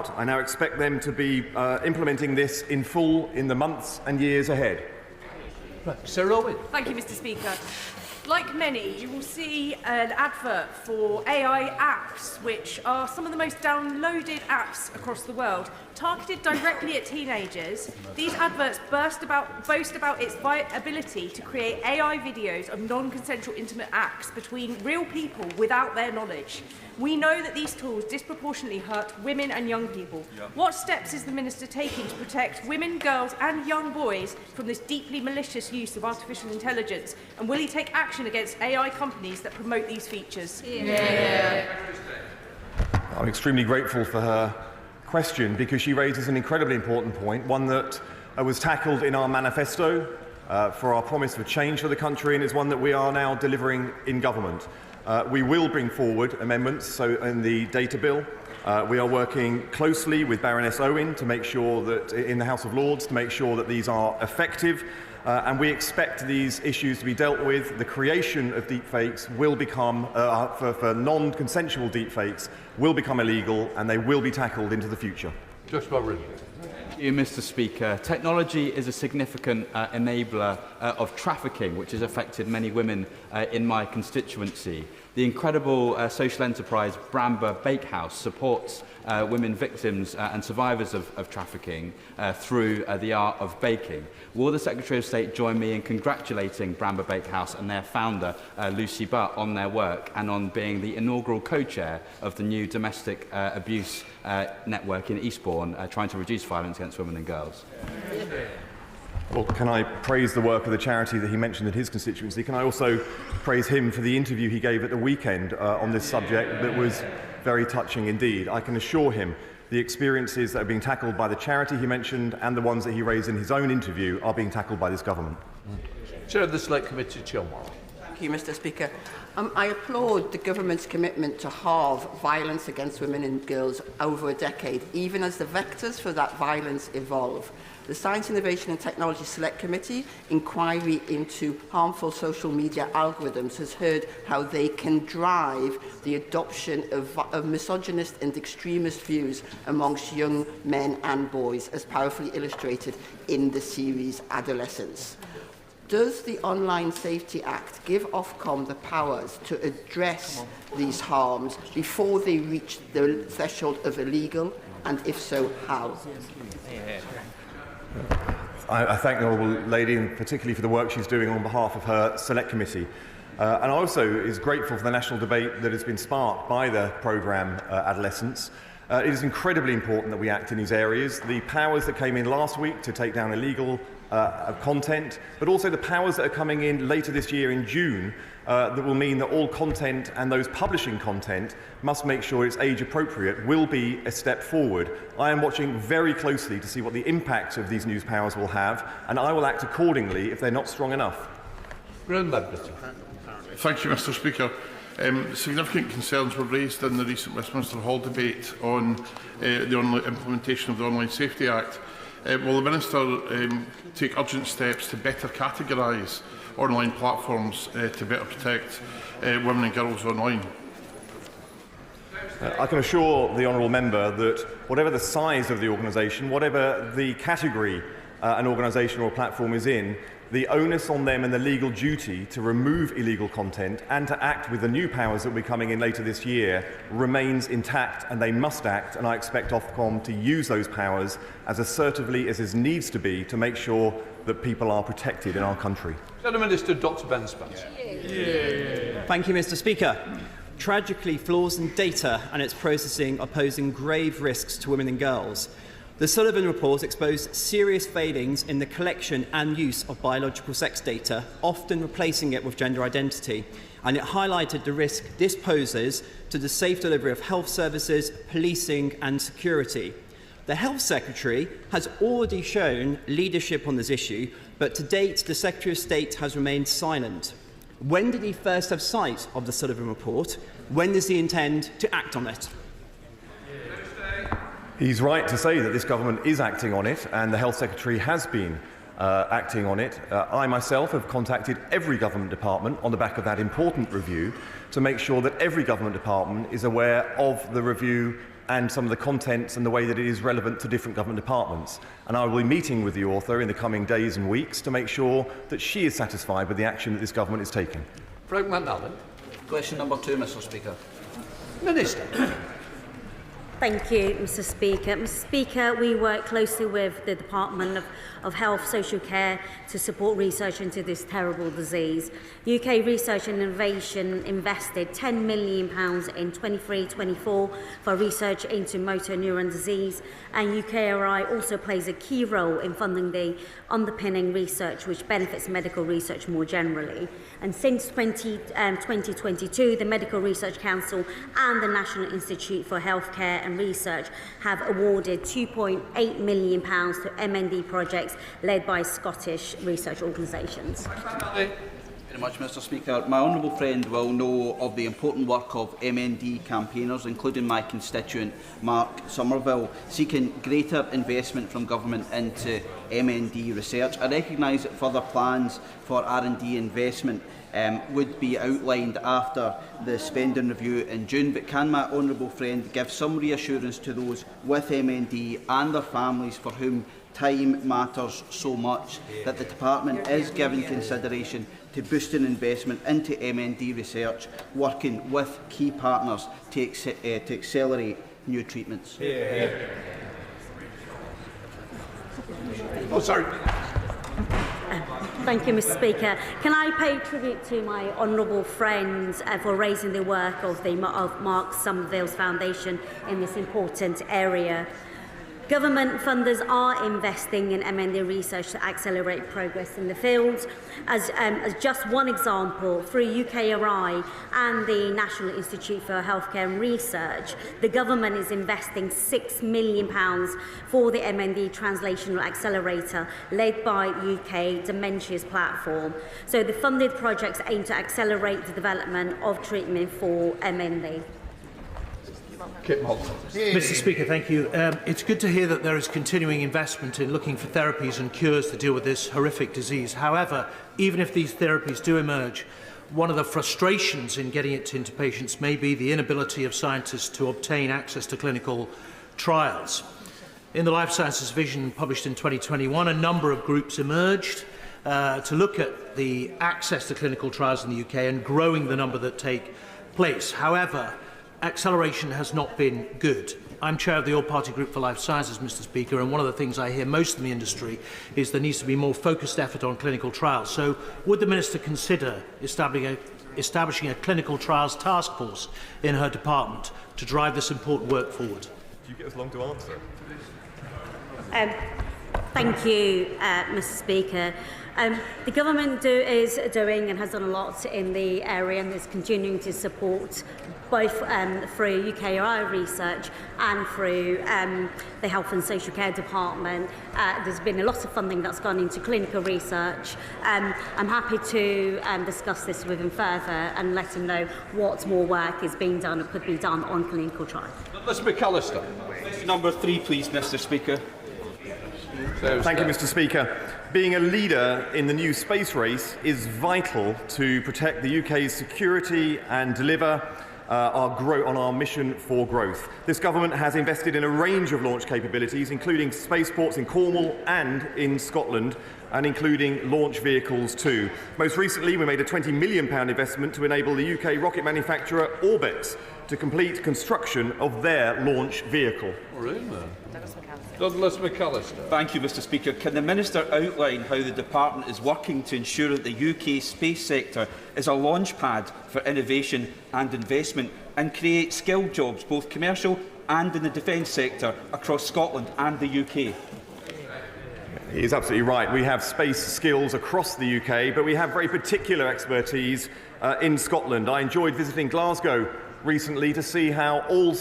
start. I now expect them to be implementing this in full in the months and years ahead. Right. Sir Owen. Thank you, Mr. Speaker. Like many, you will see an advert for AI apps, which are some of the most downloaded apps across the world. Targeted directly at teenagers, these adverts boast about its ability to create AI videos of non-consensual intimate acts between real people without their knowledge. We know that these tools disproportionately hurt women and young people. What steps is the Minister taking to protect women, girls and young boys from this deeply malicious use of artificial intelligence? And will he take action against AI companies that promote these features? I'm extremely grateful for her question because she raises an incredibly important point, one that was tackled in our manifesto for our promise for change for the country and is one that we are now delivering in government. We will bring forward amendments in the data bill. We are working closely with Baroness Owen to make sure that in the House of Lords to make sure that these are effective. And we expect these issues to be dealt with. The creation of deepfakes will become, for non-consensual deepfakes, will become illegal and they will be tackled into the future. Just about ready. Thank you, Mr. Speaker. Technology is a significant enabler of trafficking, which has affected many women in my constituency. The incredible social enterprise Bramber Bakehouse supports women victims and survivors of trafficking through the art of baking. Will the Secretary of State join me in congratulating Bramber Bakehouse and their founder, Lucy Butt, on their work and on being the inaugural co-chair of the new domestic abuse network in Eastbourne, trying to reduce violence against women and girls? Well, can I praise the work of the charity that he mentioned in his constituency? Can I also praise him for the interview he gave at the weekend on this subject that was very touching indeed? I can assure him the experiences that are being tackled by the charity he mentioned and the ones that he raised in his own interview are being tackled by this government. Chair of the Select Committee, Chairman. Thank you, Mr. Speaker. I applaud the government's commitment to halve violence against women and girls over a decade, even as the vectors for that violence evolve. The Science, Innovation and Technology Select Committee inquiry into harmful social media algorithms has heard how they can drive the adoption of misogynist and extremist views amongst young men and boys, as powerfully illustrated in the series Adolescence. Does the Online Safety Act give Ofcom the powers to address these harms before they reach the threshold of illegal, and if so, how? I thank the Honourable Lady, and particularly for the work she's doing on behalf of her Select Committee. And also is grateful for the national debate that has been sparked by the programme Adolescence. It is incredibly important that we act in these areas. The powers that came in last week to take down illegal content, but also the powers that are coming in later this year in June that will mean that all content and those publishing content must make sure it's age appropriate, will be a step forward. I am watching very closely to see what the impact of these news powers will have, and I will act accordingly if they're not strong enough. Thank you, Mr. Speaker. Significant concerns were raised in the recent Westminster Hall debate on the implementation of the Online Safety Act. Will the Minister take urgent steps to better categorise online platforms to better protect women and girls online? I can assure the honourable member that whatever the size of the organisation, whatever the category an organisation or a platform is in, the onus on them and the legal duty to remove illegal content and to act with the new powers that will be coming in later this year remains intact, and they must act, and I expect Ofcom to use those powers as assertively as it needs to be to make sure that people are protected in our country. Minister Dr. Ben Spence. Thank you, Mr. Speaker. Tragically, flaws in data and its processing are posing grave risks to women and girls. The Sullivan report exposed serious failings in the collection and use of biological sex data, often replacing it with gender identity, and it highlighted the risk this poses to the safe delivery of health services, policing and security. The Health Secretary has already shown leadership on this issue, but to date the Secretary of State has remained silent. When did he first have sight of the Sullivan report? When does he intend to act on it? He's right to say that this government is acting on it, and the Health Secretary has been acting on it. I myself have contacted every government department on the back of that important review to make sure that every government department is aware of the review and some of the contents and the way that it is relevant to different government departments. And I will be meeting with the author in the coming days and weeks to make sure that she is satisfied with the action that this government is taking. Frank McNally. Question number 2, Mr. Speaker. Minister. Thank you, Mr. Speaker. Mr. Speaker, we work closely with the Department of Health, Social Care to support research into this terrible disease. UK Research and Innovation invested £10 million in 23-24 for research into motor neuron disease, and UKRI also plays a key role in funding the underpinning research which benefits medical research more generally. And since 2022, the Medical Research Council and the National Institute for Healthcare and Research have awarded £2.8 million to MND projects led by Scottish research organisations. Very much, Mr. Speaker. My honourable friend will know of the important work of MND campaigners, including my constituent Mark Somerville, seeking greater investment from government into MND research. I recognise that further plans for R&D investment would be outlined after the spending review in June, but can my honourable friend give some reassurance to those with MND and their families for whom time matters so much that the Department is giving consideration to boosting investment into MND research, working with key partners to accelerate new treatments? Oh, sorry. Thank you, Mr. Speaker. Can I pay tribute to my honourable friends for raising the work of Mark Somerville's Foundation in this important area? Government funders are investing in MND research to accelerate progress in the field. As just one example, through UKRI and the National Institute for Healthcare and Research, the government is investing £6 million for the MND Translational Accelerator led by UK Dementia's platform. So the funded projects aim to accelerate the development of treatment for MND. Mr. Speaker, thank you. It's good to hear that there is continuing investment in looking for therapies and cures to deal with this horrific disease. However, even if these therapies do emerge, one of the frustrations in getting it into patients may be the inability of scientists to obtain access to clinical trials. In the Life Sciences Vision published in 2021, a number of groups emerged to look at the access to clinical trials in the UK and growing the number that take place. However, acceleration has not been good. I'm chair of the All-Party Group for Life Sciences, Mr. Speaker, and one of the things I hear most in the industry is there needs to be more focused effort on clinical trials. So would the Minister consider establishing a clinical trials task force in her department to drive this important work forward? Do you get us long to answer? Thank you, Mr. Speaker. The government is doing and has done a lot in the area and is continuing to support both through UKRI research and through the Health and Social Care Department. There's been a lot of funding that's gone into clinical research. I'm happy to discuss this with him further and let him know what more work is being done or could be done on clinical trials. Mr. McAllister. Number 3, please, Mr. Speaker. Thank you, Mr. Speaker. Being a leader in the new space race is vital to protect the UK's security and deliver on our mission for growth. This government has invested in a range of launch capabilities, including spaceports in Cornwall and in Scotland, and including launch vehicles too. Most recently, we made a £20 million investment to enable the UK rocket manufacturer Orbex to complete construction of their launch vehicle. Douglas McAllister. Thank you, Mr. Speaker. Can the Minister outline how the Department is working to ensure that the UK space sector is a launchpad for innovation and investment and create skilled jobs, both commercial and in the defence sector, across Scotland and the UK? He is absolutely right. We have space skills across the UK, but we have very particular expertise in Scotland. I enjoyed visiting Glasgow recently to see how all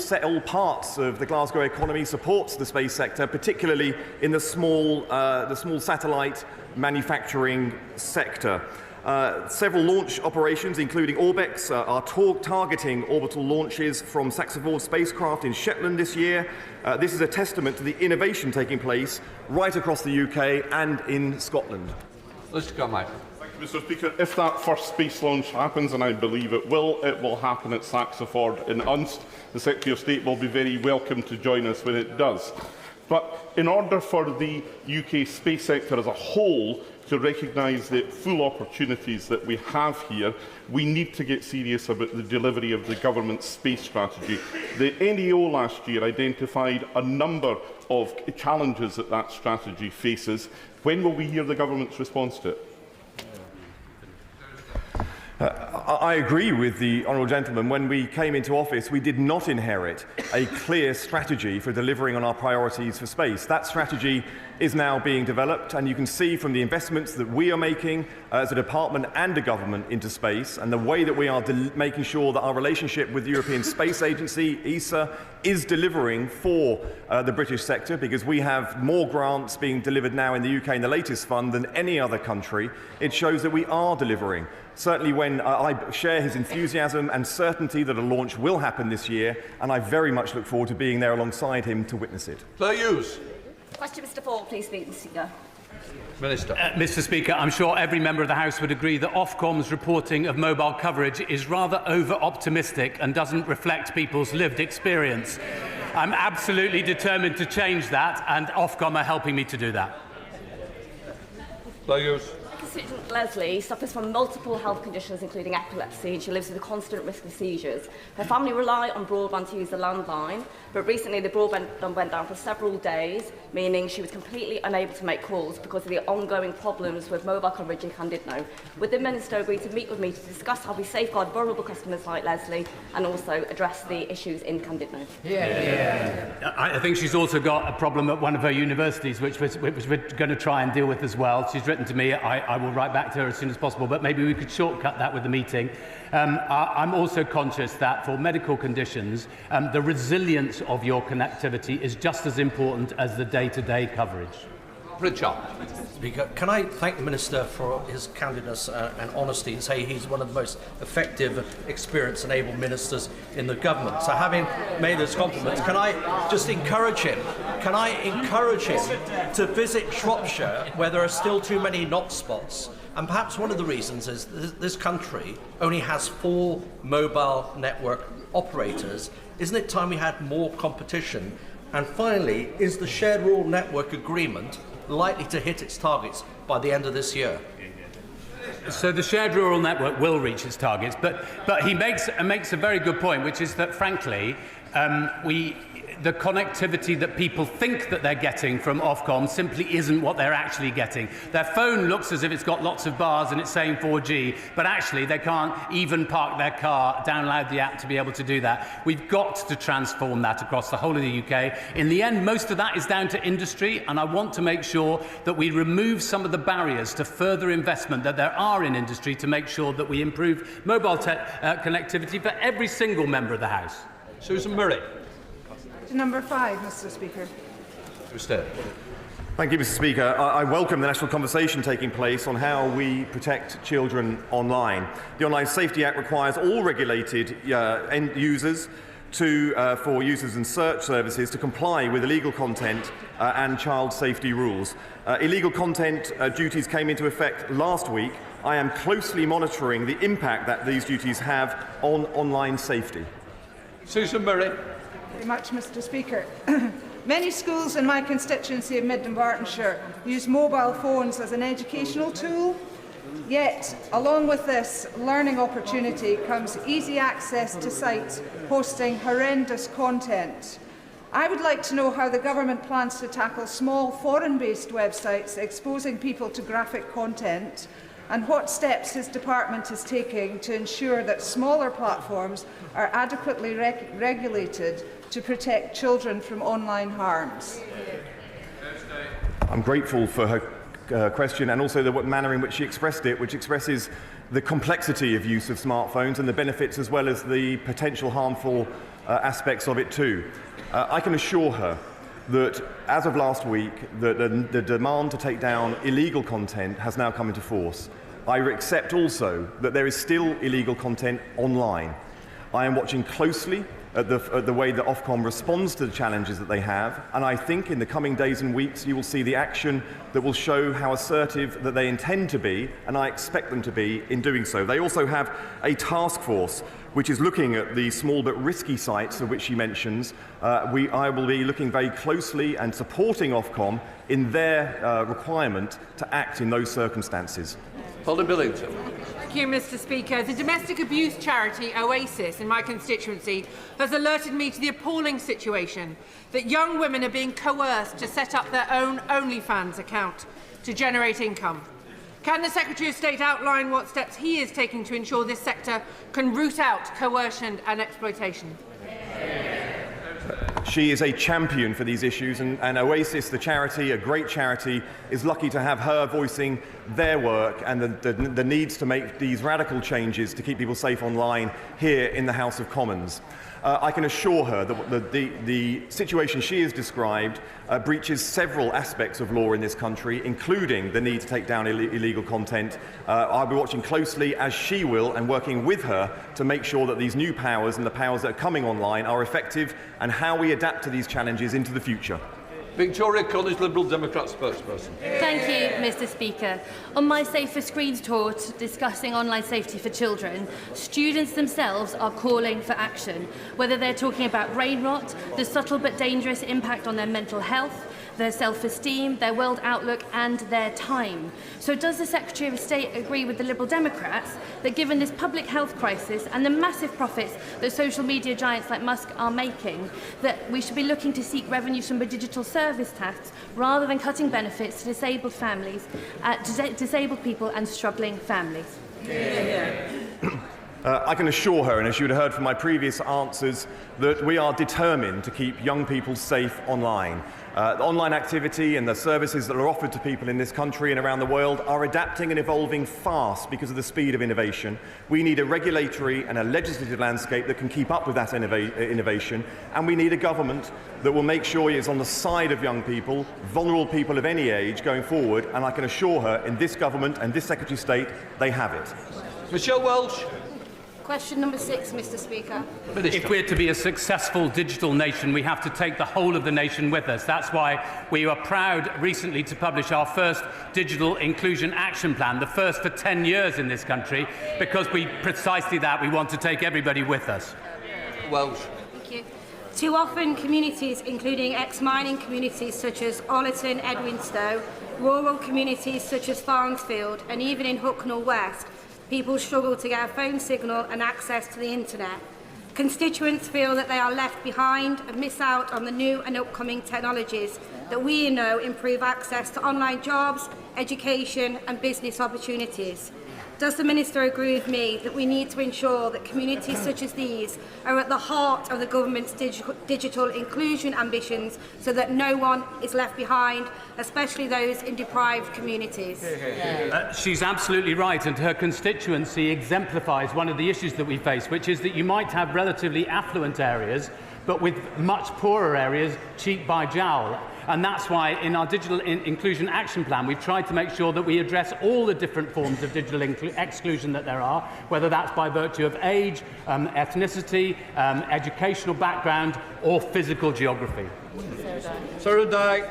parts of the Glasgow economy supports the space sector, particularly in the small satellite manufacturing sector. Several launch operations, including Orbex, are targeting orbital launches from Saxonville spacecraft in Shetland this year. This is a testament to the innovation taking place right across the UK and in Scotland. Mr. Carmichael. Mr. Speaker, if that first space launch happens, and I believe it will happen at Saxiford in Unst. The Secretary of State will be very welcome to join us when it does. But in order for the UK space sector as a whole to recognise the full opportunities that we have here, we need to get serious about the delivery of the government's space strategy. The NEO last year identified a number of challenges that strategy faces. When will we hear the government's response to it? I agree with the honourable gentleman. When we came into office, we did not inherit a clear strategy for delivering on our priorities for space. That strategy is now being developed, and you can see from the investments that we are making as a department and a government into space, and the way that we are making sure that our relationship with the European Space Agency, ESA, is delivering for the British sector, because we have more grants being delivered now in the UK in the latest fund than any other country. It shows that we are delivering. Certainly when I share his enthusiasm and certainty that a launch will happen this year, and I very much look forward to being there alongside him to witness it. Claire Hughes. Question, Mr. Ford, please speak, Mr. Speaker. Minister. Mr. Speaker, I'm sure every member of the House would agree that Ofcom's reporting of mobile coverage is rather over-optimistic and doesn't reflect people's lived experience. I'm absolutely determined to change that, and Ofcom are helping me to do that. Claire Hughes. Constituent Leslie suffers from multiple health conditions, including epilepsy, and she lives with a constant risk of seizures. Her family rely on broadband to use the landline, but recently the broadband went down for several days, meaning she was completely unable to make calls because of the ongoing problems with mobile coverage in Llandudno. Would the Minister agree to meet with me to discuss how we safeguard vulnerable customers like Leslie and also address the issues in Llandudno? I think she's also got a problem at one of her universities, which we're going to try and deal with as well. She's written to me. I will write back to her as soon as possible, but maybe we could shortcut that with the meeting. I'm also conscious that for medical conditions, the resilience of your connectivity is just as important as the day-to-day coverage. Richard. Speaker, can I thank the Minister for his candidness and honesty and say he's one of the most effective, experienced and able ministers in the government. So having made those compliments, can I just encourage him? Can I encourage him to visit Shropshire where there are still too many knock spots? And perhaps one of the reasons is this country only has 4 mobile network operators. Isn't it time we had more competition? And finally, is the Shared Rural Network Agreement likely to hit its targets by the end of this year? So the Shared Rural Network will reach its targets, but he makes a very good point, which is that, frankly, the connectivity that people think that they're getting from Ofcom simply isn't what they're actually getting. Their phone looks as if it's got lots of bars and it's saying 4G, but actually they can't even park their car, download the app to be able to do that. We've got to transform that across the whole of the UK. In the end, most of that is down to industry, and I want to make sure that we remove some of the barriers to further investment that there are in industry to make sure that we improve mobile connectivity for every single member of the House. Susan Murray. Number 5, Mr. Speaker. Thank you, Mr. Speaker. I welcome the national conversation taking place on how we protect children online. The Online Safety Act requires all regulated end users for users and search services to comply with illegal content and child safety rules. Illegal content duties came into effect last week. I am closely monitoring the impact that these duties have on online safety. Susan Murray. Very much, Mr. Speaker. Many schools in my constituency of Mid and Bartonshire use mobile phones as an educational tool. Yet, along with this learning opportunity comes easy access to sites hosting horrendous content. I would like to know how the government plans to tackle small foreign-based websites exposing people to graphic content, and what steps his department is taking to ensure that smaller platforms are adequately regulated to protect children from online harms. I'm grateful for her question and also the manner in which she expressed it, which expresses the complexity of use of smartphones and the benefits as well as the potential harmful aspects of it too. I can assure her that as of last week, the demand to take down illegal content has now come into force. I accept also that there is still illegal content online. I am watching closely at the way that Ofcom responds to the challenges that they have. And I think in the coming days and weeks, you will see the action that will show how assertive that they intend to be, and I expect them to be in doing so. They also have a task force which is looking at the small but risky sites of which she mentions. I will be looking very closely and supporting Ofcom in their requirement to act in those circumstances. Holly Billington. Thank you, Mr. Speaker. The domestic abuse charity Oasis in my constituency has alerted me to the appalling situation that young women are being coerced to set up their own OnlyFans account to generate income. Can the Secretary of State outline what steps he is taking to ensure this sector can root out coercion and exploitation? She is a champion for these issues, and Oasis, the charity, a great charity, is lucky to have her voicing their work and the needs to make these radical changes to keep people safe online here in the House of Commons. I can assure her that the situation she has described breaches several aspects of law in this country, including the need to take down illegal content. I'll be watching closely, as she will, and working with her to make sure that these new powers and the powers that are coming online are effective, and how we adapt to these challenges into the future. Victoria College Liberal Democrat spokesperson. Thank you, Mr. Speaker. On my Safer Screens tour discussing online safety for children, students themselves are calling for action, whether they're talking about brain rot, the subtle but dangerous impact on their mental health, their self-esteem, their world outlook and their time. So does the Secretary of State agree with the Liberal Democrats that given this public health crisis and the massive profits that social media giants like Musk are making, that we should be looking to seek revenues from a digital service tax rather than cutting benefits to disabled families, disabled people and struggling families? I can assure her, and as you would have heard from my previous answers, that we are determined to keep young people safe online. The online activity and the services that are offered to people in this country and around the world are adapting and evolving fast because of the speed of innovation. We need a regulatory and a legislative landscape that can keep up with that innovation, and we need a government that will make sure it is on the side of young people, vulnerable people of any age going forward, and I can assure her in this government and this Secretary of State they have it. Michelle Welsh. Question number 6, Mr. Speaker. If we're to be a successful digital nation, we have to take the whole of the nation with us. That's why we were proud recently to publish our first Digital Inclusion Action Plan, the first for 10 years in this country, because precisely that, we want to take everybody with us. Welsh. Thank you. Too often, communities, including ex-mining communities such as Ollerton, Edwinstowe, rural communities such as Farnsfield, and even in Hucknall West, people struggle to get a phone signal and access to the internet. Constituents feel that they are left behind and miss out on the new and upcoming technologies that we know improve access to online jobs, education and business opportunities. Does the Minister agree with me that we need to ensure that communities such as these are at the heart of the government's digital inclusion ambitions so that no one is left behind, especially those in deprived communities? She's absolutely right, and her constituency exemplifies one of the issues that we face, which is that you might have relatively affluent areas, but with much poorer areas cheek by jowl. And that's why in our Digital Inclusion Action Plan we've tried to make sure that we address all the different forms of digital exclusion that there are, whether that's by virtue of age, ethnicity, educational background or physical geography. Sarah Dyke.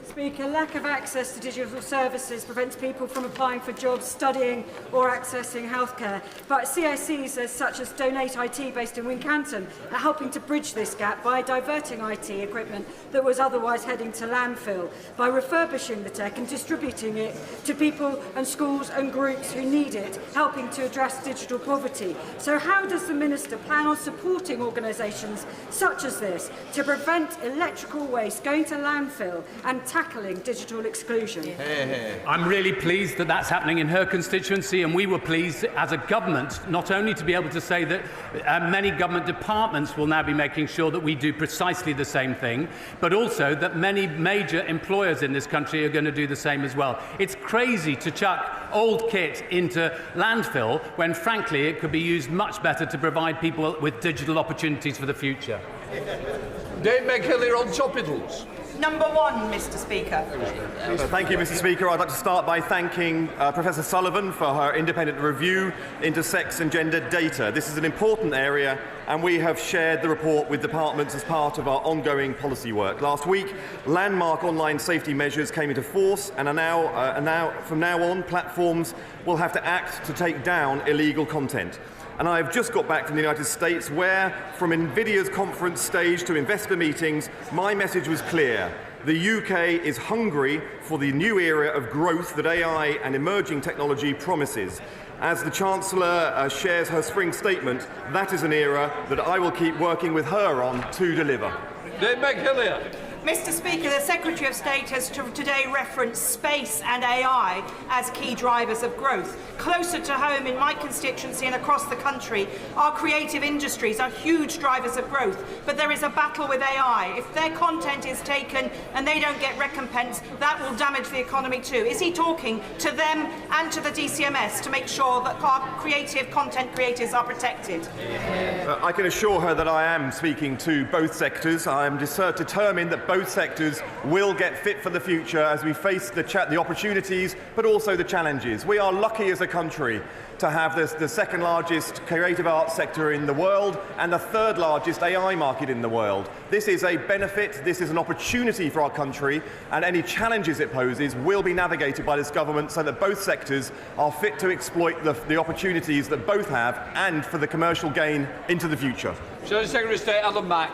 Speaker, lack of access to digital services prevents people from applying for jobs, studying or accessing healthcare. But CSCs such as Donate IT based in Wincanton are helping to bridge this gap by diverting IT equipment that was otherwise heading to landfill, by refurbishing the tech and distributing it to people and schools and groups who need it, helping to address digital poverty. So how does the Minister plan on supporting organisations such as this to prevent electrical waste going to landfill and tackling digital exclusion? I'm really pleased that that's happening in her constituency, and we were pleased as a government not only to be able to say that many government departments will now be making sure that we do precisely the same thing, but also that many major employers in this country are going to do the same as well. It's crazy to chuck old kit into landfill when frankly it could be used much better to provide people with digital opportunities for the future. Dave McHilly on Topidals. Number 1, Mr. Speaker. Thank you, Mr. Speaker. I'd like to start by thanking Professor Sullivan for her independent review into sex and gender data. This is an important area, and we have shared the report with departments as part of our ongoing policy work. Last week, landmark online safety measures came into force, and from now on, platforms will have to act to take down illegal content. And I've just got back from the United States where, from NVIDIA's conference stage to investor meetings, my message was clear. The UK is hungry for the new era of growth that AI and emerging technology promises. As the Chancellor shares her spring statement, that is an era that I will keep working with her on to deliver. Dave McGillian. Mr. Speaker, the Secretary of State has today referenced space and AI as key drivers of growth. Closer to home in my constituency and across the country, our creative industries are huge drivers of growth, but there is a battle with AI. If their content is taken and they don't get recompense, that will damage the economy too. Is he talking to them and to the DCMS to make sure that our creative content creators are protected? I can assure her that I am speaking to both sectors. I am determined that both sectors will get fit for the future as we face the opportunities but also the challenges. We are lucky as a country to have the second largest creative arts sector in the world and the third largest AI market in the world. This is a benefit, this is an opportunity for our country, and any challenges it poses will be navigated by this government so that both sectors are fit to exploit the opportunities that both have and for the commercial gain into the future. Secretary of State Adam Mack.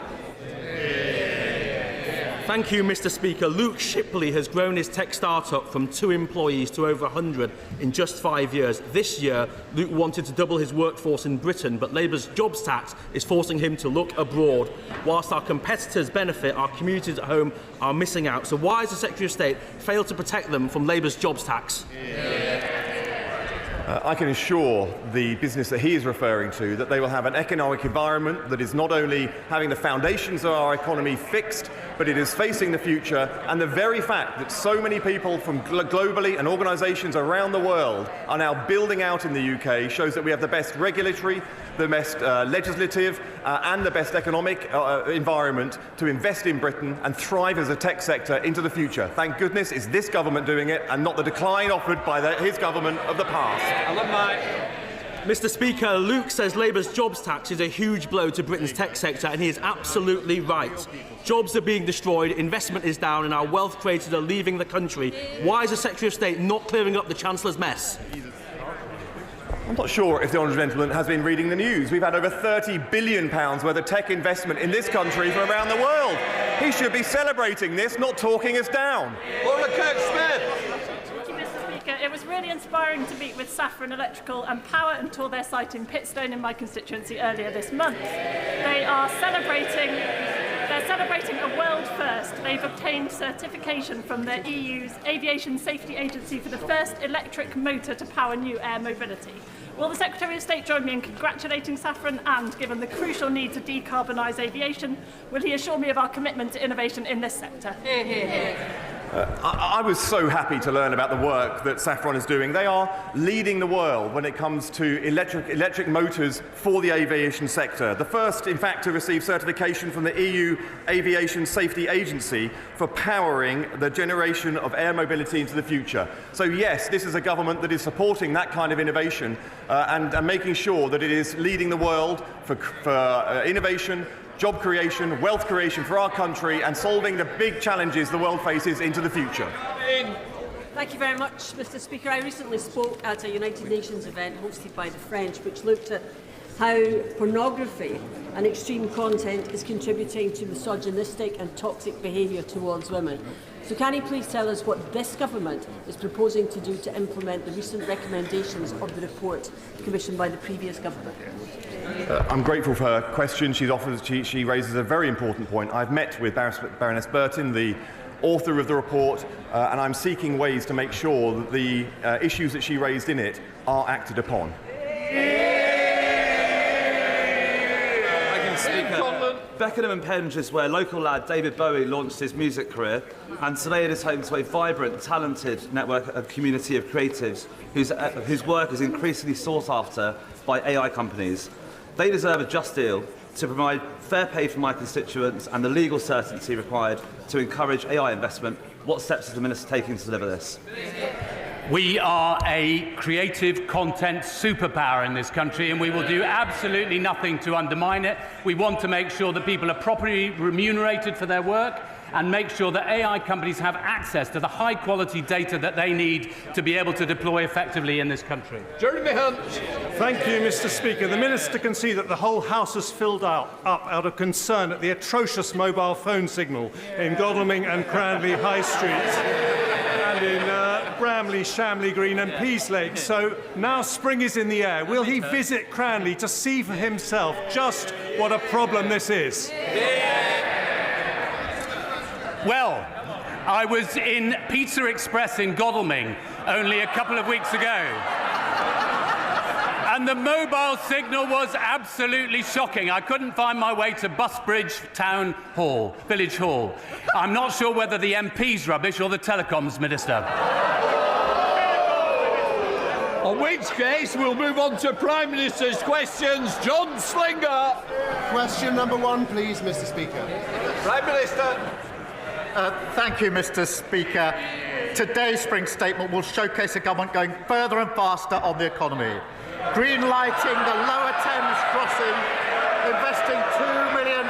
Thank you, Mr. Speaker. Luke Shipley has grown his tech startup from 2 employees to over 100 in just 5 years. This year, Luke wanted to double his workforce in Britain, but Labour's jobs tax is forcing him to look abroad. Whilst our competitors benefit, our communities at home are missing out. So why has the Secretary of State failed to protect them from Labour's jobs tax? I can assure the business that he is referring to that they will have an economic environment that is not only having the foundations of our economy fixed, but it is facing the future. And the very fact that so many people from globally and organisations around the world are now building out in the UK shows that we have the best regulatory, the best legislative and the best economic environment to invest in Britain and thrive as a tech sector into the future. Thank goodness it's this government doing it and not the decline offered by his government of the past. Mr. Speaker, Luke says Labour's jobs tax is a huge blow to Britain's tech sector, and he is absolutely right. Jobs are being destroyed, investment is down, and our wealth creators are leaving the country. Why is the Secretary of State not clearing up the Chancellor's mess? I'm not sure if the honourable gentleman has been reading the news. We've had over £30 billion worth of tech investment in this country from around the world. He should be celebrating this, not talking us down. Laura Kirk-Smith. It was really inspiring to meet with Saffron Electrical and Power and tour their site in Pitstone in my constituency earlier this month. They're celebrating a world first. They've obtained certification from the EU's Aviation Safety Agency for the first electric motor to power new air mobility. Will the Secretary of State join me in congratulating Saffron, and given the crucial need to decarbonise aviation, will he assure me of our commitment to innovation in this sector? I was so happy to learn about the work that Saffron is doing. They are leading the world when it comes to electric motors for the aviation sector. The first, in fact, to receive certification from the EU Aviation Safety Agency for powering the generation of air mobility into the future. So yes, this is a government that is supporting that kind of innovation and making sure that it is leading the world for innovation, job creation, wealth creation for our country, and solving the big challenges the world faces into the future. Thank you very much, Mr. Speaker. I recently spoke at a United Nations event hosted by the French, which looked at how pornography and extreme content is contributing to misogynistic and toxic behaviour towards women. So can he please tell us what this government is proposing to do to implement the recent recommendations of the report commissioned by the previous government? I'm grateful for her question. She raises a very important point. I've met with Baroness Burton, the author of the report, and I'm seeking ways to make sure that the issues that she raised in it are acted upon. Beckenham and Penge is where local lad David Bowie launched his music career, and today it is home to a vibrant, talented network, a community of creatives whose work is increasingly sought after by AI companies. They deserve a just deal, to provide fair pay for my constituents and the legal certainty required to encourage AI investment. What steps is the Minister taking to deliver this? We are a creative content superpower in this country, and we will do absolutely nothing to undermine it. We want to make sure that people are properly remunerated for their work and make sure that AI companies have access to the high-quality data that they need to be able to deploy effectively in this country. Jeremy Hunt. Thank you, Mr. Speaker. The Minister can see that the whole House has filled up out of concern at the atrocious mobile phone signal in Godalming and Cranley High Streets and in Bramley, Shamley Green and Peaslake. So now spring is in the air. Will he visit Cranley to see for himself just what a problem this is? Well, I was in Pizza Express in Godalming only a couple of weeks ago. And the mobile signal was absolutely shocking. I couldn't find my way to Busbridge Town Hall, Village Hall. I'm not sure whether the MP's rubbish or the Telecoms Minister. On which case, we'll move on to Prime Minister's questions. John Slinger. Question number 1, please, Mr. Speaker. Prime Minister. Thank you, Mr. Speaker. Today's spring statement will showcase a government going further and faster on the economy. Greenlighting the Lower Thames crossing, investing £2 million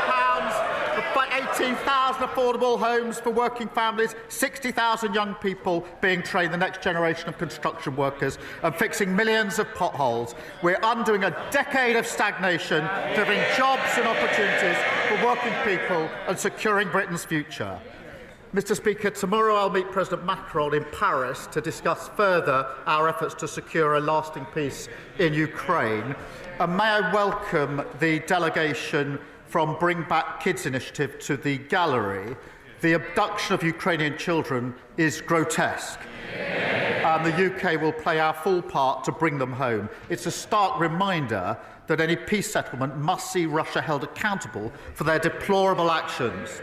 for 18,000 affordable homes for working families, 60,000 young people being trained, the next generation of construction workers, and fixing millions of potholes. We're undoing a decade of stagnation, delivering jobs and opportunities for working people and securing Britain's future. Mr. Speaker, tomorrow I'll meet President Macron in Paris to discuss further our efforts to secure a lasting peace in Ukraine. And may I welcome the delegation from Bring Back Kids initiative to the gallery. The abduction of Ukrainian children is grotesque. And the UK will play our full part to bring them home. It's a stark reminder that any peace settlement must see Russia held accountable for their deplorable actions.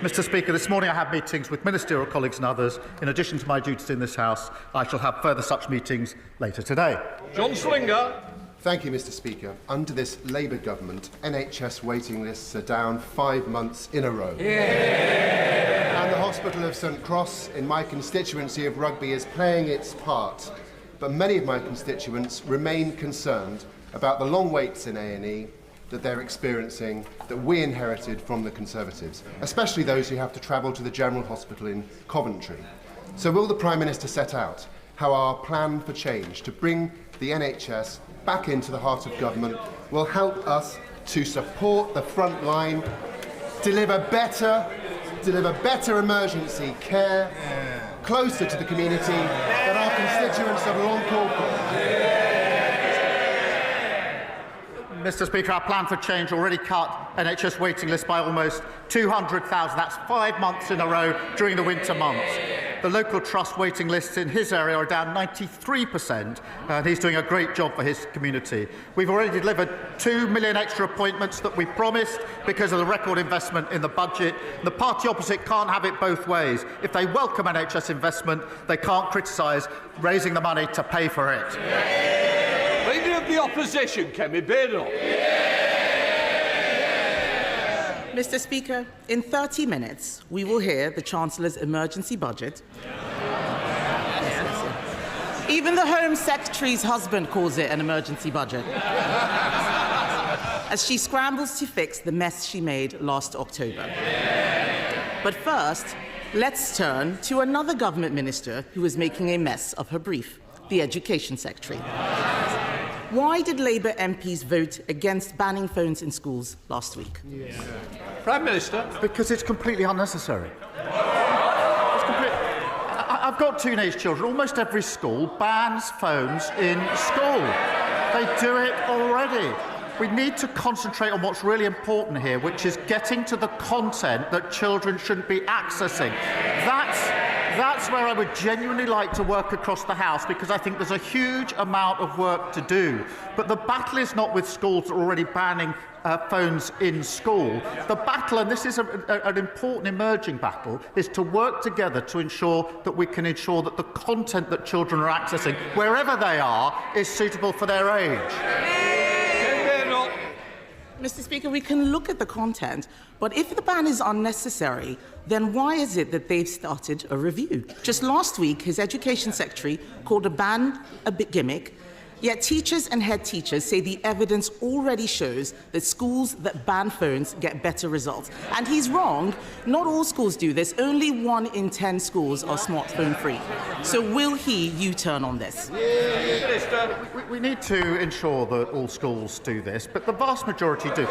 Mr. Speaker, this morning I have meetings with ministerial colleagues and others. In addition to my duties in this House, I shall have further such meetings later today. John Slinger. Thank you, Mr. Speaker. Under this Labour government, NHS waiting lists are down 5 months in a row. Yeah. And the Hospital of St Cross in my constituency of Rugby is playing its part. But many of my constituents remain concerned about the long waits in A&E that they're experiencing, that we inherited from the Conservatives, especially those who have to travel to the General Hospital in Coventry. So will the Prime Minister set out how our plan for change to bring the NHS back into the heart of government will help us to support the front line, deliver better emergency care, closer to the community that our constituents have long called for? Mr. Speaker, our plan for change already cut NHS waiting lists by almost 200,000. That's 5 months in a row during the winter months. The local trust waiting lists in his area are down 93%, and he's doing a great job for his community. We've already delivered 2 million extra appointments that we promised because of the record investment in the budget. The party opposite can't have it both ways. If they welcome NHS investment, they can't criticise raising the money to pay for it. Leader of the Opposition, Kemi Badenoch. Mr. Speaker, in 30 minutes, we will hear the Chancellor's emergency budget. Even the Home Secretary's husband calls it an emergency budget. As she scrambles to fix the mess she made last October. But first, let's turn to another government minister who is making a mess of her brief, the Education Secretary. Why did Labour MPs vote against banning phones in schools last week? Prime Minister. Because it's completely unnecessary. I've got teenage children. Almost every school bans phones in school. They do it already. We need to concentrate on what's really important here, which is getting to the content that children shouldn't be accessing. That's where I would genuinely like to work across the House, because I think there's a huge amount of work to do. But the battle is not with schools that are already banning phones in school. The battle, and this is an important emerging battle, is to work together to ensure that we can ensure that the content that children are accessing, wherever they are, is suitable for their age. Mr. Speaker, we can look at the content, but if the ban is unnecessary, then why is it that they've started a review? Just last week, his Education Secretary called a ban a bit gimmick, yet teachers and head teachers say the evidence already shows that schools that ban phones get better results. And he's wrong. Not all schools do this. Only 1 in 10 schools are smartphone free. So will he U-turn on this? We need to ensure that all schools do this, but the vast majority do.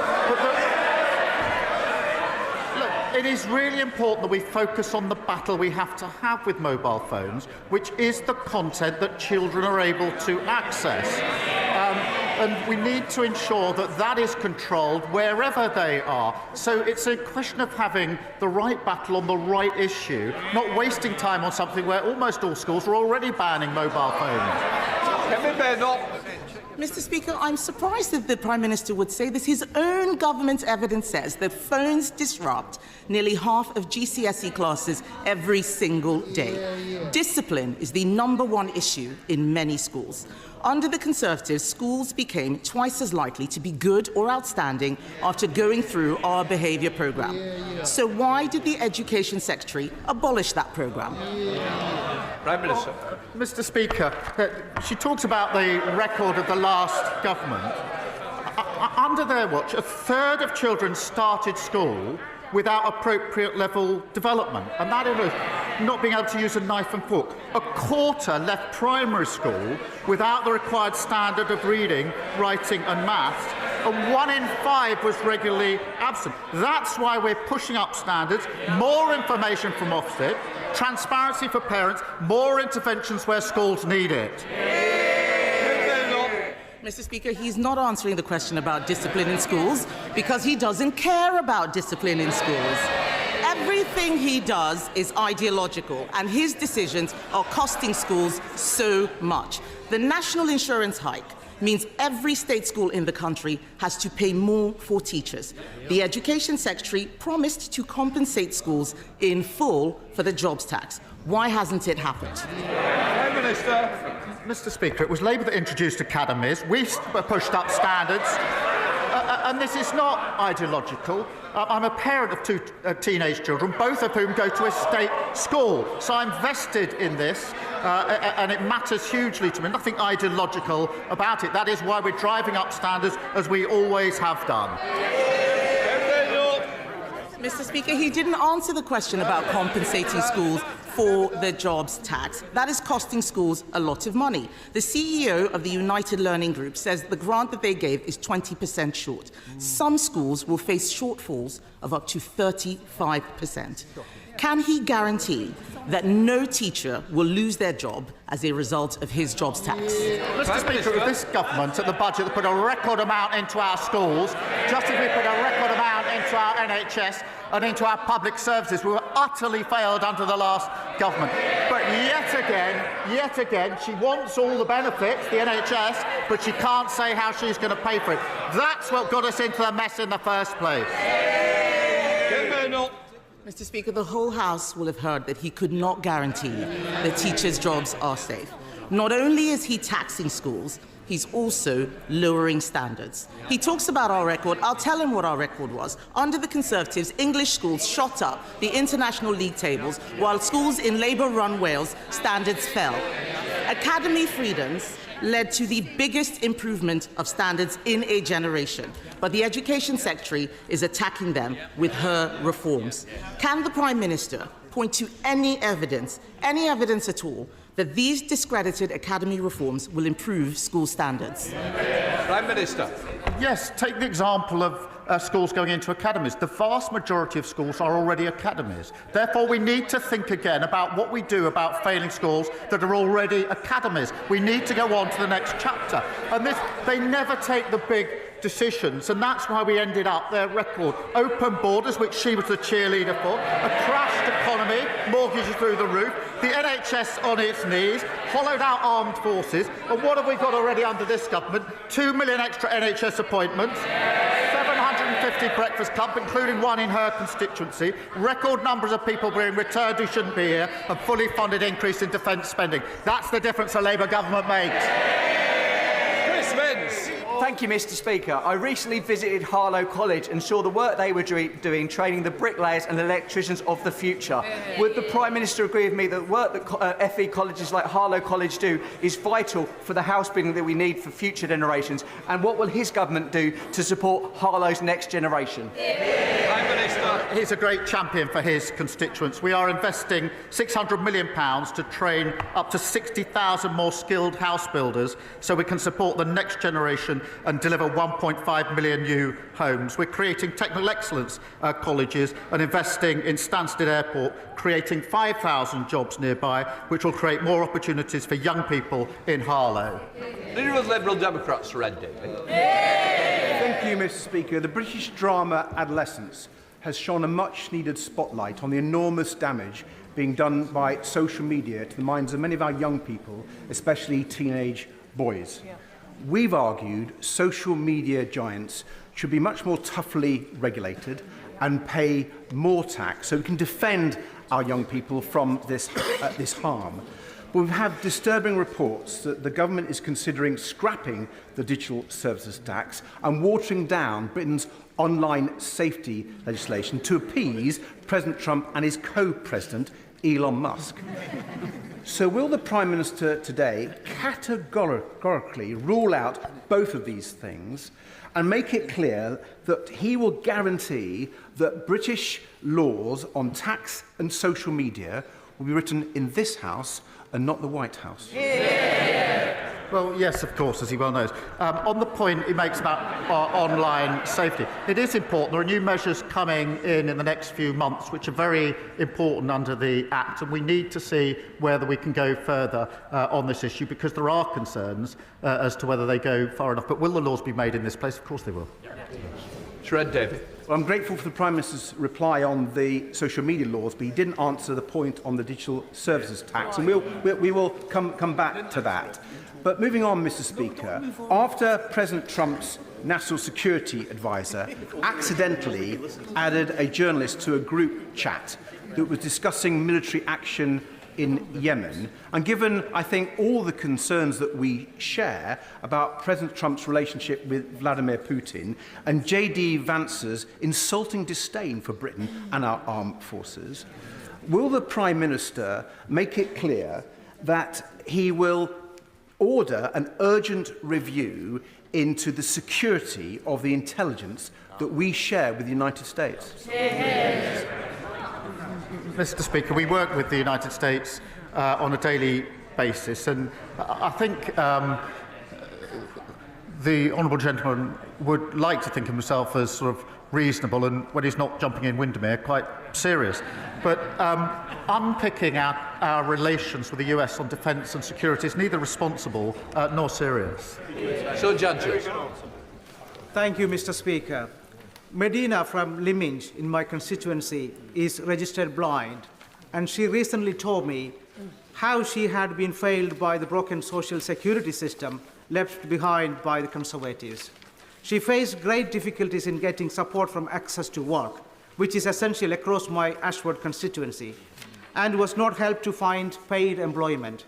It is really important that we focus on the battle we have to have with mobile phones, which is the content that children are able to access. And we need to ensure that that is controlled wherever they are. So it's a question of having the right battle on the right issue, not wasting time on something where almost all schools are already banning mobile phones. Mr. Speaker, I'm surprised that the Prime Minister would say this. His own government's evidence says that phones disrupt nearly half of GCSE classes every single day. Discipline is the #1 issue in many schools. Under the Conservatives, schools became twice as likely to be good or outstanding after going through our behaviour programme. So why did the Education Secretary abolish that programme? Prime Minister. Mr. Speaker, she talks about the record of the last government. Under their watch, a third of children started school without appropriate level development, and that is not being able to use a knife and fork. A quarter left primary school without the required standard of reading, writing and maths, and 1 in 5 was regularly absent. That's why we're pushing up standards, more information from Ofsted, transparency for parents, more interventions where schools need it. Mr. Speaker, he's not answering the question about discipline in schools because he doesn't care about discipline in schools. Everything he does is ideological, and his decisions are costing schools so much. The national insurance hike means every state school in the country has to pay more for teachers. The Education Secretary promised to compensate schools in full for the jobs tax. Why hasn't it happened? Prime Minister. Mr. Speaker, it was Labour that introduced academies. We pushed up standards. And this is not ideological. I'm a parent of 2 teenage children, both of whom go to a state school. So I'm vested in this, and it matters hugely to me. Nothing ideological about it. That is why we're driving up standards, as we always have done. Mr. Speaker, he didn't answer the question about compensating schools for the jobs tax. That is costing schools a lot of money. The CEO of the United Learning Group says the grant that they gave is 20% short. Some schools will face shortfalls of up to 35%. Can he guarantee that no teacher will lose their job as a result of his jobs tax? Mr. Speaker, with this government at the budget that put a record amount into our schools, just as we put a record amount into our NHS and into our public services, we were utterly failed under the last government. But yet again, she wants all the benefits, the NHS, but she can't say how she's going to pay for it. That's what got us into the mess in the first place. Mr. Speaker, the whole House will have heard that he could not guarantee that teachers' jobs are safe. Not only is he taxing schools, he's also lowering standards. He talks about our record. I'll tell him what our record was. Under the Conservatives, English schools shot up the international league tables, while schools in Labour-run Wales, standards fell. Academy freedoms led to the biggest improvement of standards in a generation, but the Education Secretary is attacking them with her reforms. Can the Prime Minister point to any evidence at all, that these discredited academy reforms will improve school standards? Prime Minister. Yes, take the example of schools going into academies. The vast majority of schools are already academies. Therefore, we need to think again about what we do about failing schools that are already academies. We need to go on to the next chapter. And they never take the big decisions, and that's why we ended up their record. Open borders, which she was the cheerleader for, a crashed economy, mortgages through the roof, the NHS on its knees, hollowed out armed forces, and what have we got already under this government? 2 million extra NHS appointments, 750 breakfast clubs, including one in her constituency, record numbers of people being returned who shouldn't be here, and fully funded increase in defence spending. That's the difference a Labour government makes. Spence. Thank you, Mr. Speaker. I recently visited Harlow College and saw the work they were doing training the bricklayers and electricians of the future. Would the Prime Minister agree with me that the work that FE colleges like Harlow College do is vital for the house building that we need for future generations? And what will his government do to support Harlow's next generation? Prime Minister. He's a great champion for his constituents. We are investing £600 million to train up to 60,000 more skilled house builders so we can support the next generation and deliver 1.5 million new homes. We're creating technical excellence colleges and investing in Stansted Airport, creating 5,000 jobs nearby, which will create more opportunities for young people in Harlow. Leader of the Liberal Democrats, Red David. Thank you, Mr. Speaker. The British drama Adolescence has shone a much-needed spotlight on the enormous damage being done by social media to the minds of many of our young people, especially teenage boys. We've argued social media giants should be much more toughly regulated and pay more tax so we can defend our young people from this harm. But we've had disturbing reports that the government is considering scrapping the digital services tax and watering down Britain's online safety legislation to appease President Trump and his co-president, Elon Musk. So will the Prime Minister today categorically rule out both of these things and make it clear that he will guarantee that British laws on tax and social media will be written in this House and not the White House? Well, yes, of course, as he well knows. On the point he makes about online safety, it is important. There are new measures coming in the next few months which are very important under the Act, and we need to see whether we can go further on this issue because there are concerns as to whether they go far enough. But will the laws be made in this place? Of course they will. Red David. Well, I'm grateful for the Prime Minister's reply on the social media laws, but he didn't answer the point on the digital services tax, and we will come back to that. But moving on, Mr. Speaker, after President Trump's national security advisor accidentally added a journalist to a group chat that was discussing military action in Yemen, and given, I think, all the concerns that we share about President Trump's relationship with Vladimir Putin and J.D. Vance's insulting disdain for Britain and our armed forces, will the Prime Minister make it clear that he will order an urgent review into the security of the intelligence that we share with the United States? Mr. Speaker, we work with the United States on a daily basis, and I think the honourable gentleman would like to think of himself as sort of reasonable and, when he's not jumping in Windermere, quite serious. But unpicking our relations with the US on defence and security is neither responsible nor serious. So, judges. Thank you, Mr. Speaker. Medina from Lyminge in my constituency is registered blind, and she recently told me how she had been failed by the broken social security system left behind by the Conservatives. She faced great difficulties in getting support from access to work, which is essential across my Ashford constituency, and was not helped to find paid employment.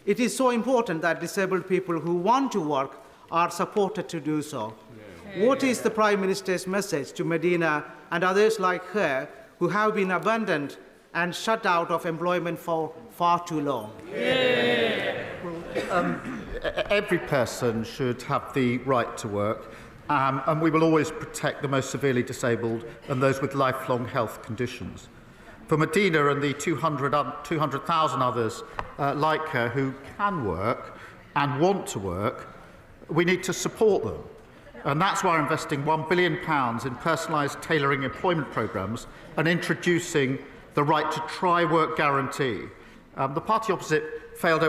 It is so important that disabled people who want to work are supported to do so. What is the Prime Minister's message to Medina and others like her who have been abandoned and shut out of employment for far too long? Every person should have the right to work, and we will always protect the most severely disabled and those with lifelong health conditions. For Medina and the 200,000 others like her who can work and want to work, we need to support them. And that's why we're investing £1 billion in personalised tailoring employment programmes and introducing the right to try work guarantee. The party opposite presided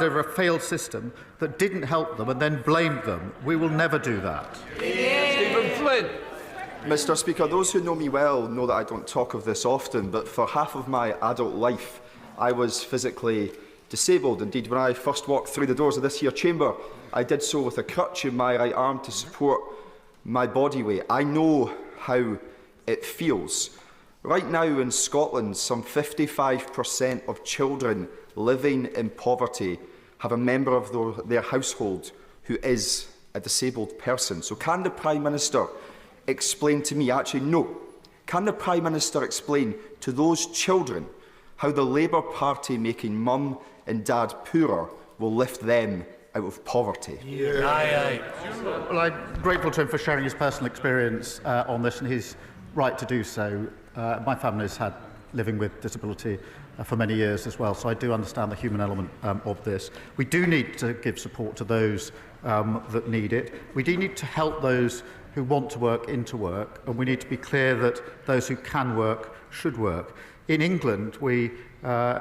over a failed system that didn't help them and then blamed them. We will never do that. Stephen Flynn. Mr. Speaker, those who know me well know that I don't talk of this often, but for half of my adult life, I was physically disabled. Indeed, when I first walked through the doors of this here chamber, I did so with a crutch in my right arm to support my body weight. I know how it feels. Right now in Scotland, some 55% of children living in poverty have a member of their household who is a disabled person. So can the Prime Minister explain to me, actually no, can the Prime Minister explain to those children how the Labour Party making mum and dad poorer will lift them out of poverty? Well, I'm grateful to him for sharing his personal experience on this, and he's right to do so. My family's had living with disability for many years as well, so I do understand the human element of this. We do need to give support to those that need it. We do need to help those who want to work into work, and we need to be clear that those who can work should work. In England, we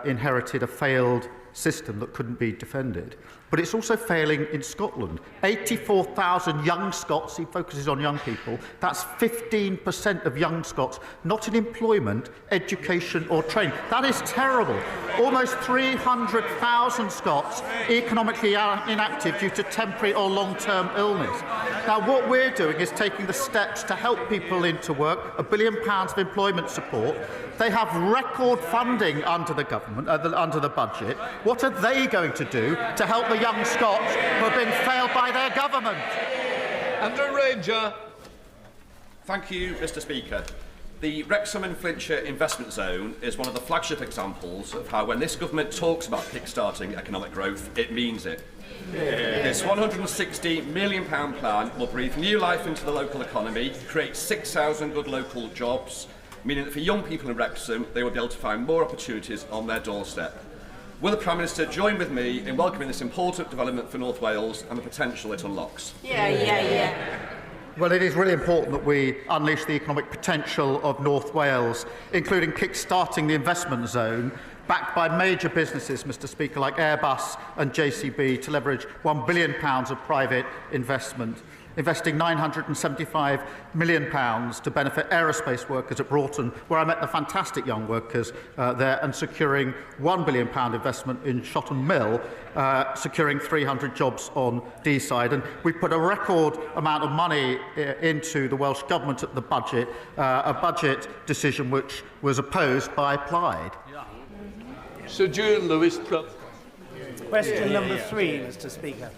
inherited a failed system that couldn't be defended. But it's also failing in Scotland. 84,000 young Scots, he focuses on young people, that's 15% of young Scots not in employment, education or training. That is terrible. Almost 300,000 Scots economically inactive due to temporary or long-term illness. Now, what we're doing is taking the steps to help people into work, £1 billion of employment support. They have record funding under the government, under the budget. What are they going to do to help the young Scots who have been failed by their government? Andrew Ranger. Thank you, Mr. Speaker. The Wrexham and Flintshire Investment Zone is one of the flagship examples of how, when this government talks about kick-starting economic growth, it means it. This £160 million plan will breathe new life into the local economy, create 6,000 good local jobs, meaning that for young people in Wrexham, they will be able to find more opportunities on their doorstep. Will the Prime Minister join with me in welcoming this important development for North Wales and the potential it unlocks? Well, it is really important that we unleash the economic potential of North Wales, including kick-starting the investment zone, backed by major businesses, Mr. Speaker, like Airbus and JCB, to leverage £1 billion of private investment, investing £975 million to benefit aerospace workers at Broughton, where I met the fantastic young workers there, and securing £1 billion investment in Shotton Mill, securing 300 jobs on Deeside. And we put a record amount of money into the Welsh Government at the budget, a budget decision which was opposed by Plaid. Sir Julian Lewis. Question number 3, Mr. Speaker.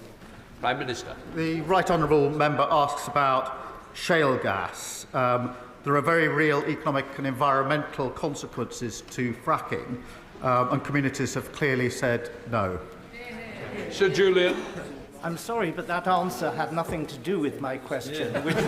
Prime Minister. The Right Honourable Member asks about shale gas. There are very real economic and environmental consequences to fracking, and communities have clearly said no. Sir Julian. I'm sorry, but that answer had nothing to do with my question, which was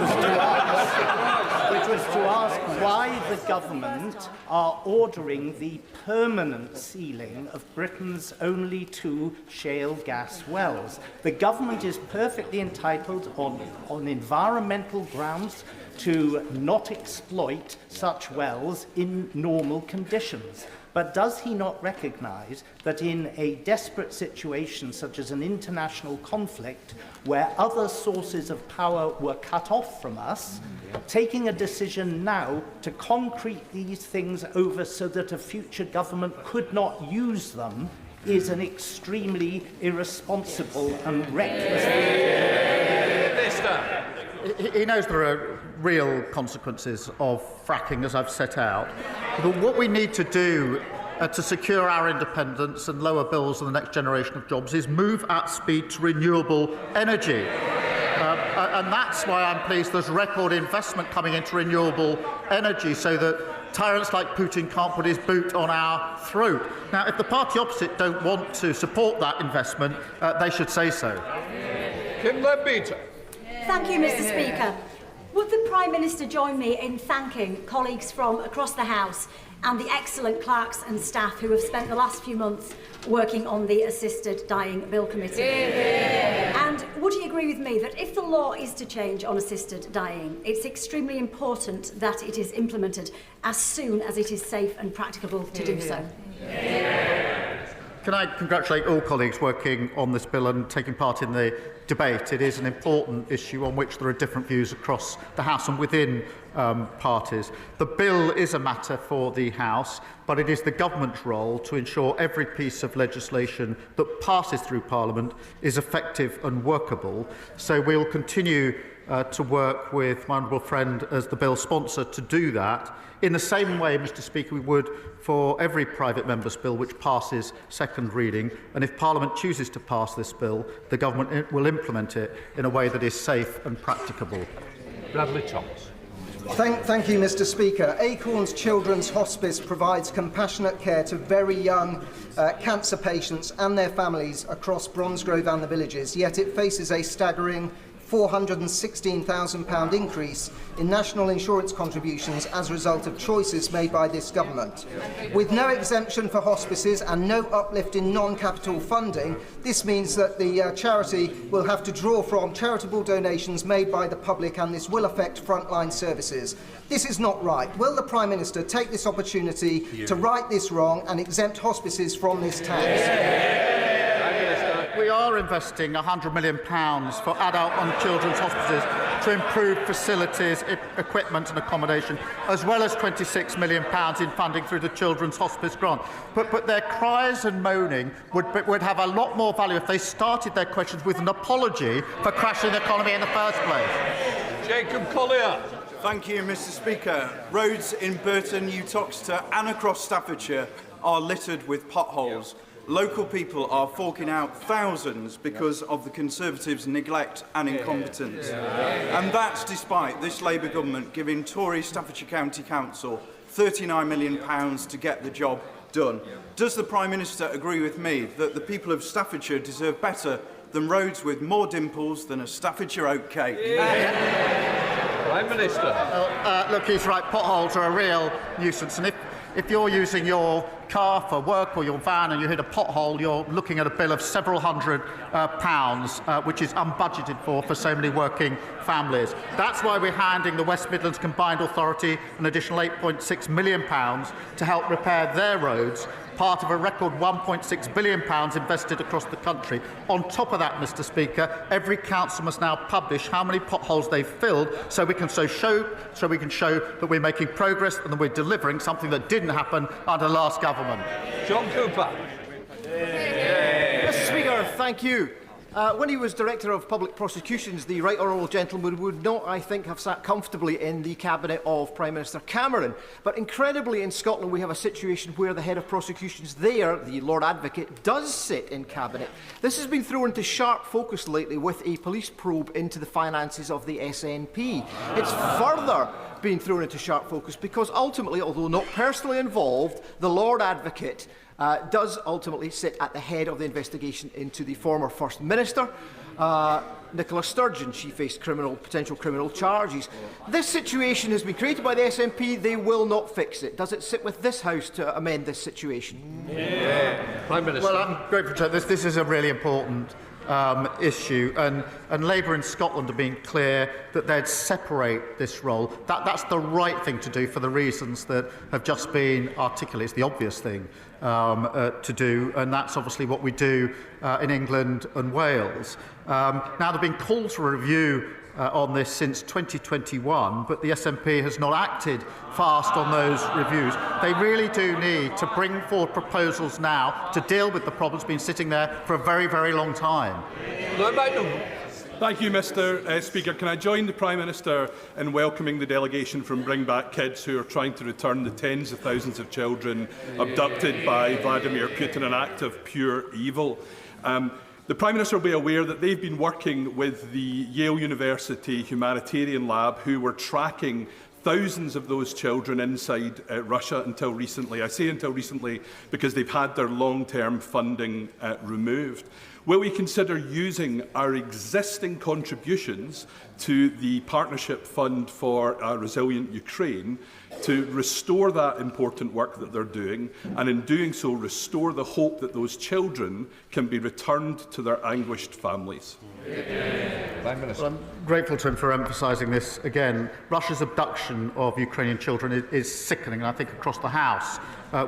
to ask why the government are ordering the permanent sealing of Britain's only 2 shale gas wells. The government is perfectly entitled on environmental grounds to not exploit such wells in normal conditions. But does he not recognise that in a desperate situation such as an international conflict where other sources of power were cut off from us, taking a decision now to concrete these things over so that a future government could not use them is an extremely irresponsible and reckless He knows there are real consequences of fracking, as I've set out. But what we need to do to secure our independence and lower bills and the next generation of jobs is move at speed to renewable energy. And that's why I'm pleased there's record investment coming into renewable energy, so that tyrants like Putin can't put his boot on our throat. Now, if the party opposite don't want to support that investment, they should say so. Kim Leadbeater. Thank you, Mr. Speaker. Would the Prime Minister join me in thanking colleagues from across the House and the excellent clerks and staff who have spent the last few months working on the Assisted Dying Bill Committee? And would he agree with me that if the law is to change on assisted dying, it's extremely important that it is implemented as soon as it is safe and practicable to do so? Can I congratulate all colleagues working on this bill and taking part in the debate? It is an important issue on which there are different views across the House and within parties. The bill is a matter for the House, but it is the government's role to ensure every piece of legislation that passes through Parliament is effective and workable. So we'll continue to work with my honourable friend as the bill sponsor to do that, in the same way, Mr Speaker, we would for every private member's bill which passes second reading. And if Parliament chooses to pass this bill, the Government will implement it in a way that is safe and practicable. Bradley Thomas. Thank you, Mr Speaker. Acorns Children's Hospice provides compassionate care to very young cancer patients and their families across Bromsgrove and the villages, yet it faces a staggering £416,000 increase in national insurance contributions as a result of choices made by this government. With no exemption for hospices and no uplift in non-capital funding, this means that the charity will have to draw from charitable donations made by the public, and this will affect frontline services. This is not right. Will the Prime Minister take this opportunity to right this wrong and exempt hospices from this tax? We are investing £100 million for adult and children's hospices to improve facilities, equipment and accommodation, as well as £26 million in funding through the Children's Hospice Grant. But their cries and moaning would have a lot more value if they started their questions with an apology for crashing the economy in the first place. Jacob Collier. Thank you, Mr Speaker. Roads in Burton, Uttoxeter and across Staffordshire are littered with potholes. Local people are forking out thousands because of the Conservatives' neglect and incompetence. And that's despite this Labour government giving Tory Staffordshire County Council £39 million to get the job done. Does the Prime Minister agree with me that the people of Staffordshire deserve better than roads with more dimples than a Staffordshire oat cake? Prime Minister. Look, he's right. Potholes are a real nuisance. And if you're using your car for work or your van and you hit a pothole, you're looking at a bill of several hundred pounds, which is unbudgeted for so many working families. That's why we're handing the West Midlands Combined Authority an additional £8.6 million to help repair their roads, part of a record £1.6 billion invested across the country. On top of that, Mr Speaker, every council must now publish how many potholes they've filled so we can show that we're making progress and that we're delivering something that didn't happen under last government. John Cooper. Mr Speaker, thank you. When he was Director of Public Prosecutions, the Right Honourable Gentleman would not, I think, have sat comfortably in the cabinet of Prime Minister Cameron. But incredibly, in Scotland, we have a situation where the head of prosecutions there, the Lord Advocate, does sit in cabinet. This has been thrown into sharp focus lately with a police probe into the finances of the SNP. It's further being thrown into sharp focus because ultimately, although not personally involved, the Lord Advocate does ultimately sit at the head of the investigation into the former First Minister, Nicola Sturgeon. She faced potential criminal charges. This situation has been created by the SNP. They will not fix it. Does it sit with this House to amend this situation? Prime Minister. Well, I'm grateful to this is a really important issue, and Labour in Scotland have been clear that they'd separate this role. That's the right thing to do for the reasons that have just been articulated. It's the obvious thing to do, and that's obviously what we do in England and Wales. Now, there have been calls for a review on this since 2021, but the SNP has not acted fast on those reviews. They really do need to bring forward proposals now to deal with the problems been sitting there for a very, very long time. Thank you, Mr Speaker. Can I join the Prime Minister in welcoming the delegation from Bring Back Kids, who are trying to return the tens of thousands of children abducted by Vladimir Putin, an act of pure evil. The Prime Minister will be aware that they've been working with the Yale University Humanitarian Lab, who were tracking thousands of those children inside Russia until recently. I say until recently because they've had their long-term funding removed. Will we consider using our existing contributions to the Partnership Fund for a Resilient Ukraine to restore that important work that they're doing, and in doing so restore the hope that those children can be returned to their anguished families? Prime Minister. Well, I'm grateful to him for emphasising this again. Russia's abduction of Ukrainian children is sickening, and I think across the House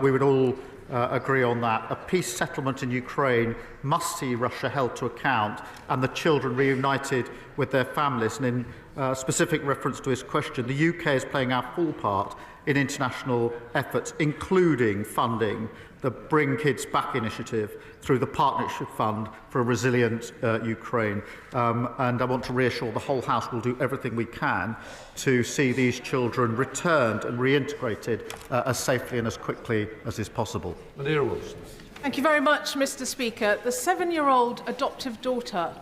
we would all agree on that. A peace settlement in Ukraine must see Russia held to account and the children reunited with their families. And in specific reference to his question, the UK is playing our full part in international efforts, including funding the Bring Kids Back initiative through the Partnership Fund for a Resilient Ukraine. And I want to reassure the whole House will do everything we can to see these children returned and reintegrated as safely and as quickly as is possible. Madeira Wilson. Thank you very much, Mr. Speaker. The 7-year-old adoptive daughter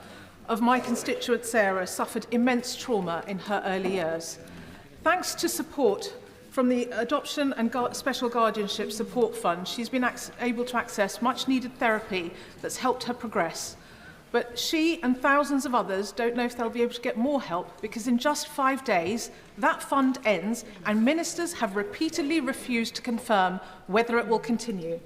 of my constituent Sarah suffered immense trauma in her early years. Thanks to support from the Adoption and Special Guardianship Support Fund, she's been able to access much-needed therapy that's helped her progress. But she and thousands of others don't know if they'll be able to get more help, because in just 5 days, that fund ends and ministers have repeatedly refused to confirm whether it will continue.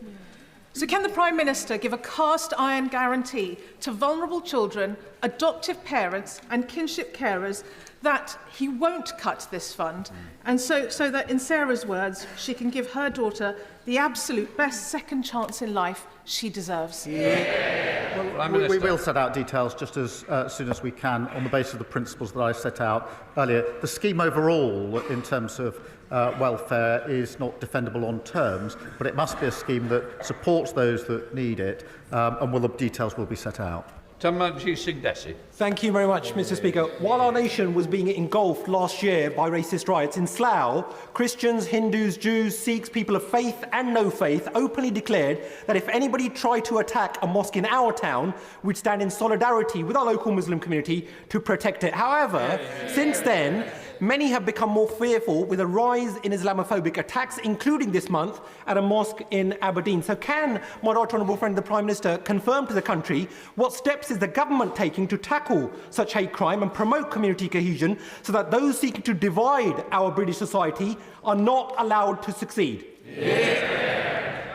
So can the Prime Minister give a cast-iron guarantee to vulnerable children, adoptive parents and kinship carers that he won't cut this fund, and so that, in Sarah's words, she can give her daughter the absolute best second chance in life she deserves? Well, we will set out details just as soon as we can on the basis of the principles that I set out earlier. The scheme overall, in terms of welfare, is not defendable on terms, but it must be a scheme that supports those that need it, and the details will be set out. Thank you very much, Mr. Speaker. While our nation was being engulfed last year by racist riots in Slough, Christians, Hindus, Jews, Sikhs, people of faith and no faith openly declared that if anybody tried to attack a mosque in our town, we'd stand in solidarity with our local Muslim community to protect it. However, since then, many have become more fearful with a rise in Islamophobic attacks, including this month at a mosque in Aberdeen. So can my right honourable friend the Prime Minister confirm to the country what steps is the government taking to tackle such hate crime and promote community cohesion so that those seeking to divide our British society are not allowed to succeed?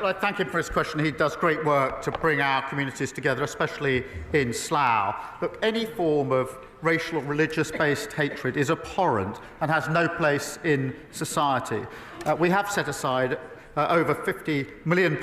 Well, I thank him for his question. He does great work to bring our communities together, especially in Slough. Look, any form of racial or religious-based hatred is abhorrent and has no place in society. We have set aside over £50 million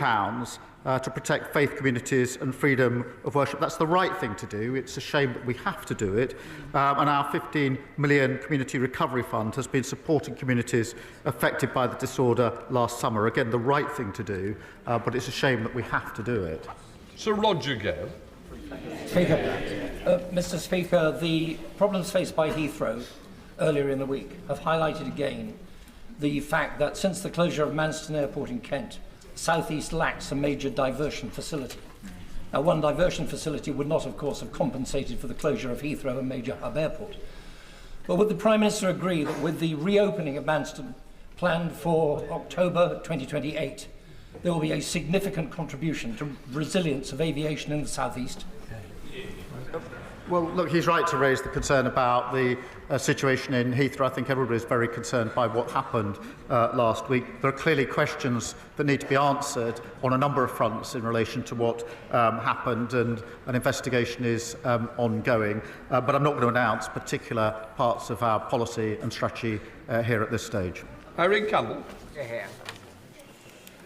to protect faith communities and freedom of worship. That's the right thing to do. It's a shame that we have to do it. And our £15 million Community Recovery Fund has been supporting communities affected by the disorder last summer. Again, the right thing to do, but it's a shame that we have to do it. Sir Roger Gale. Speaker, Mr. Speaker, the problems faced by Heathrow earlier in the week have highlighted again the fact that since the closure of Manston Airport in Kent, South East lacks a major diversion facility. Now, one diversion facility would not, of course, have compensated for the closure of Heathrow, a major hub airport. But would the Prime Minister agree that with the reopening of Manston planned for October 2028, there will be a significant contribution to resilience of aviation in the South East? Well, look, he's right to raise the concern about the situation in Heathrow. I think everybody is very concerned by what happened last week. There are clearly questions that need to be answered on a number of fronts in relation to what happened, and an investigation is ongoing. But I'm not going to announce particular parts of our policy and strategy here at this stage. Irene Campbell.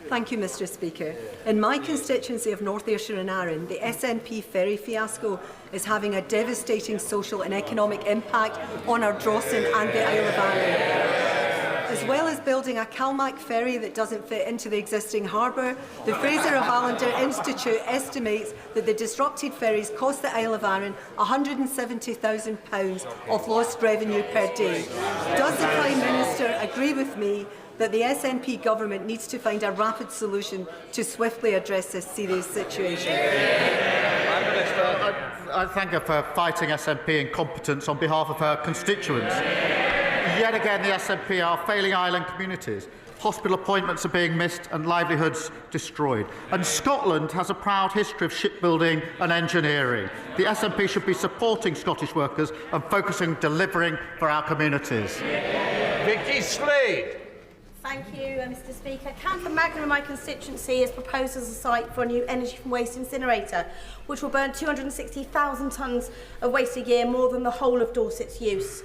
Thank you, Mr. Speaker. In my constituency of North Ayrshire and Arran, the SNP ferry fiasco is having a devastating social and economic impact on our Drossen and the Isle of Arran. As well as building a Calmac ferry that doesn't fit into the existing harbour, the Fraser of Allender Institute estimates that the disrupted ferries cost the Isle of Arran £170,000 of lost revenue per day. Does the Prime Minister agree with me that the SNP government needs to find a rapid solution to swiftly address this serious situation? I thank her for fighting SNP incompetence on behalf of her constituents. Yet again, the SNP are failing island communities. Hospital appointments are being missed and livelihoods destroyed. And Scotland has a proud history of shipbuilding and engineering. The SNP should be supporting Scottish workers and focusing on delivering for our communities. Vicky Slade. Thank you, Mr. Speaker. Camphor Magna in my constituency is proposed as a site for a new energy from waste incinerator, which will burn 260,000 tonnes of waste a year, more than the whole of Dorset's use.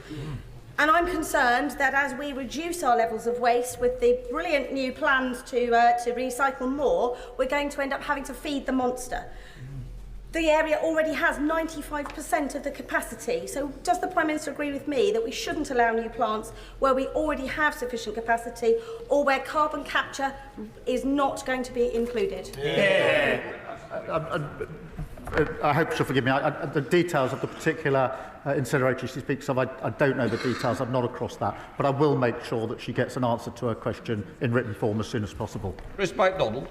And I'm concerned that as we reduce our levels of waste with the brilliant new plans to recycle more, we're going to end up having to feed the monster. The area already has 95% of the capacity. So does the Prime Minister agree with me that we shouldn't allow new plants where we already have sufficient capacity or where carbon capture is not going to be included? I hope she'll forgive me. The details of the particular incinerator she speaks of, I don't know the details. I'm not across that. But I will make sure that she gets an answer to her question in written form as soon as possible. Chris MacDonald.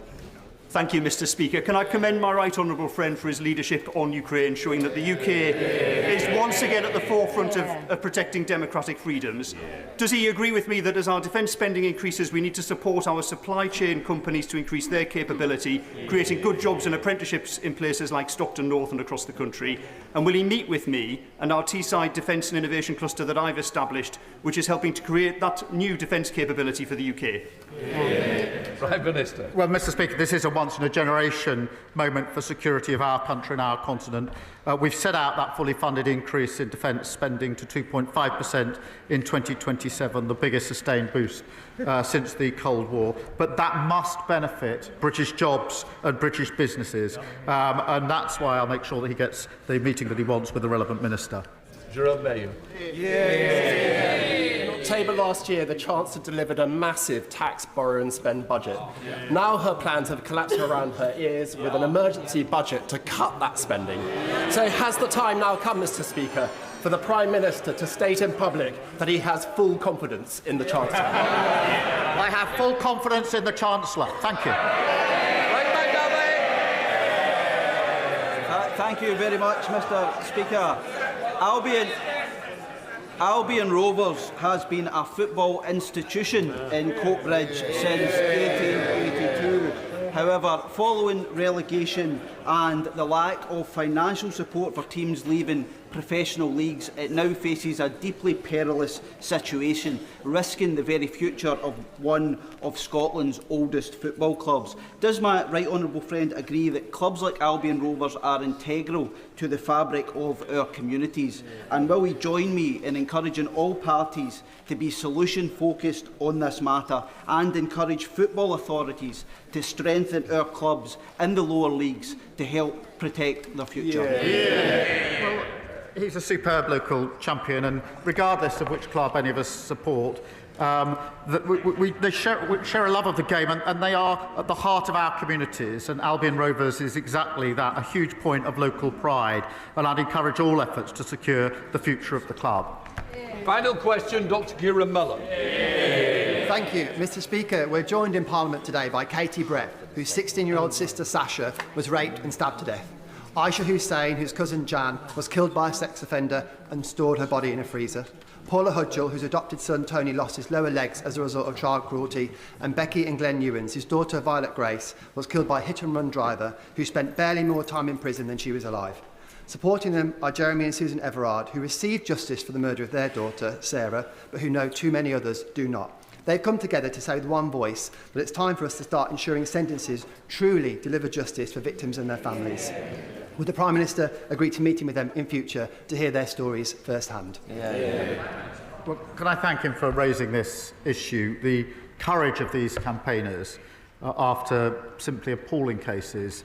Thank you, Mr. Speaker. Can I commend my right honourable friend for his leadership on Ukraine, showing that the UK is once again at the forefront of protecting democratic freedoms. Does he agree with me that as our defence spending increases, we need to support our supply chain companies to increase their capability, creating good jobs and apprenticeships in places like Stockton North and across the country? And will he meet with me and our Teesside Defence and Innovation Cluster that I've established, which is helping to create that new defence capability for the UK? Prime Minister. Well, Mr. Speaker, this is a once-in-a-generation moment for security of our country and our continent. We've set out that fully funded increase in defence spending to 2.5% in 2027, the biggest sustained boost since the Cold War. But that must benefit British jobs and British businesses. And that's why I'll make sure that he gets the meeting that he wants with the relevant minister. Jerome Mayo. In October last year, the Chancellor delivered a massive tax, borrow and spend budget. Now her plans have collapsed around her ears with an emergency budget to cut that spending. So has the time now come, Mr. Speaker, for the Prime Minister to state in public that he has full confidence in the Chancellor? I have full confidence in the Chancellor. Thank you. Thank you very much, Mr. Speaker. Albion Rovers has been a football institution in Coatbridge since 1882. However, following relegation and the lack of financial support for teams leaving professional leagues, it now faces a deeply perilous situation, risking the very future of one of Scotland's oldest football clubs. Does my right honourable friend agree that clubs like Albion Rovers are integral to the fabric of our communities? And will he join me in encouraging all parties to be solution-focused on this matter and encourage football authorities to strengthen our clubs in the lower leagues to help protect their future? Well, he's a superb local champion, and regardless of which club any of us support, they share a love of the game, and they are at the heart of our communities, and Albion Rovers is exactly that, a huge point of local pride, and I'd encourage all efforts to secure the future of the club. Final question, Dr Kieran Mullen. Thank you, Mr. Speaker. We're joined in Parliament today by Katie Brett, whose 16-year-old sister Sasha was raped and stabbed to death. Aisha Hussain, whose cousin Jan, was killed by a sex offender and stored her body in a freezer. Paula Hudgell, whose adopted son Tony lost his lower legs as a result of child cruelty. And Becky and Glenn Ewins, whose daughter Violet Grace was killed by a hit-and-run driver who spent barely more time in prison than she was alive. Supporting them are Jeremy and Susan Everard, who received justice for the murder of their daughter, Sarah, but who know too many others do not. They've come together to say with one voice that it's time for us to start ensuring sentences truly deliver justice for victims and their families. Would the Prime Minister agree to meeting with them in future to hear their stories firsthand? Well, can I thank him for raising this issue? The courage of these campaigners after simply appalling cases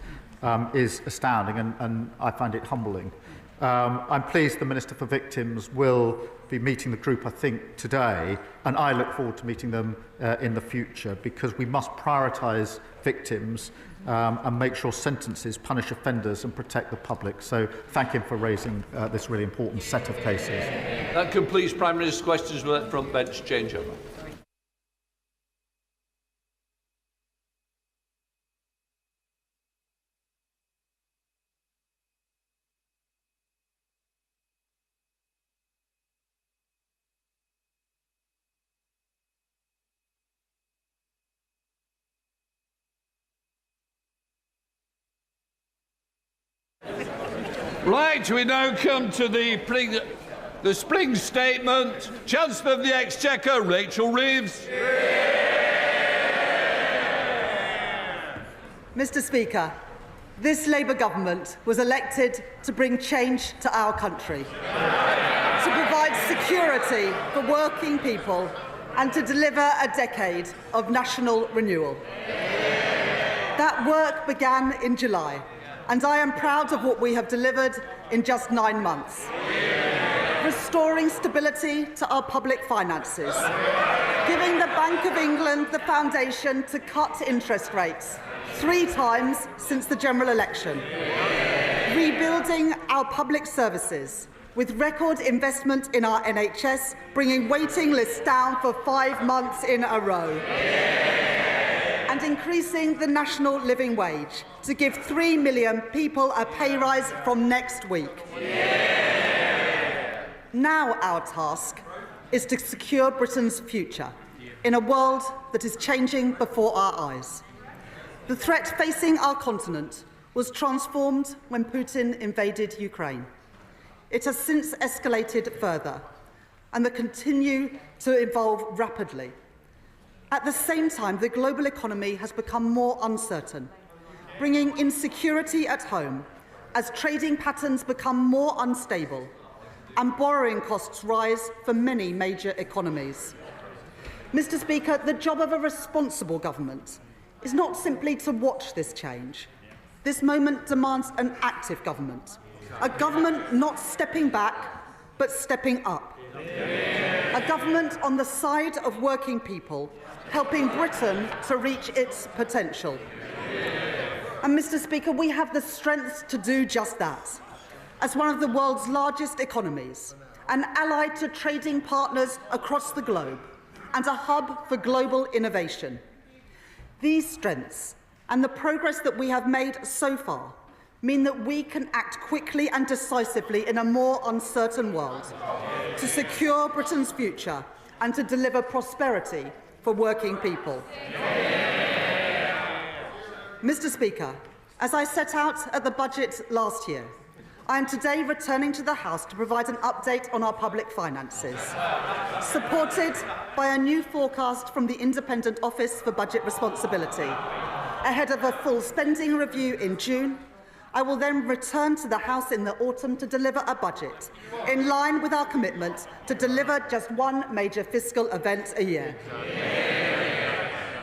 is astounding, and I find it humbling. I'm pleased the Minister for Victims will be meeting the group, I think, today, and I look forward to meeting them in the future, because we must prioritise victims and make sure sentences punish offenders and protect the public. So thank him for raising this really important set of cases. That completes Prime Minister's questions with that front bench changeover. Right, we now come to the spring statement. Chancellor of the Exchequer, Rachel Reeves. Mr. Speaker, this Labour government was elected to bring change to our country, to provide security for working people and to deliver a decade of national renewal. That work began in July and I am proud of what we have delivered in just 9 months. Restoring stability to our public finances, giving the Bank of England the foundation to cut interest rates 3 times since the general election, rebuilding our public services with record investment in our NHS, bringing waiting lists down for 5 months in a row, and increasing the national living wage to give 3 million people a pay rise from next week. Now our task is to secure Britain's future in a world that is changing before our eyes. The threat facing our continent was transformed when Putin invaded Ukraine. It has since escalated further and will continue to evolve rapidly. At the same time, the global economy has become more uncertain, bringing insecurity at home as trading patterns become more unstable and borrowing costs rise for many major economies. Mr. Speaker, the job of a responsible government is not simply to watch this change. This moment demands an active government, a government not stepping back, but stepping up. A government on the side of working people, helping Britain to reach its potential. And Mr. Speaker, we have the strength to do just that. As one of the world's largest economies, an ally to trading partners across the globe, and a hub for global innovation. These strengths and the progress that we have made so far mean that we can act quickly and decisively in a more uncertain world to secure Britain's future and to deliver prosperity for working people. Mr. Speaker, as I set out at the budget last year, I am today returning to the House to provide an update on our public finances, supported by a new forecast from the Independent Office for Budget Responsibility. Ahead of a full spending review in June, I will then return to the House in the autumn to deliver a budget in line with our commitment to deliver just one major fiscal event a year.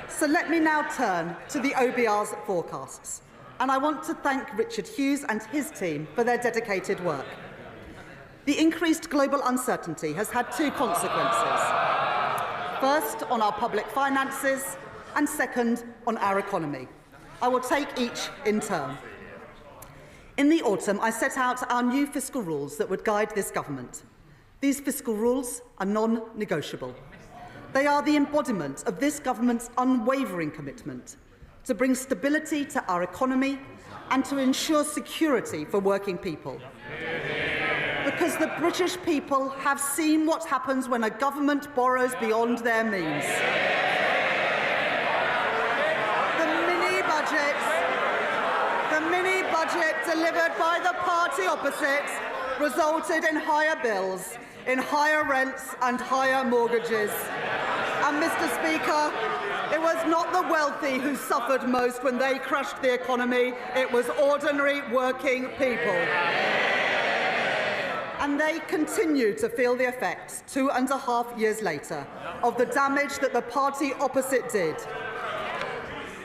So let me now turn to the OBR's forecasts. And I want to thank Richard Hughes and his team for their dedicated work. The increased global uncertainty has had 2 consequences. First, on our public finances, and second, on our economy. I will take each in turn. In the autumn, I set out our new fiscal rules that would guide this government. These fiscal rules are non-negotiable. They are the embodiment of this government's unwavering commitment to bring stability to our economy and to ensure security for working people. Because the British people have seen what happens when a government borrows beyond their means. The mini-budget delivered by the party opposite resulted in higher bills, in higher rents and higher mortgages. And, Mr. Speaker, it was not the wealthy who suffered most when they crushed the economy. It was ordinary working people. And they continue to feel the effects 2.5 years later of the damage that the party opposite did.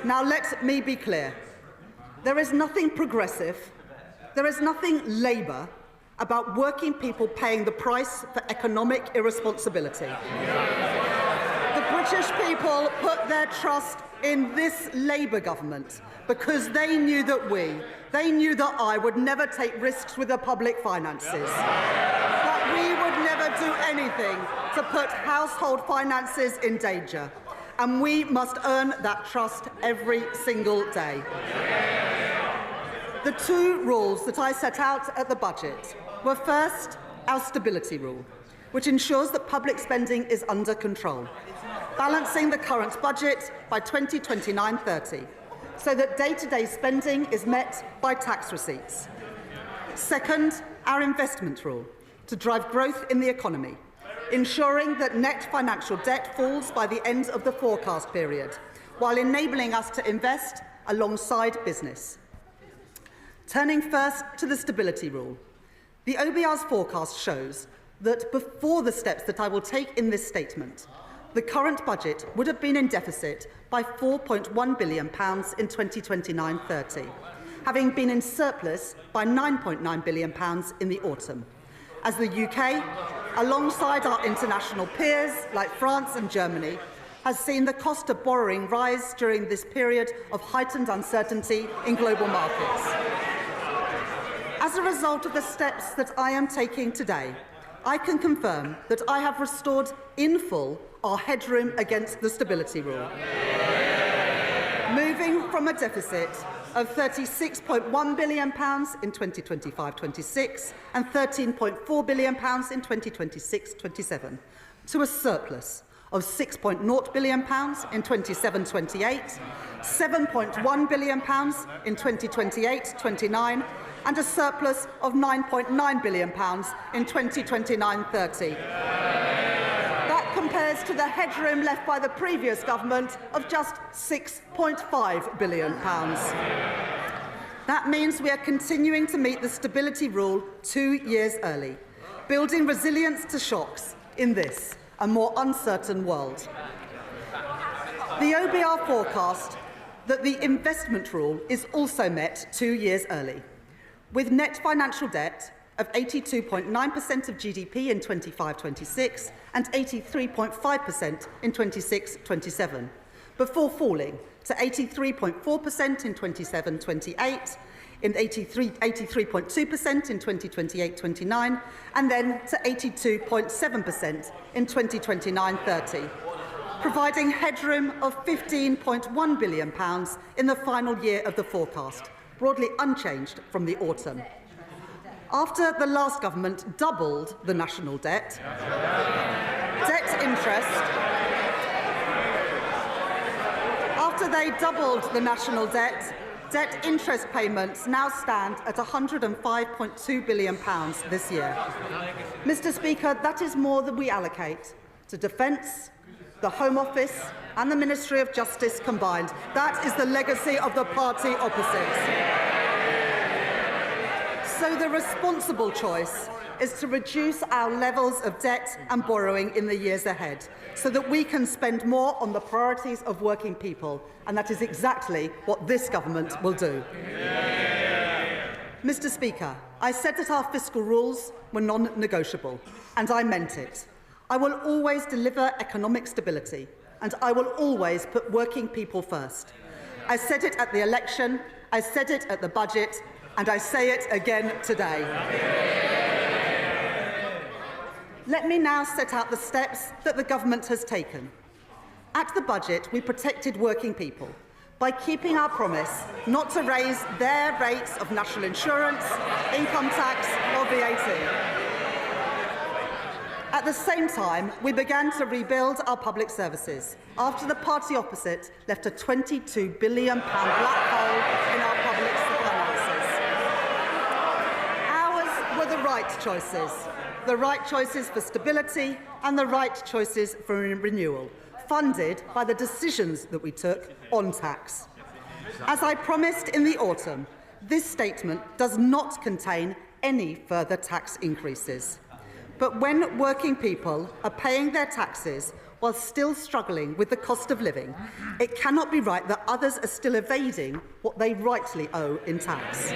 Now let me be clear. There is nothing progressive, there is nothing Labour about working people paying the price for economic irresponsibility. The British people put their trust in this Labour government because they knew that I would never take risks with the public finances, that we would never do anything to put household finances in danger, and we must earn that trust every single day. The 2 rules that I set out at the budget were first, our stability rule, which ensures that public spending is under control, balancing the current budget by 2029-30, so that day-to-day spending is met by tax receipts. Second, our investment rule, to drive growth in the economy, ensuring that net financial debt falls by the end of the forecast period, while enabling us to invest alongside business. Turning first to the stability rule, the OBR's forecast shows that before the steps that I will take in this statement, the current budget would have been in deficit by £4.1 billion in 2029-30, having been in surplus by £9.9 billion in the autumn. As the UK, alongside our international peers like France and Germany, has seen the cost of borrowing rise during this period of heightened uncertainty in global markets. As a result of the steps that I am taking today, I can confirm that I have restored in full our headroom against the stability rule, moving from a deficit of £36.1 billion in 2025-26 and £13.4 billion in 2026-27 to a surplus of £6.0 billion in 27-28, £7.1 billion in 2028-29 and a surplus of £9.9 billion in 2029-30. That compares to the headroom left by the previous government of just £6.5 billion. That means we are continuing to meet the stability rule 2 years early, building resilience to shocks in this, a more uncertain world. The OBR forecast that the investment rule is also met 2 years early, with net financial debt of 82.9% of GDP in 25-26 and 83.5% in 26-27, before falling to 83.4% in 27-28, in 83.2% in 2028-29, and then to 82.7% in 2029-30, providing headroom of £15.1 billion in the final year of the forecast, broadly unchanged from the autumn. After the last government doubled the national debt, after they doubled the national debt, debt interest payments now stand at £105.2 billion this year. Mr. Speaker, that is more than we allocate to defence, the Home Office and the Ministry of Justice combined. That is the legacy of the party opposites. So the responsible choice is to reduce our levels of debt and borrowing in the years ahead so that we can spend more on the priorities of working people, and that is exactly what this government will do. Mr. Speaker, I said that our fiscal rules were non-negotiable, and I meant it. I will always deliver economic stability, and I will always put working people first. I said it at the election, I said it at the budget, and I say it again today. Let me now set out the steps that the government has taken. At the budget, we protected working people by keeping our promise not to raise their rates of national insurance, income tax or VAT. At the same time, we began to rebuild our public services after the party opposite left a £22 billion black hole in our public finances. Ours were the right choices for stability and the right choices for renewal, funded by the decisions that we took on tax. As I promised in the autumn, this statement does not contain any further tax increases. But when working people are paying their taxes while still struggling with the cost of living, it cannot be right that others are still evading what they rightly owe in tax.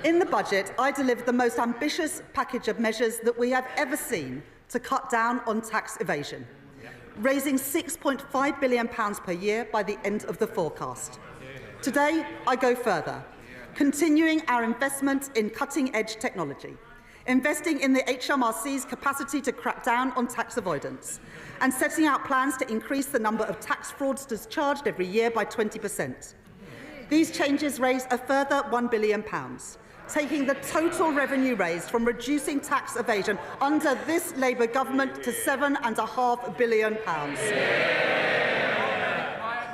In the budget, I delivered the most ambitious package of measures that we have ever seen to cut down on tax evasion, raising £6.5 billion per year by the end of the forecast. Today, I go further, continuing our investment in cutting-edge technology, investing in the HMRC's capacity to crack down on tax avoidance, and setting out plans to increase the number of tax fraudsters charged every year by 20%. These changes raise a further £1 billion, taking the total revenue raised from reducing tax evasion under this Labour government to £7.5 billion.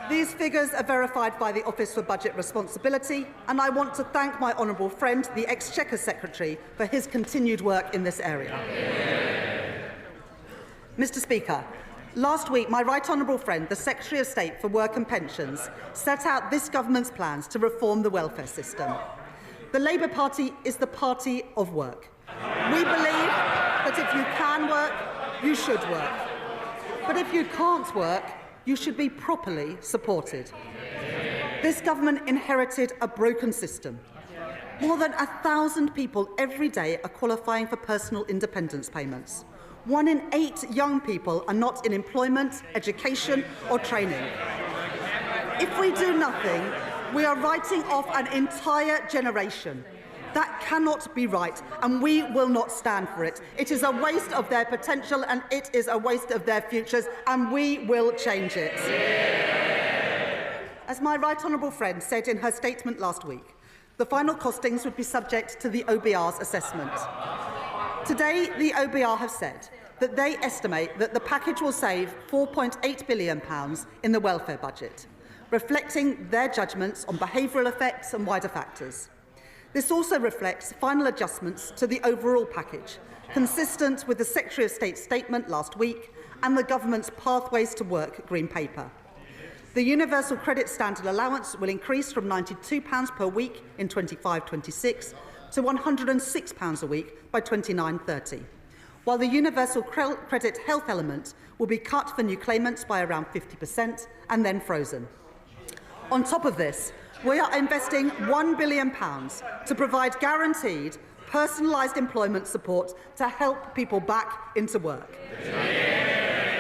These figures are verified by the Office for Budget Responsibility, and I want to thank my honourable friend, the Exchequer Secretary, for his continued work in this area. Mr. Speaker, last week my right honourable friend, the Secretary of State for Work and Pensions, set out this government's plans to reform the welfare system. The Labour Party is the party of work. We believe that if you can work, you should work. But if you can't work, you should be properly supported. This government inherited a broken system. More than 1,000 people every day are qualifying for personal independence payments. 1 in 8 young people are not in employment, education or training. If we do nothing, we are writing off an entire generation. That cannot be right, and we will not stand for it. It is a waste of their potential, and it is a waste of their futures, and we will change it. As my right honourable friend said in her statement last week, the final costings would be subject to the OBR's assessment. Today, the OBR have said that they estimate that the package will save £4.8 billion in the welfare budget, reflecting their judgments on behavioural effects and wider factors. This also reflects final adjustments to the overall package, consistent with the Secretary of State's statement last week and the Government's Pathways to Work Green Paper. The Universal Credit Standard Allowance will increase from £92 per week in 25-26 to £106 a week by 29-30, while the Universal Credit Health element will be cut for new claimants by around 50% and then frozen. On top of this, we are investing £1 billion to provide guaranteed, personalised employment support to help people back into work.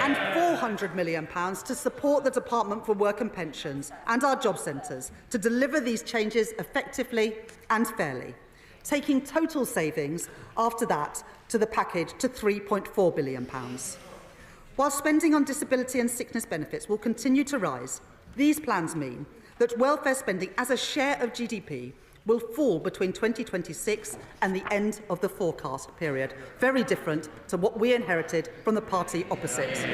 And £400 million to support the Department for Work and Pensions and our job centres to deliver these changes effectively and fairly, taking total savings after that to the package to £3.4 billion. While spending on disability and sickness benefits will continue to rise, these plans mean that welfare spending as a share of GDP will fall between 2026 and the end of the forecast period, very different to what we inherited from the party opposite.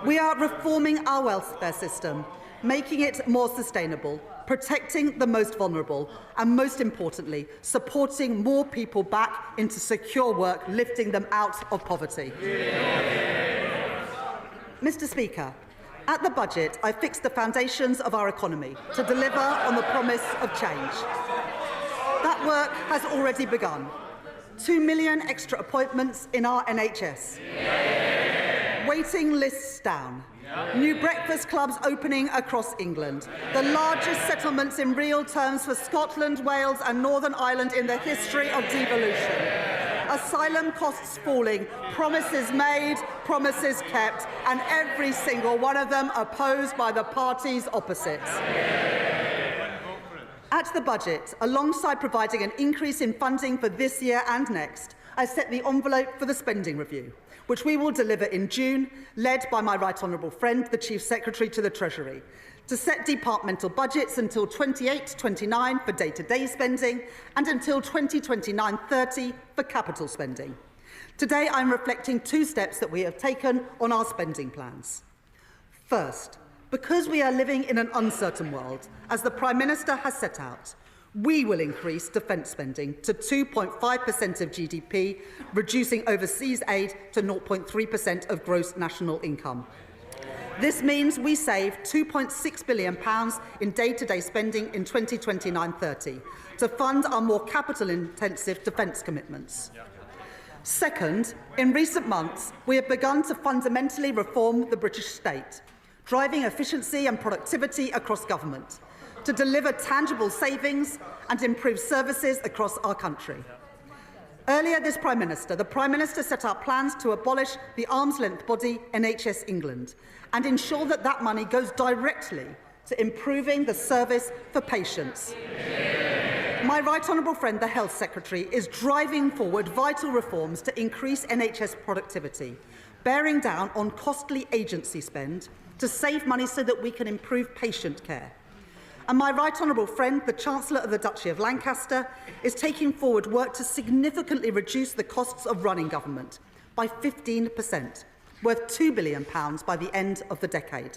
We are reforming our welfare system, making it more sustainable, protecting the most vulnerable, and most importantly, supporting more people back into secure work, lifting them out of poverty. Mr. Speaker, at the budget, I fixed the foundations of our economy to deliver on the promise of change. That work has already begun. 2 million extra appointments in our NHS. Waiting lists down. New breakfast clubs opening across England. The largest settlements in real terms for Scotland, Wales and Northern Ireland in the history of devolution. Asylum costs falling, promises made, promises kept, and every single one of them opposed by the parties opposite. At the budget, alongside providing an increase in funding for this year and next, I set the envelope for the spending review, which we will deliver in June, led by my right honourable friend, the Chief Secretary to the Treasury, to set departmental budgets until 28-29 for day-to-day spending and until 2029-30 for capital spending. Today, I'm reflecting 2 steps that we have taken on our spending plans. First, because we are living in an uncertain world, as the Prime Minister has set out, we will increase defence spending to 2.5% of GDP, reducing overseas aid to 0.3% of gross national income. This means we save £2.6 billion in day-to-day spending in 2029-30 to fund our more capital-intensive defence commitments. Second, in recent months, we have begun to fundamentally reform the British state, driving efficiency and productivity across government, to deliver tangible savings and improve services across our country. Earlier this the Prime Minister set out plans to abolish the arm's-length body NHS England and ensure that that money goes directly to improving the service for patients. My right honourable friend, the Health Secretary, is driving forward vital reforms to increase NHS productivity, bearing down on costly agency spend to save money so that we can improve patient care. And my right honourable friend, the Chancellor of the Duchy of Lancaster, is taking forward work to significantly reduce the costs of running government by 15%, worth £2 billion by the end of the decade.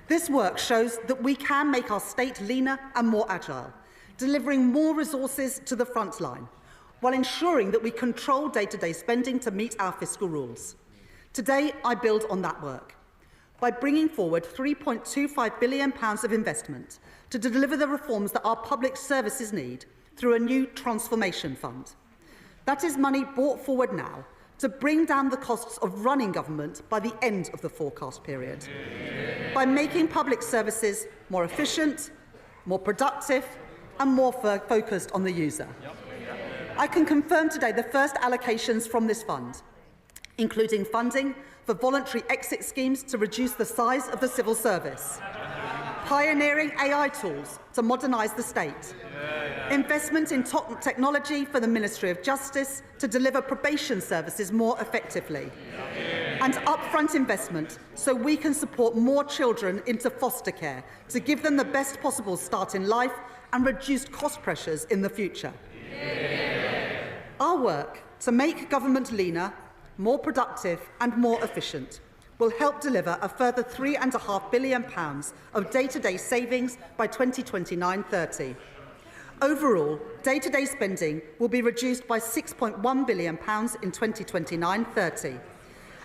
This work shows that we can make our state leaner and more agile, delivering more resources to the front line, while ensuring that we control day-to-day spending to meet our fiscal rules. Today, I build on that work by bringing forward £3.25 billion of investment to deliver the reforms that our public services need through a new transformation fund. That is money brought forward now to bring down the costs of running government by the end of the forecast period. by making public services more efficient, more productive and more focused on the user. I can confirm today the first allocations from this fund, including funding for voluntary exit schemes to reduce the size of the civil service, pioneering AI tools to modernise the state, investment in technology for the Ministry of Justice to deliver probation services more effectively, and upfront investment so we can support more children into foster care to give them the best possible start in life and reduce cost pressures in the future. Our work to make government leaner, more productive and more efficient will help deliver a further £3.5 billion of day-to-day savings by 2029-30. Overall, day-to-day spending will be reduced by £6.1 billion in 2029-30,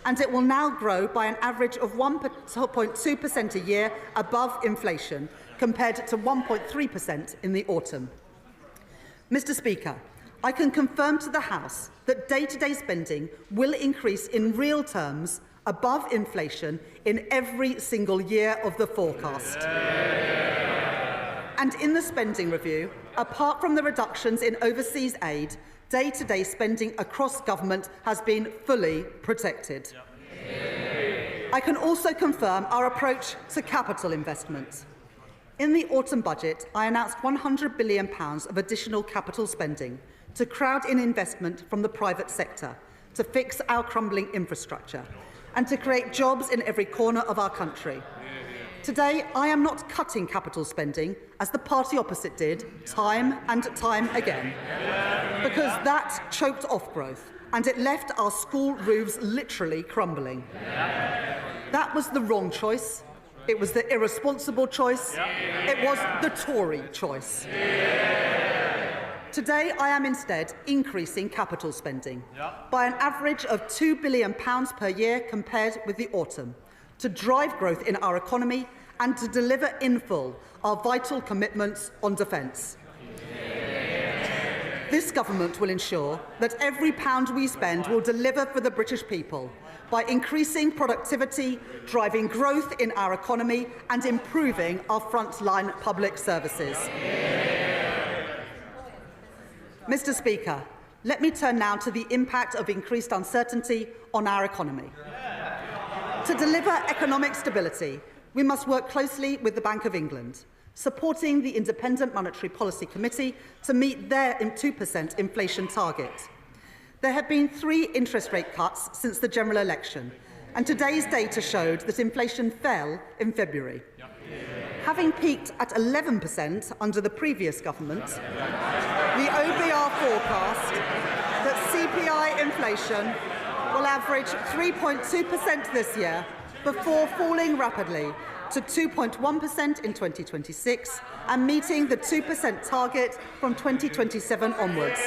and it will now grow by an average of 1.2% a year above inflation, compared to 1.3% in the autumn. Mr. Speaker, I can confirm to the House that day-to-day spending will increase in real terms above inflation in every single year of the forecast. And in the spending review, apart from the reductions in overseas aid, day-to-day spending across government has been fully protected. I can also confirm our approach to capital investment. In the autumn budget, I announced £100 billion of additional capital spending to crowd in investment from the private sector, to fix our crumbling infrastructure, and to create jobs in every corner of our country. Today, I am not cutting capital spending, as the party opposite did, time and time again, because that choked off growth, and it left our school roofs literally crumbling. That was the wrong choice. It was the irresponsible choice. It was the Tory choice. Today, I am instead increasing capital spending by an average of £2 billion per year compared with the autumn, to drive growth in our economy and to deliver in full our vital commitments on defence. This government will ensure that every pound we spend will deliver for the British people by increasing productivity, driving growth in our economy and improving our frontline public services. Mr. Speaker, let me turn now to the impact of increased uncertainty on our economy. To deliver economic stability, we must work closely with the Bank of England, supporting the Independent Monetary Policy Committee to meet their 2% inflation target. There have been 3 interest rate cuts since the general election, and today's data showed that inflation fell in February. Having peaked at 11% under the previous government, the OBR forecast that CPI inflation will average 3.2% this year before falling rapidly to 2.1% in 2026 and meeting the 2% target from 2027 onwards,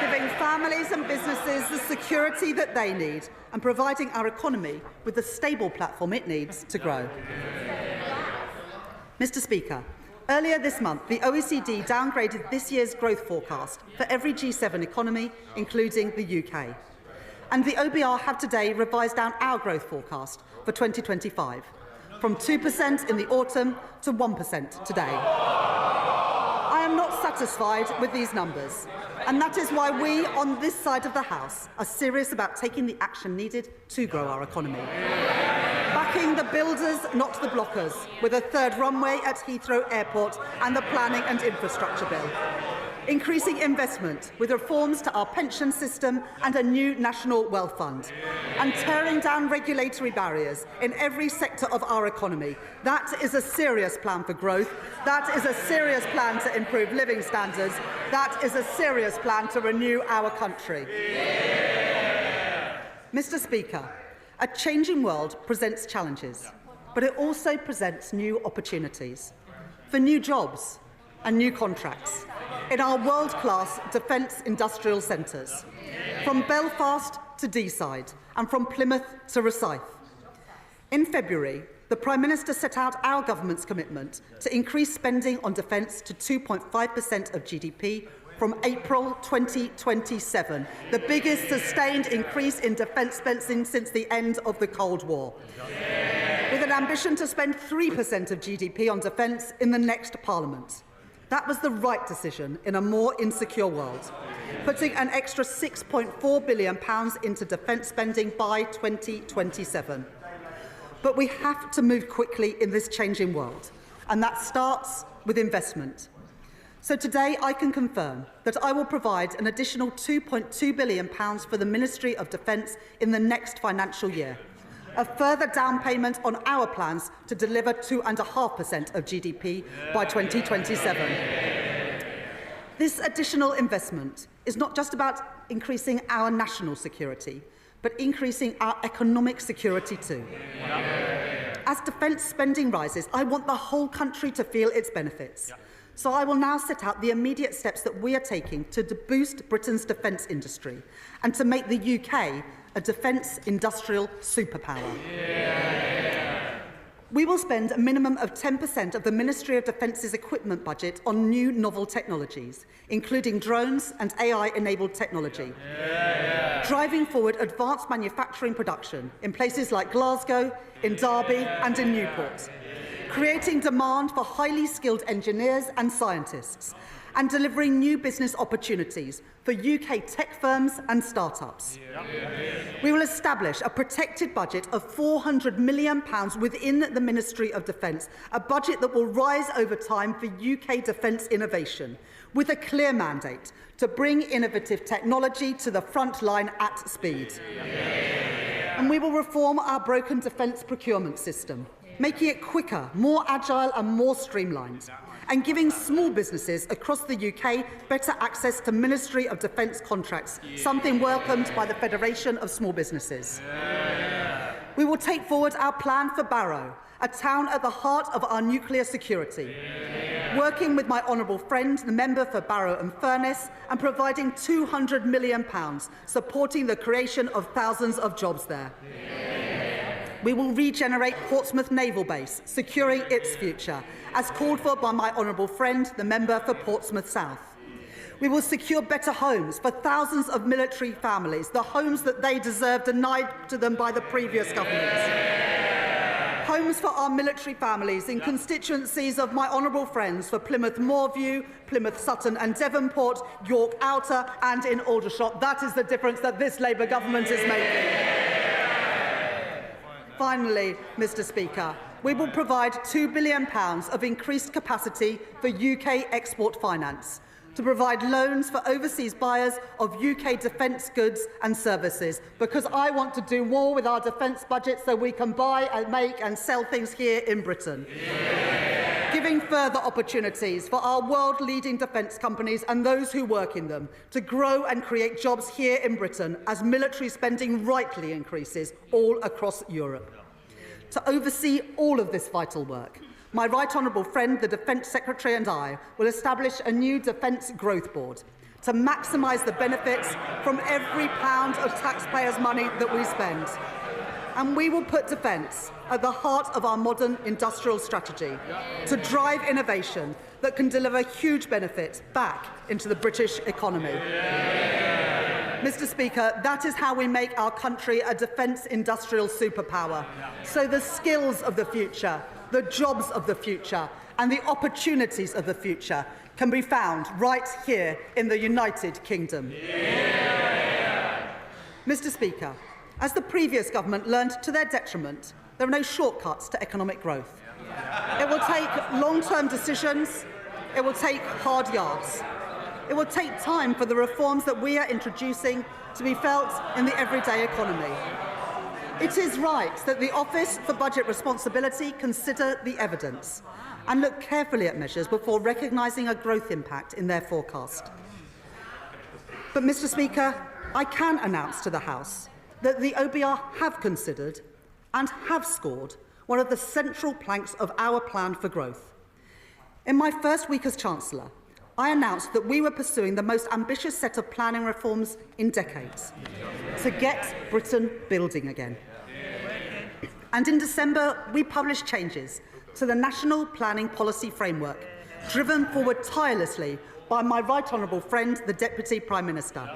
giving families and businesses the security that they need and providing our economy with the stable platform it needs to grow. Mr. Speaker, earlier this month, the OECD downgraded this year's growth forecast for every G7 economy, including the UK. And the OBR have today revised down our growth forecast for 2025, from 2% in the autumn to 1% today. I am not satisfied with these numbers, and that is why we, on this side of the House, are serious about taking the action needed to grow our economy. Backing the builders, not the blockers, with a 3rd runway at Heathrow Airport and the Planning and Infrastructure Bill. Increasing investment with reforms to our pension system and a new national wealth fund, and tearing down regulatory barriers in every sector of our economy. That is a serious plan for growth. That is a serious plan to improve living standards. That is a serious plan to renew our country. Mr. Speaker, a changing world presents challenges, but it also presents new opportunities for new jobs and new contracts in our world-class defence industrial centres, from Belfast to Deeside and from Plymouth to Rosyth. In February, the Prime Minister set out our government's commitment to increase spending on defence to 2.5% of GDP from April 2027, the biggest sustained increase in defence spending since the end of the Cold War. with an ambition to spend 3% of GDP on defence in the next Parliament. That was the right decision in a more insecure world, putting an extra £6.4 billion into defence spending by 2027. But we have to move quickly in this changing world, and that starts with investment. So today I can confirm that I will provide an additional £2.2 billion for the Ministry of Defence in the next financial year, a further down payment on our plans to deliver 2.5% of GDP by 2027. This additional investment is not just about increasing our national security, but increasing our economic security too. As defence spending rises, I want the whole country to feel its benefits. So I will now set out the immediate steps that we are taking to boost Britain's defence industry and to make the UK a defence industrial superpower. We will spend a minimum of 10% of the Ministry of Defence's equipment budget on new novel technologies, including drones and AI-enabled technology, driving forward advanced manufacturing production in places like Glasgow, in Derby and in Newport, creating demand for highly skilled engineers and scientists, and delivering new business opportunities for UK tech firms and startups. We will establish a protected budget of £400 million within the Ministry of Defence, a budget that will rise over time for UK defence innovation, with a clear mandate to bring innovative technology to the front line at speed. And we will reform our broken defence procurement system, making it quicker, more agile and more streamlined, and giving small businesses across the UK better access to Ministry of Defence contracts, something welcomed by the Federation of Small Businesses. We will take forward our plan for Barrow, a town at the heart of our nuclear security, working with my honourable friend, the member for Barrow and Furness, and providing £200 million, supporting the creation of thousands of jobs there. We will regenerate Portsmouth Naval Base, securing its future, as called for by my honourable friend, the member for Portsmouth South. We will secure better homes for thousands of military families, the homes that they deserve denied to them by the previous governments. Homes for our military families in constituencies of my honourable friends for Plymouth Moorview, Plymouth Sutton and Devonport, York Outer and in Aldershot. That is the difference that this Labour government is making. Finally, Mr Speaker, we will provide £2 billion of increased capacity for UK export finance to provide loans for overseas buyers of UK defence goods and services, because I want to do more with our defence budget so we can buy and make and sell things here in Britain. Giving further opportunities for our world-leading defence companies and those who work in them to grow and create jobs here in Britain as military spending rightly increases all across Europe. To oversee all of this vital work, my right honourable friend, the Defence Secretary, and I will establish a new Defence Growth Board to maximise the benefits from every pound of taxpayers' money that we spend. And we will put defence at the heart of our modern industrial strategy to drive innovation that can deliver huge benefits back into the British economy. Mr Speaker, that is how we make our country a defence industrial superpower. So the skills of the future, the jobs of the future and the opportunities of the future can be found right here in the United Kingdom. Mr Speaker, as the previous government learned to their detriment, there are no shortcuts to economic growth. It will take long-term decisions. It will take hard yards. It will take time for the reforms that we are introducing to be felt in the everyday economy. It is right that the Office for Budget Responsibility consider the evidence and look carefully at measures before recognising a growth impact in their forecast. But, Mr Speaker, I can announce to the House that the OBR have considered and have scored one of the central planks of our plan for growth. In my first week as Chancellor, I announced that we were pursuing the most ambitious set of planning reforms in decades to get Britain building again. And in December, we published changes to the National Planning Policy Framework, driven forward tirelessly by my right honourable friend, the Deputy Prime Minister.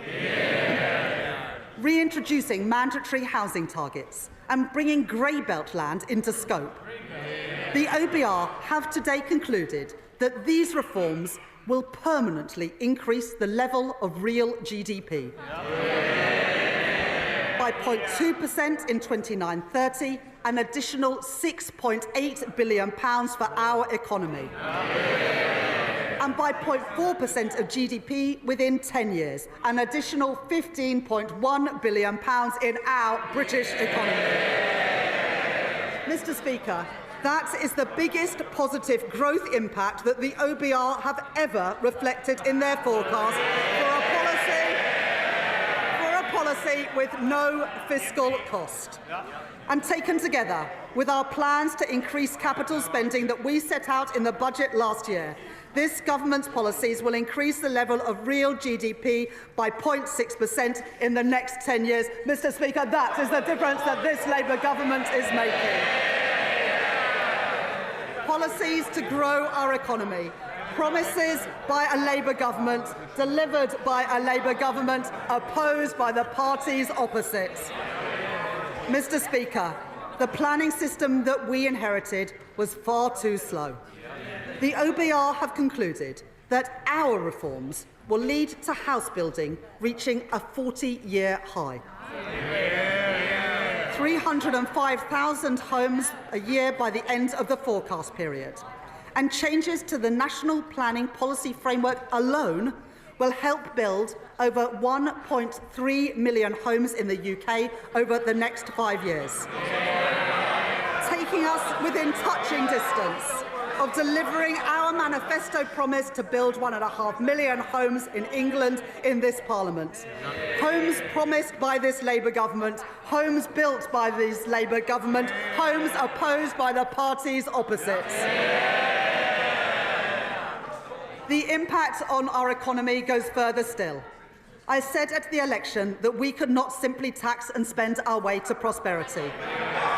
reintroducing mandatory housing targets and bringing grey belt land into scope. The OBR have today concluded that these reforms will permanently increase the level of real GDP by 0.2% in 29-30, an additional £6.8 billion for our economy, and by 0.4% of GDP within 10 years, an additional £15.1 billion in our British economy. Mr. Speaker, that is the biggest positive growth impact that the OBR have ever reflected in their forecast for a policy with no fiscal cost. And taken together with our plans to increase capital spending that we set out in the budget last year, this government's policies will increase the level of real GDP by 0.6% in the next 10 years. Mr. Speaker, that is the difference that this Labour government is making. Policies to grow our economy. Promises by a Labour government, delivered by a Labour government, opposed by the parties opposite. Mr. Speaker, the planning system that we inherited was far too slow. The OBR have concluded that our reforms will lead to house building reaching a 40-year high. 305,000 homes a year by the end of the forecast period. And changes to the National Planning Policy Framework alone will help build over 1.3 million homes in the UK over the next 5 years, taking us within touching distance of delivering our manifesto promise to build 1.5 million homes in England in this Parliament. Homes promised by this Labour government, homes built by this Labour government, homes opposed by the parties opposite. The impact on our economy goes further still. I said at the election that we could not simply tax and spend our way to prosperity.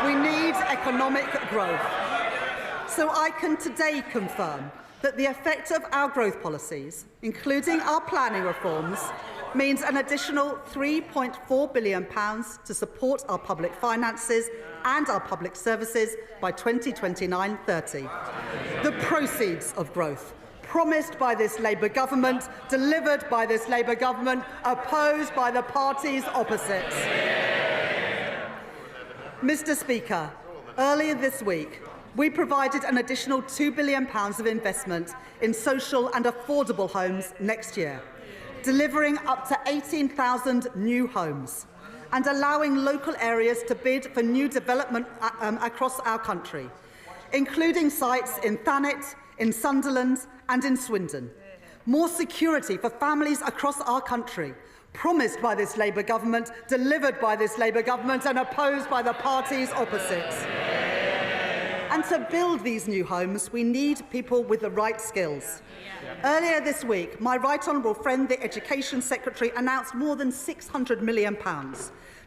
We need economic growth. So I can today confirm that the effect of our growth policies, including our planning reforms, means an additional £3.4 billion to support our public finances and our public services by 2029-30. The proceeds of growth, promised by this Labour government, delivered by this Labour government, opposed by the parties opposite. Mr. Speaker, earlier this week, we provided an additional £2 billion of investment in social and affordable homes next year, delivering up to 18,000 new homes and allowing local areas to bid for new development across our country, including sites in Thanet, in Sunderland and in Swindon. More security for families across our country, promised by this Labour government, delivered by this Labour government and opposed by the parties opposite. And to build these new homes, we need people with the right skills. Earlier this week, my right honourable friend, the Education Secretary, announced more than £600 million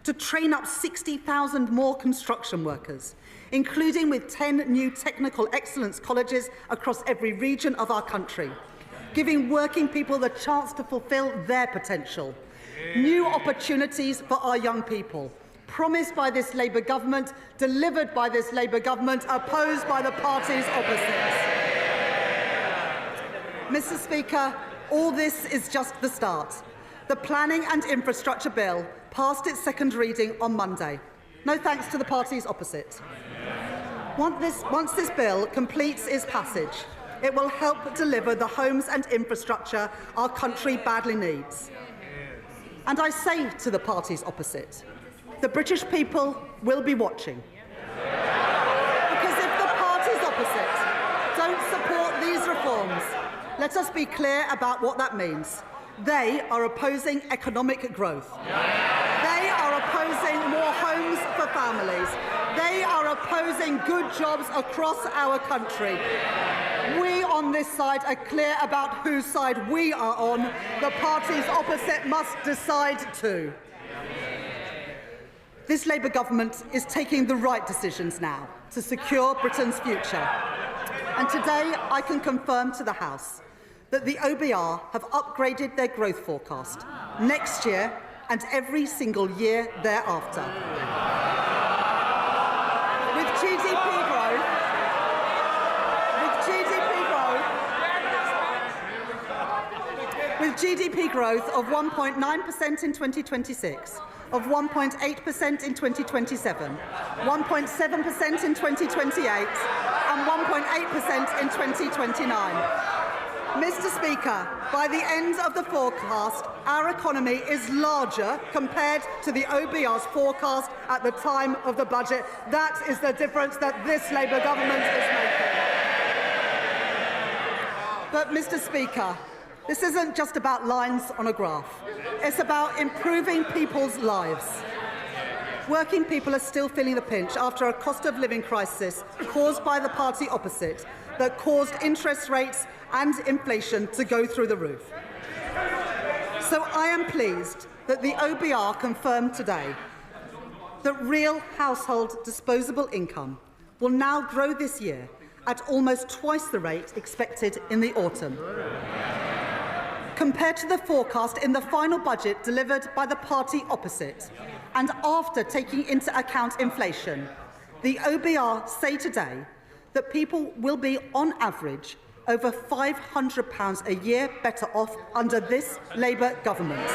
to train up 60,000 more construction workers, including with 10 new technical excellence colleges across every region of our country, giving working people the chance to fulfil their potential. New opportunities for our young people, promised by this Labour government, delivered by this Labour government, opposed by the parties opposite. Mr. Speaker, all this is just the start. The Planning and Infrastructure Bill passed its second reading on Monday. No thanks to the parties opposite. Once this bill completes its passage, it will help deliver the homes and infrastructure our country badly needs. And I say to the parties opposite, the British people will be watching. Because if the parties opposite don't support these reforms, let us be clear about what that means. They are opposing economic growth. They are opposing more homes for families. They are opposing good jobs across our country. We on this side are clear about whose side we are on. The parties opposite must decide too. This Labour government is taking the right decisions now to secure Britain's future. And today I can confirm to the House that the OBR have upgraded their growth forecast next year and every single year thereafter. With GDP growth of 1.9% in 2026, of 1.8% in 2027, 1.7% in 2028, and 1.8% in 2029. Mr. Speaker, by the end of the forecast, our economy is larger compared to the OBR's forecast at the time of the budget. That is the difference that this Labour government is making. But, Mr. Speaker, this isn't just about lines on a graph. It's about improving people's lives. Working people are still feeling the pinch after a cost of living crisis caused by the party opposite that caused interest rates and inflation to go through the roof. So I am pleased that the OBR confirmed today that real household disposable income will now grow this year at almost twice the rate expected in the autumn. Compared to the forecast in the final budget delivered by the party opposite, and after taking into account inflation, the OBR say today that people will be, on average, over £500 a year better off under this Labour government.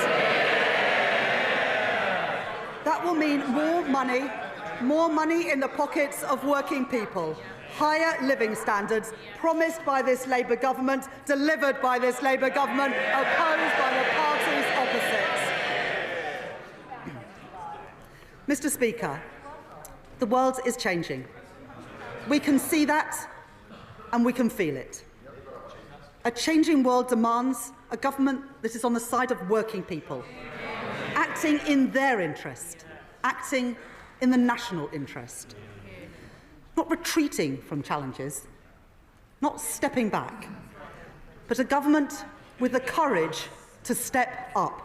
That will mean more money in the pockets of working people, higher living standards promised by this Labour government, delivered by this Labour government, opposed by the parties opposite. Mr. Speaker, the world is changing. We can see that and we can feel it. A changing world demands a government that is on the side of working people, acting in their interest, acting in the national interest. Not retreating from challenges, not stepping back, but a government with the courage to step up,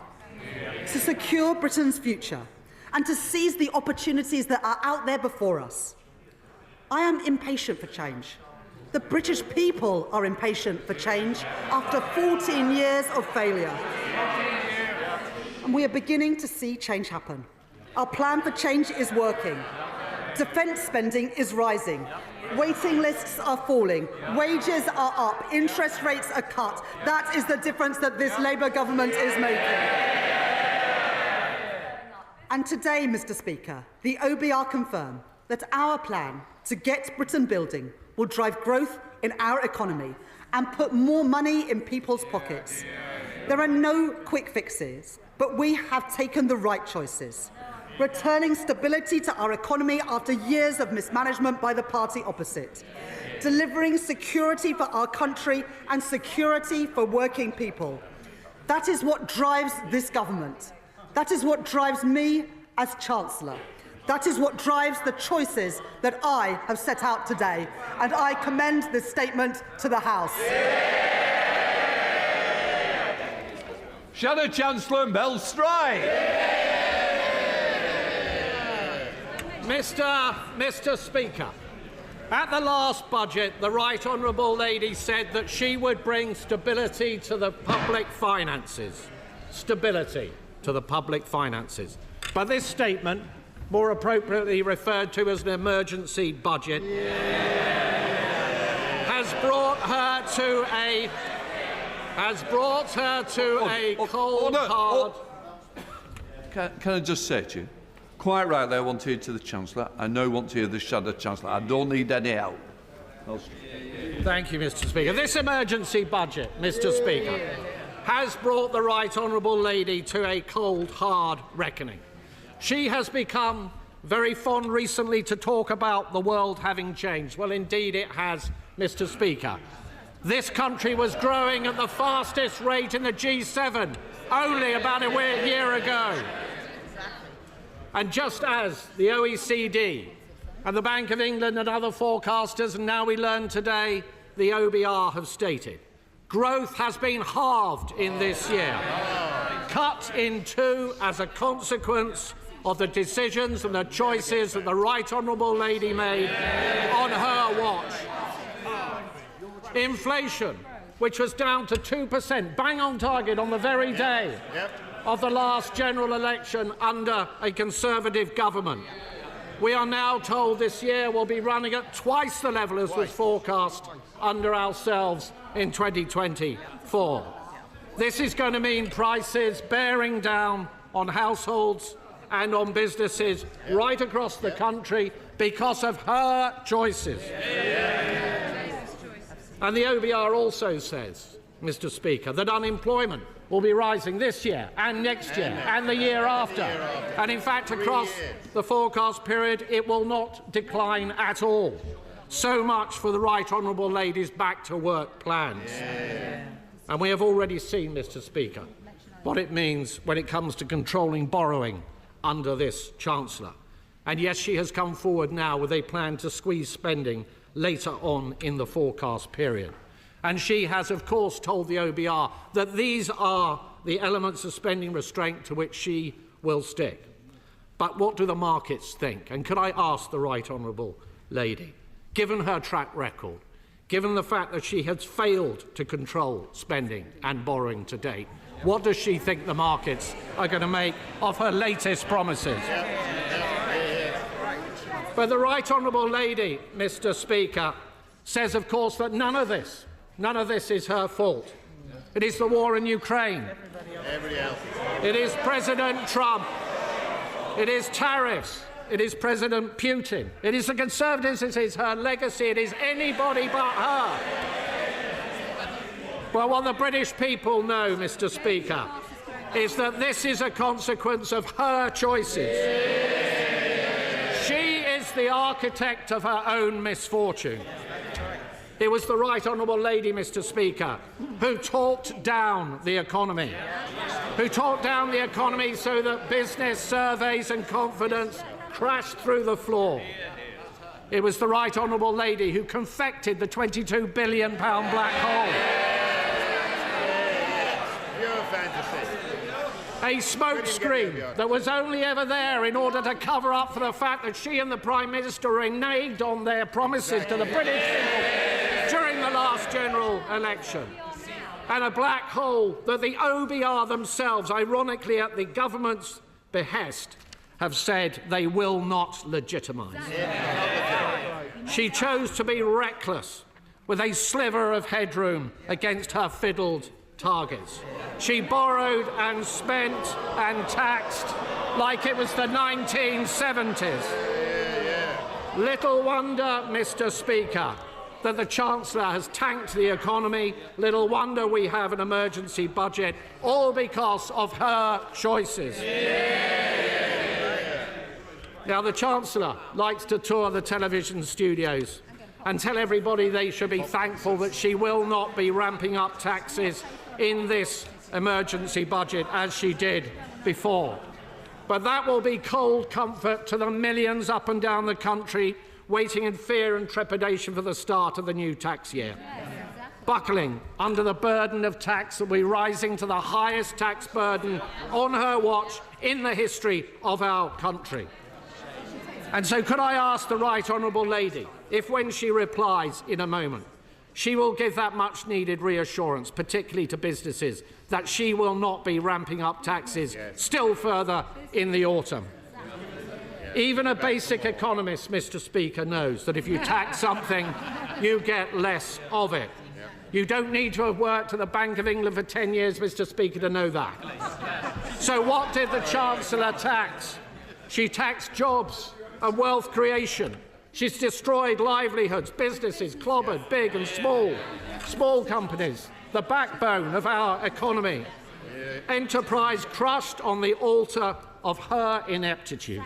to secure Britain's future, and to seize the opportunities that are out there before us. I am impatient for change. The British people are impatient for change after 14 years of failure. And we are beginning to see change happen. Our plan for change is working. Defence spending is rising. Waiting lists are falling. Wages are up. Interest rates are cut. That is the difference that this Labour government is making. And today, Mr. Speaker, the OBR confirm that our plan to get Britain building will drive growth in our economy and put more money in people's pockets. There are no quick fixes, but we have taken the right choices. Returning stability to our economy after years of mismanagement by the party opposite. Delivering security for our country and security for working people. That is what drives this government. That is what drives me as Chancellor. That is what drives the choices that I have set out today. And I commend this statement to the House. Shadow Chancellor Mel Stride. Mr. Speaker, at the last budget, the Right Honourable Lady said that she would bring stability to the public finances. Stability to the public finances. But this statement, more appropriately referred to as an emergency budget, has brought her to a cold, hard... Can I just say to you, quite rightly, I want to hear to the Chancellor. I now want to hear the Shadow Chancellor. I don't need any help. Thank you, Mr. Speaker. This emergency budget, Mr. Speaker, has brought the Right Honourable Lady to a cold, hard reckoning. She has become very fond recently to talk about the world having changed. Well, indeed it has, Mr. Speaker. This country was growing at the fastest rate in the G7 only about a year ago. And just as the OECD and the Bank of England and other forecasters, and now we learn today, the OBR have stated, growth has been halved in this year, cut in two as a consequence of the decisions and the choices that the Right Honourable Lady made on her watch. Inflation, which was down to 2%, bang on target on the very day of the last general election under a Conservative government. We are now told this year will be running at twice the level as was forecast under ourselves in 2024. This is going to mean prices bearing down on households and on businesses right across the country because of her choices. And the OBR also says, Mr. Speaker, that unemployment will be rising this year and next year and the year after. And in fact, across the forecast period, it will not decline at all. So much for the Right Honourable Lady's back-to-work plans. And we have already seen, Mr. Speaker, what it means when it comes to controlling borrowing under this Chancellor. And yes, she has come forward now with a plan to squeeze spending later on in the forecast period. And she has, of course, told the OBR that these are the elements of spending restraint to which she will stick. But what do the markets think? And could I ask the Right Honourable Lady, given her track record, given the fact that she has failed to control spending and borrowing to date, what does she think the markets are going to make of her latest promises? But the Right Honourable Lady, Mr. Speaker, says, of course, that none of this is her fault. It is the war in Ukraine. It is President Trump. It is tariffs. It is President Putin. It is the Conservatives. It is her legacy. It is anybody but her. Well, what the British people know, Mr. Speaker, is that this is a consequence of her choices. She is the architect of her own misfortune. It was the Right Honourable Lady, Mr. Speaker, who talked down the economy, so that business surveys and confidence crashed through the floor. It was the Right Honourable Lady who confected the £22 billion black hole. A smokescreen that was only ever there in order to cover up for the fact that she and the Prime Minister reneged on their promises to the British people during the last general election. And a black hole that the OBR themselves, ironically at the government's behest, have said they will not legitimise. She chose to be reckless with a sliver of headroom against her fiddled targets. She borrowed and spent and taxed like it was the 1970s. Little wonder, Mr. Speaker, that the Chancellor has tanked the economy. Little wonder we have an emergency budget, all because of her choices. Now, the Chancellor likes to tour the television studios and tell everybody they should be thankful that she will not be ramping up taxes in this emergency budget as she did before. But that will be cold comfort to the millions up and down the country waiting in fear and trepidation for the start of the new tax year. Buckling under the burden of tax that will be rising to the highest tax burden on her watch in the history of our country. And so could I ask the Right Honourable Lady if, when she replies in a moment, she will give that much-needed reassurance, particularly to businesses, that she will not be ramping up taxes still further in the autumn. Even a basic economist, Mr. Speaker, knows that if you tax something, you get less of it. You don't need to have worked at the Bank of England for 10 years, Mr. Speaker, to know that. So what did the Chancellor tax? She taxed jobs and wealth creation. She's destroyed livelihoods, businesses clobbered, big and small companies, the backbone of our economy. Enterprise crushed on the altar of her ineptitude.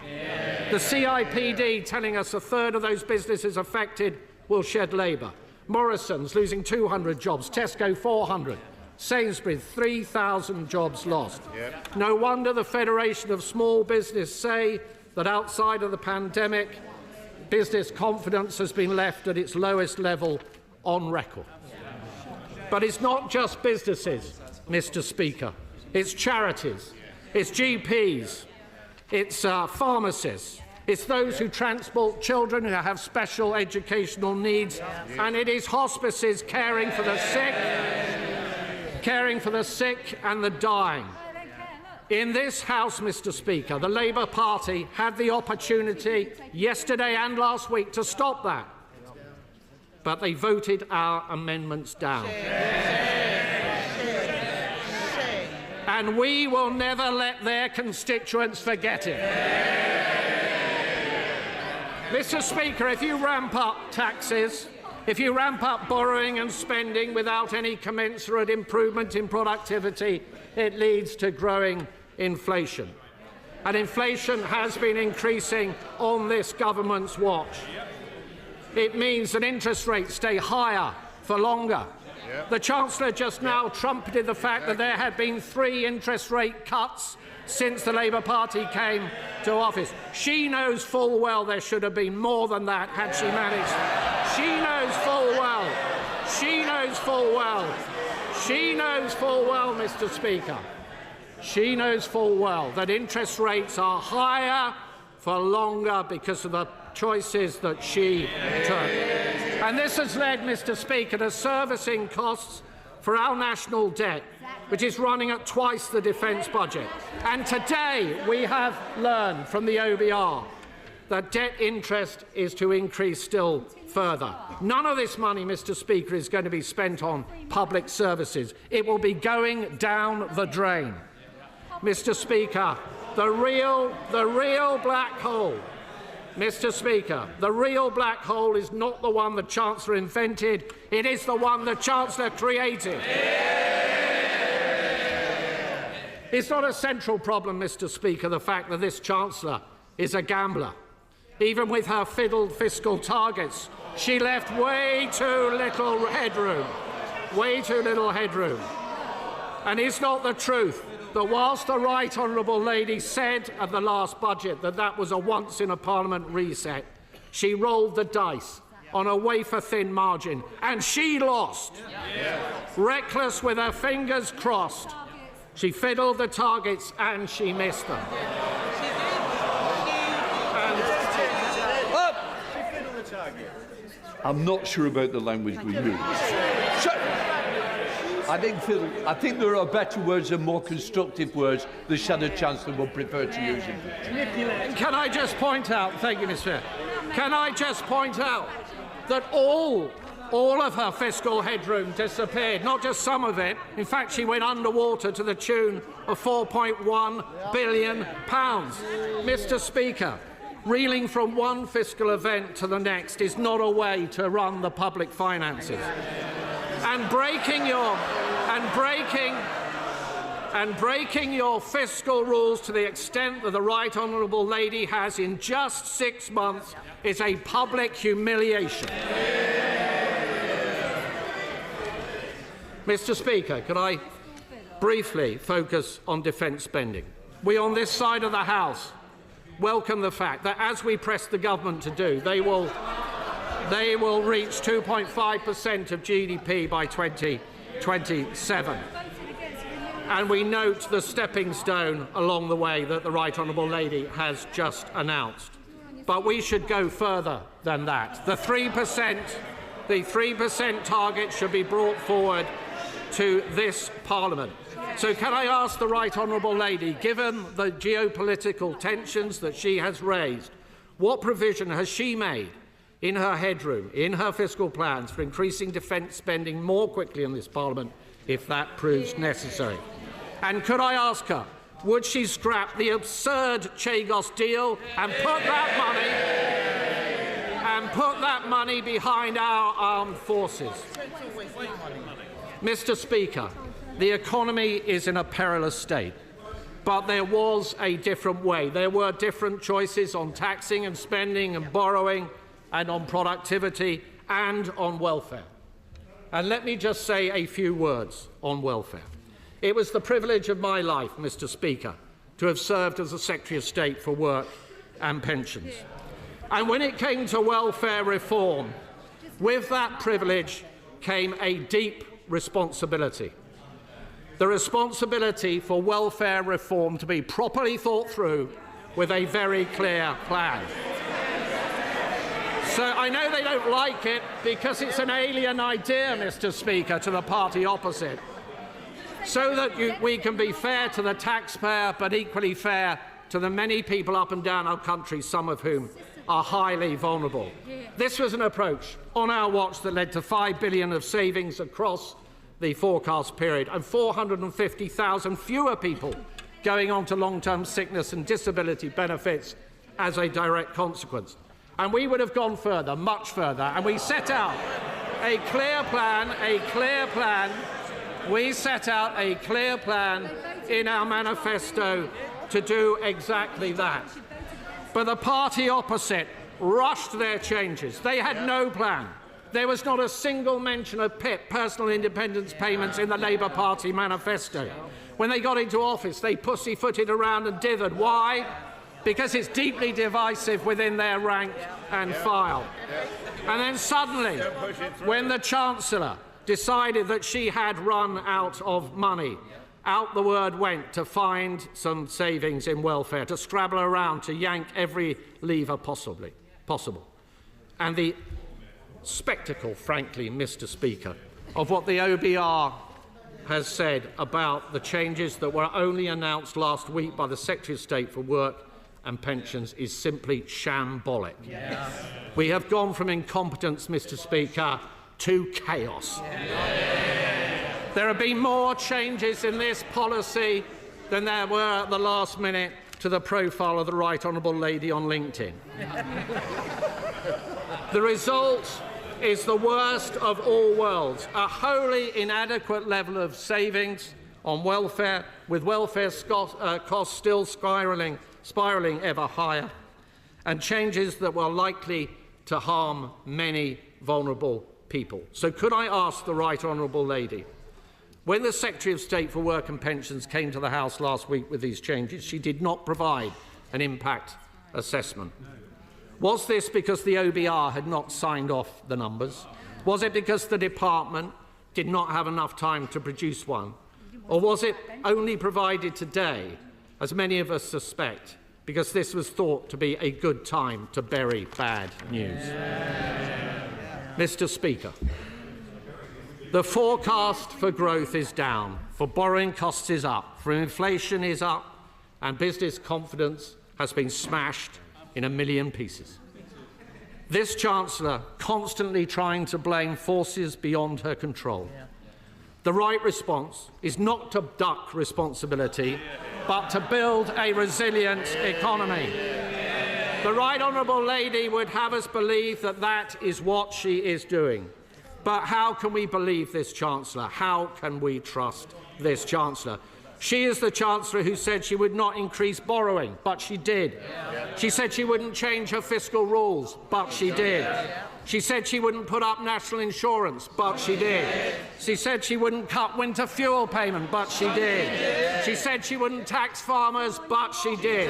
The CIPD telling us a third of those businesses affected will shed labour. Morrison's losing 200 jobs, Tesco 400, Sainsbury's 3,000 jobs lost. No wonder the Federation of Small Business say that outside of the pandemic, business confidence has been left at its lowest level on record. But it's not just businesses, Mr. Speaker. It's charities, it's GPs, it's pharmacists, it's those who transport children who have special educational needs, and it is hospices caring for the sick and the dying. In this House, Mr. Speaker, the Labour Party had the opportunity yesterday and last week to stop that, but they voted our amendments down. And we will never let their constituents forget it. Mr. Speaker, if you ramp up taxes, if you ramp up borrowing and spending without any commensurate improvement in productivity, it leads to growing inflation. And inflation has been increasing on this government's watch. It means that interest rates stay higher for longer. The Chancellor just now trumpeted the fact that there had been 3 interest rate cuts since the Labour Party came to office. She knows full well there should have been more than that had she managed. She knows full well. She knows full well. She knows full well, Mr. Speaker. She knows full well that interest rates are higher for longer because of the choices that she took. And this has led, Mr. Speaker, to servicing costs for our national debt, which is running at twice the defence budget. And today we have learned from the OBR that debt interest is to increase still further. None of this money, Mr. Speaker, is going to be spent on public services. It will be going down the drain. Mr. Speaker, the real black hole, Mr. Speaker, the real black hole is not the one the Chancellor invented, it is the one the Chancellor created. It's not a central problem, Mr. Speaker, the fact that this Chancellor is a gambler. Even with her fiddled fiscal targets, she left way too little headroom. Way too little headroom. And is not the truth that whilst the Right Honourable Lady said at the last budget that that was a once-in-a-Parliament reset, she rolled the dice on a wafer-thin margin, and she lost. Reckless with her fingers crossed, she fiddled the targets and she missed them. I'm not sure about the language we use. I think there are better words and more constructive words the Shadow Chancellor would prefer to use. Can I just point out, thank you, Mr. Speaker, can I just point out that all of her fiscal headroom disappeared, not just some of it. In fact, she went underwater to the tune of £4.1 billion. Mr. Speaker, reeling from one fiscal event to the next is not a way to run the public finances. And breaking your fiscal rules to the extent that the Right Honourable Lady has in just 6 months is a public humiliation. Mr. Speaker, can I briefly focus on defence spending? We on this side of the House welcome the fact that, as we press the government to do, they will reach 2.5% of GDP by 2027. And we note the stepping stone along the way that the Right Honourable Lady has just announced. But we should go further than that. The 3% target should be brought forward to this Parliament. So can I ask the Right Honourable Lady, given the geopolitical tensions that she has raised, what provision has she made in her headroom, in her fiscal plans, for increasing defence spending more quickly in this Parliament if that proves necessary? And could I ask her, would she scrap the absurd Chagos deal and put that money behind our armed forces? Mr. Speaker, the economy is in a perilous state, but there was a different way. There were different choices on taxing and spending and borrowing and on productivity and on welfare. And let me just say a few words on welfare. It was the privilege of my life, Mr. Speaker, to have served as the Secretary of State for Work and Pensions. And when it came to welfare reform, with that privilege came a deep responsibility. The responsibility for welfare reform to be properly thought through with a very clear plan. So I know they don't like it because it's an alien idea, Mr. Speaker, to the party opposite. so that we can be fair to the taxpayer but equally fair to the many people up and down our country, some of whom are highly vulnerable. This was an approach on our watch that led to $5 billion of savings across the forecast period and 450,000 fewer people going on to long-term sickness and disability benefits as a direct consequence. And we would have gone further, much further, and we set out a clear plan, we set out a clear plan in our manifesto to do exactly that. But the party opposite rushed their changes. They had no plan. There was not a single mention of PIP, personal independence payments, in the Labour Party manifesto. When they got into office, they pussyfooted around and dithered. Why? Because it's deeply divisive within their rank and file. And then suddenly, when the Chancellor decided that she had run out of money, out the word went to find some savings in welfare, to scrabble around, to yank every lever possible. And the spectacle, frankly, Mr. Speaker, of what the OBR has said about the changes that were only announced last week by the Secretary of State for Work and Pensions is simply shambolic. Yes. We have gone from incompetence, Mr. Speaker, to chaos. There have been more changes in this policy than there were at the last minute to the profile of the Right Honourable Lady on LinkedIn. The result is the worst of all worlds, a wholly inadequate level of savings on welfare, with welfare costs still spiralling ever higher, and changes that were likely to harm many vulnerable people. So could I ask the Right Honourable Lady, when the Secretary of State for Work and Pensions came to the House last week with these changes, she did not provide an impact assessment. Was this because the OBR had not signed off the numbers? Was it because the department did not have enough time to produce one? Or was it only provided today, as many of us suspect, because this was thought to be a good time to bury bad news? Mr. Speaker, the forecast for growth is down, for borrowing costs is up, for inflation is up, and business confidence has been smashed in a million pieces. This Chancellor constantly trying to blame forces beyond her control. The right response is not to duck responsibility, but to build a resilient economy. The Right Honourable Lady would have us believe that that is what she is doing. But how can we believe this Chancellor? How can we trust this Chancellor? She is the Chancellor who said she would not increase borrowing, but she did. She said she wouldn't change her fiscal rules, but she did. She said she wouldn't put up national insurance, but she did. She said she wouldn't cut winter fuel payment, but she did. She said she wouldn't tax farmers, but she did.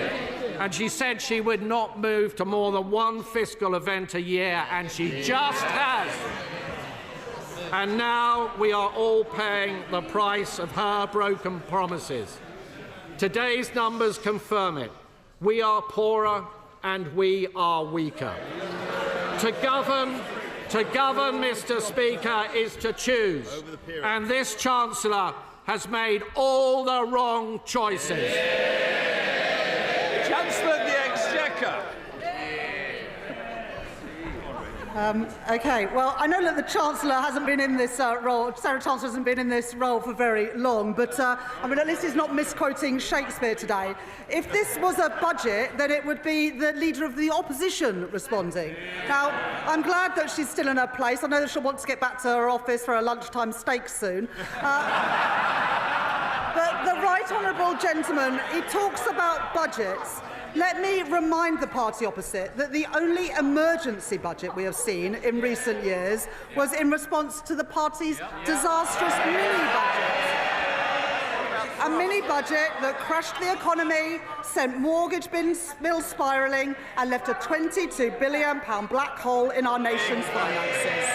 And she said she would not move to more than one fiscal event a year, and she just has. And now we are all paying the price of her broken promises. Today's numbers confirm it. We are poorer and we are weaker. To govern, Mr. Speaker, is to choose. And this Chancellor has made all the wrong choices. Chancellor of the Exchequer. OK, well, I know that the Chancellor hasn't been in this role, Sarah Chancellor hasn't been in this role for very long, but I mean, at least he's not misquoting Shakespeare today. If this was a budget, then it would be the Leader of the Opposition responding. Now, I'm glad that she's still in her place. I know that she'll want to get back to her office for a lunchtime steak soon. But the Right Honourable Gentleman, he talks about budgets. Let me remind the party opposite that the only emergency budget we have seen in recent years was in response to the party's disastrous mini-budget. A mini-budget that crashed the economy, sent mortgage bills spiralling and left a £22 billion black hole in our nation's finances.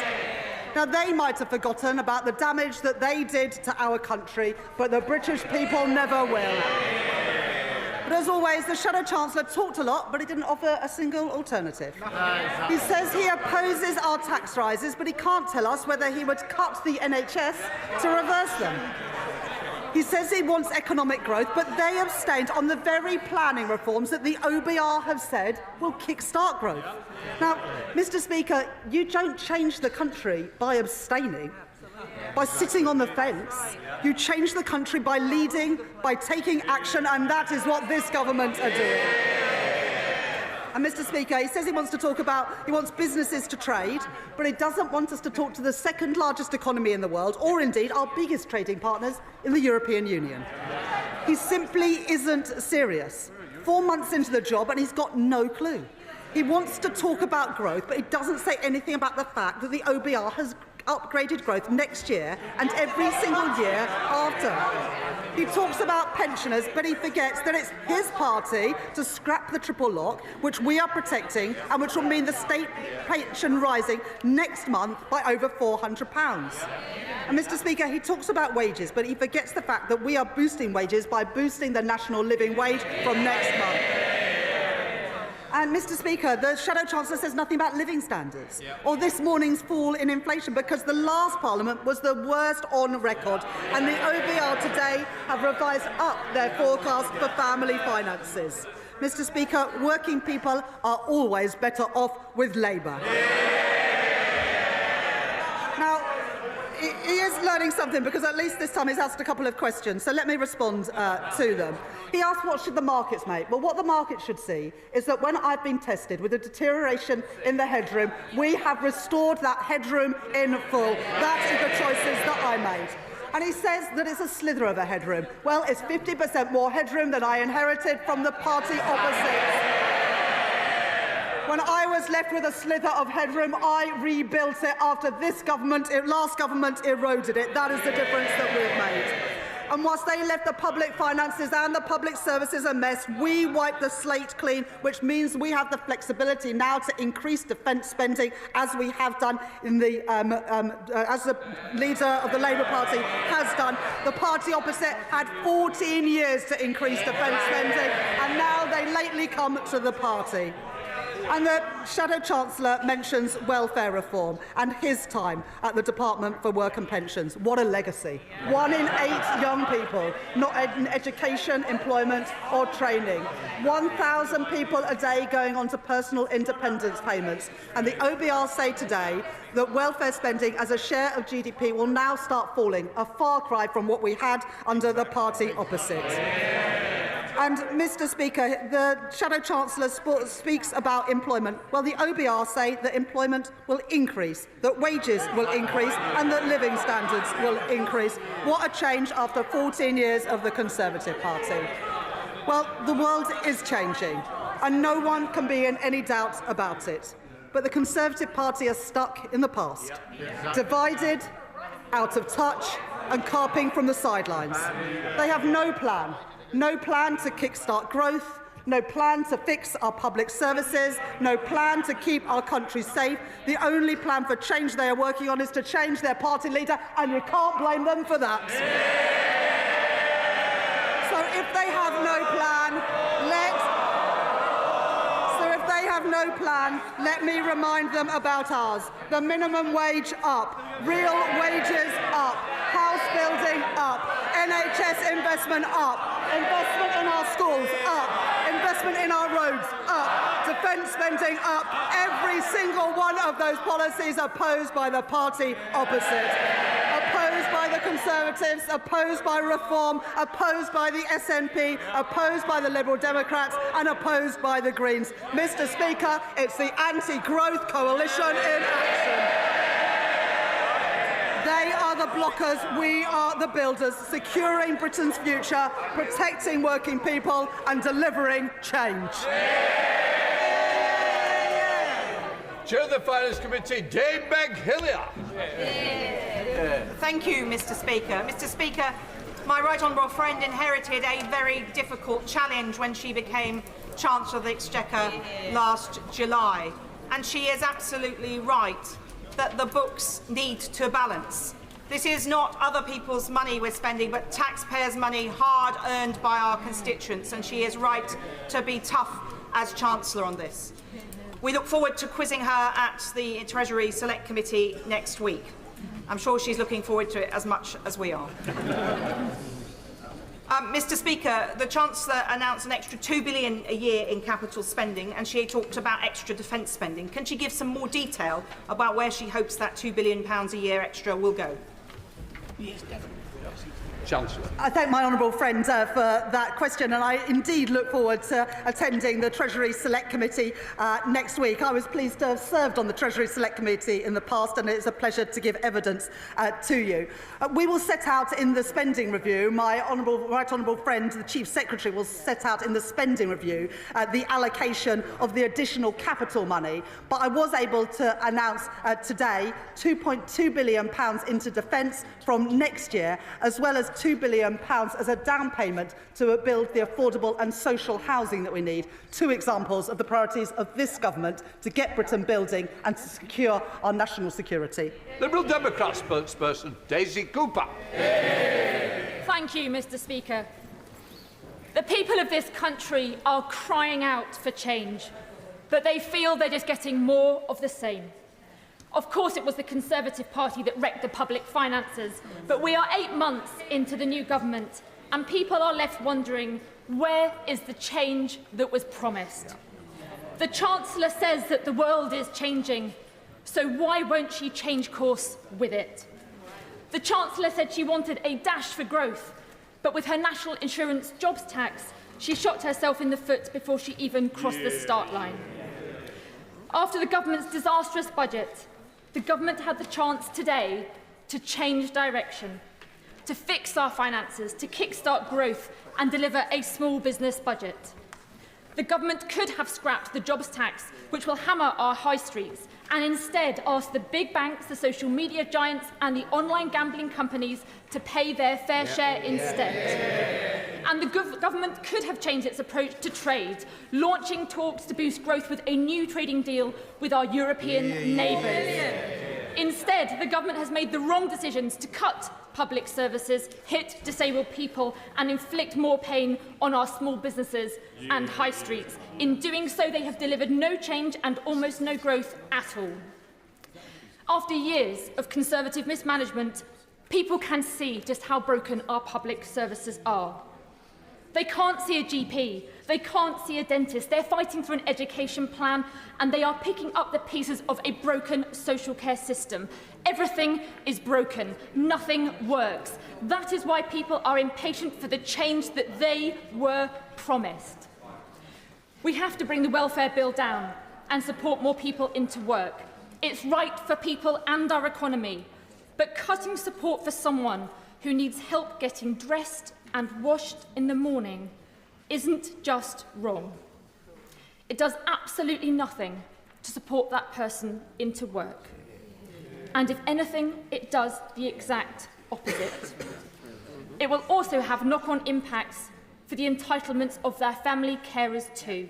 Now, they might have forgotten about the damage that they did to our country, but the British people never will. But as always, the Shadow Chancellor talked a lot, but he didn't offer a single alternative. He says he opposes our tax rises, but he can't tell us whether he would cut the NHS to reverse them. He says he wants economic growth, but they abstained on the very planning reforms that the OBR have said will kickstart growth. Now, Mr. Speaker, you don't change the country by abstaining, by sitting on the fence. You change the country by leading, by taking action, and that is what this government are doing. And Mr. Speaker, he says he wants businesses to trade, but he doesn't want us to talk to the second largest economy in the world, or indeed our biggest trading partners in the European Union. He simply isn't serious. 4 months into the job and he's got no clue. He wants to talk about growth, but he doesn't say anything about the fact that the OBR has upgraded growth next year and every single year after. He talks about pensioners, but he forgets that it's his party to scrap the triple lock, which we are protecting, and which will mean the state pension rising next month by over £400. And Mr. Speaker, he talks about wages, but he forgets the fact that we are boosting wages by boosting the national living wage from next month. And Mr. Speaker, the Shadow Chancellor says nothing about living standards or this morning's fall in inflation, because the last Parliament was the worst on record, and the OBR today have revised up their forecast for family finances. Mr. Speaker, working people are always better off with Labour. Now, he is learning something, because at least this time he's asked a couple of questions, so let me respond to them. He asked what should the markets make. Well, what the market should see is that when I've been tested with a deterioration in the headroom, we have restored that headroom in full. That is the choices that I made. And he says that it's a slither of a headroom. Well, it's 50% more headroom than I inherited from the party opposite. When I was left with a slither of headroom, I rebuilt it after this government, last government eroded it. That is the difference that we've made. And whilst they left the public finances and the public services a mess, we wiped the slate clean, which means we have the flexibility now to increase defence spending, as we have done in the, as the leader of the Labour Party has done. The party opposite had 14 years to increase defence spending, and now they lately come to the party. And the Shadow Chancellor mentions welfare reform and his time at the Department for Work and Pensions. What a legacy. 1 in 8 young people not in education, employment or training. 1,000 people a day going on to personal independence payments. And the OBR say today that welfare spending as a share of GDP will now start falling, a far cry from what we had under the party opposite. And, Mr. Speaker, the Shadow Chancellor speaks about employment. Well, the OBR say that employment will increase, that wages will increase and that living standards will increase. What a change after 14 years of the Conservative Party. Well, the world is changing, and no one can be in any doubt about it. But the Conservative Party are stuck in the past, divided, out of touch and carping from the sidelines. They have no plan. No plan to kickstart growth, no plan to fix our public services, no plan to keep our country safe. The only plan for change they are working on is to change their party leader, and you can't blame them for that. So if they have no plan, let me remind them about ours. The minimum wage up, real wages up, house building up, NHS investment up, investment in our schools up, investment in our roads up, defence spending up. Every single one of those policies opposed by the party opposite. Opposed by the Conservatives, opposed by Reform, opposed by the SNP, opposed by the Liberal Democrats and opposed by the Greens. Mr. Speaker, it's the anti-growth coalition in action. They are the blockers, we are the builders, securing Britain's future, protecting working people and delivering change. Chair of the Finance Committee, Dame Meg Hillier. Thank you, Mr. Speaker. Mr. Speaker, my right honourable friend inherited a very difficult challenge when she became Chancellor of the Exchequer last July. And she is absolutely right that the books need to balance. This is not other people's money we're spending, but taxpayers' money hard earned by our constituents, and she is right to be tough as Chancellor on this. We look forward to quizzing her at the Treasury Select Committee next week. I'm sure she's looking forward to it as much as we are. Mr Speaker, the Chancellor announced an extra £2 billion a year in capital spending, and she talked about extra defence spending. Can she give some more detail about where she hopes that £2 billion a year extra will go? Yes, definitely. Chancellor. I thank my honourable friend for that question, and I indeed look forward to attending the Treasury Select Committee next week. I was pleased to have served on the Treasury Select Committee in the past, and it's a pleasure to give evidence to you. We will set out in the spending review, my right honourable friend, the Chief Secretary, will set out in the spending review the allocation of the additional capital money, but I was able to announce today £2.2 billion into defence from next year, as well as £2 billion as a down payment to build the affordable and social housing that we need. Two examples of the priorities of this government to get Britain building and to secure our national security. Liberal Democrat spokesperson Daisy Cooper. Thank you, Mr Speaker. The people of this country are crying out for change, but they feel they're just getting more of the same. Of course, it was the Conservative Party that wrecked the public finances, but we are 8 months into the new government, and people are left wondering, where is the change that was promised? The Chancellor says that the world is changing, so why won't she change course with it? The Chancellor said she wanted a dash for growth, but with her national insurance jobs tax, she shot herself in the foot before she even crossed the start line. After the government's disastrous budget, the government had the chance today to change direction, to fix our finances, to kickstart growth and deliver a small business budget. The government could have scrapped the jobs tax, which will hammer our high streets, and instead asked the big banks, the social media giants and the online gambling companies to pay their fair share instead. And the government could have changed its approach to trade, launching talks to boost growth with a new trading deal with our European neighbours. Instead, the government has made the wrong decisions to cut public services, hit disabled people and inflict more pain on our small businesses and high streets. In doing so, they have delivered no change and almost no growth at all. After years of Conservative mismanagement, people can see just how broken our public services are. They can't see a GP, they can't see a dentist, they're fighting for an education plan, and they are picking up the pieces of a broken social care system. Everything is broken, nothing works. That is why people are impatient for the change that they were promised. We have to bring the welfare bill down and support more people into work. It's right for people and our economy, but cutting support for someone who needs help getting dressed and washed in the morning isn't just wrong. It does absolutely nothing to support that person into work. And if anything, it does the exact opposite. It will also have knock-on impacts for the entitlements of their family carers too.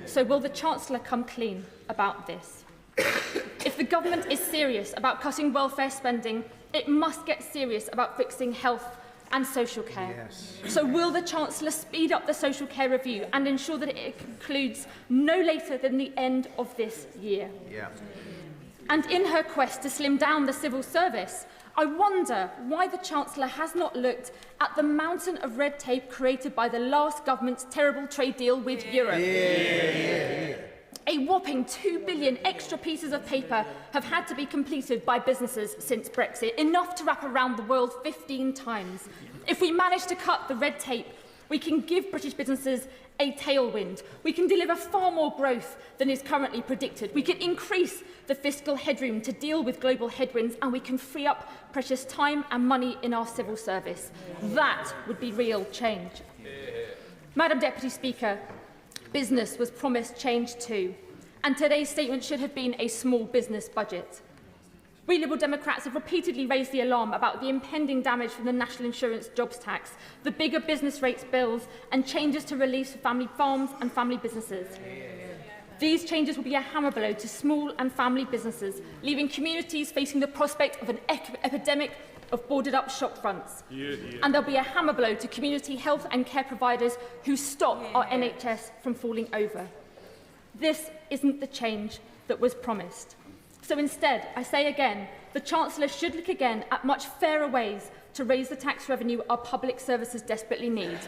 So will the Chancellor come clean about this? If the government is serious about cutting welfare spending, it must get serious about fixing health and social care. So will the Chancellor speed up the social care review and ensure that it concludes no later than the end of this year? And in her quest to slim down the civil service, I wonder why the Chancellor has not looked at the mountain of red tape created by the last government's terrible trade deal with Europe. A whopping 2 billion extra pieces of paper have had to be completed by businesses since Brexit, enough to wrap around the world 15 times. If we manage to cut the red tape, we can give British businesses a tailwind. We can deliver far more growth than is currently predicted. We can increase the fiscal headroom to deal with global headwinds, and we can free up precious time and money in our civil service. That would be real change. Madam Deputy Speaker, business was promised change too, and today's statement should have been a small business budget. We Liberal Democrats have repeatedly raised the alarm about the impending damage from the national insurance jobs tax, the bigger business rates bills and changes to reliefs for family farms and family businesses. These changes will be a hammer blow to small and family businesses, leaving communities facing the prospect of an epidemic of boarded-up shop fronts. And there'll be a hammer blow to community health and care providers who stop our NHS from falling over. This isn't the change that was promised. So instead, I say again, the Chancellor should look again at much fairer ways to raise the tax revenue our public services desperately need,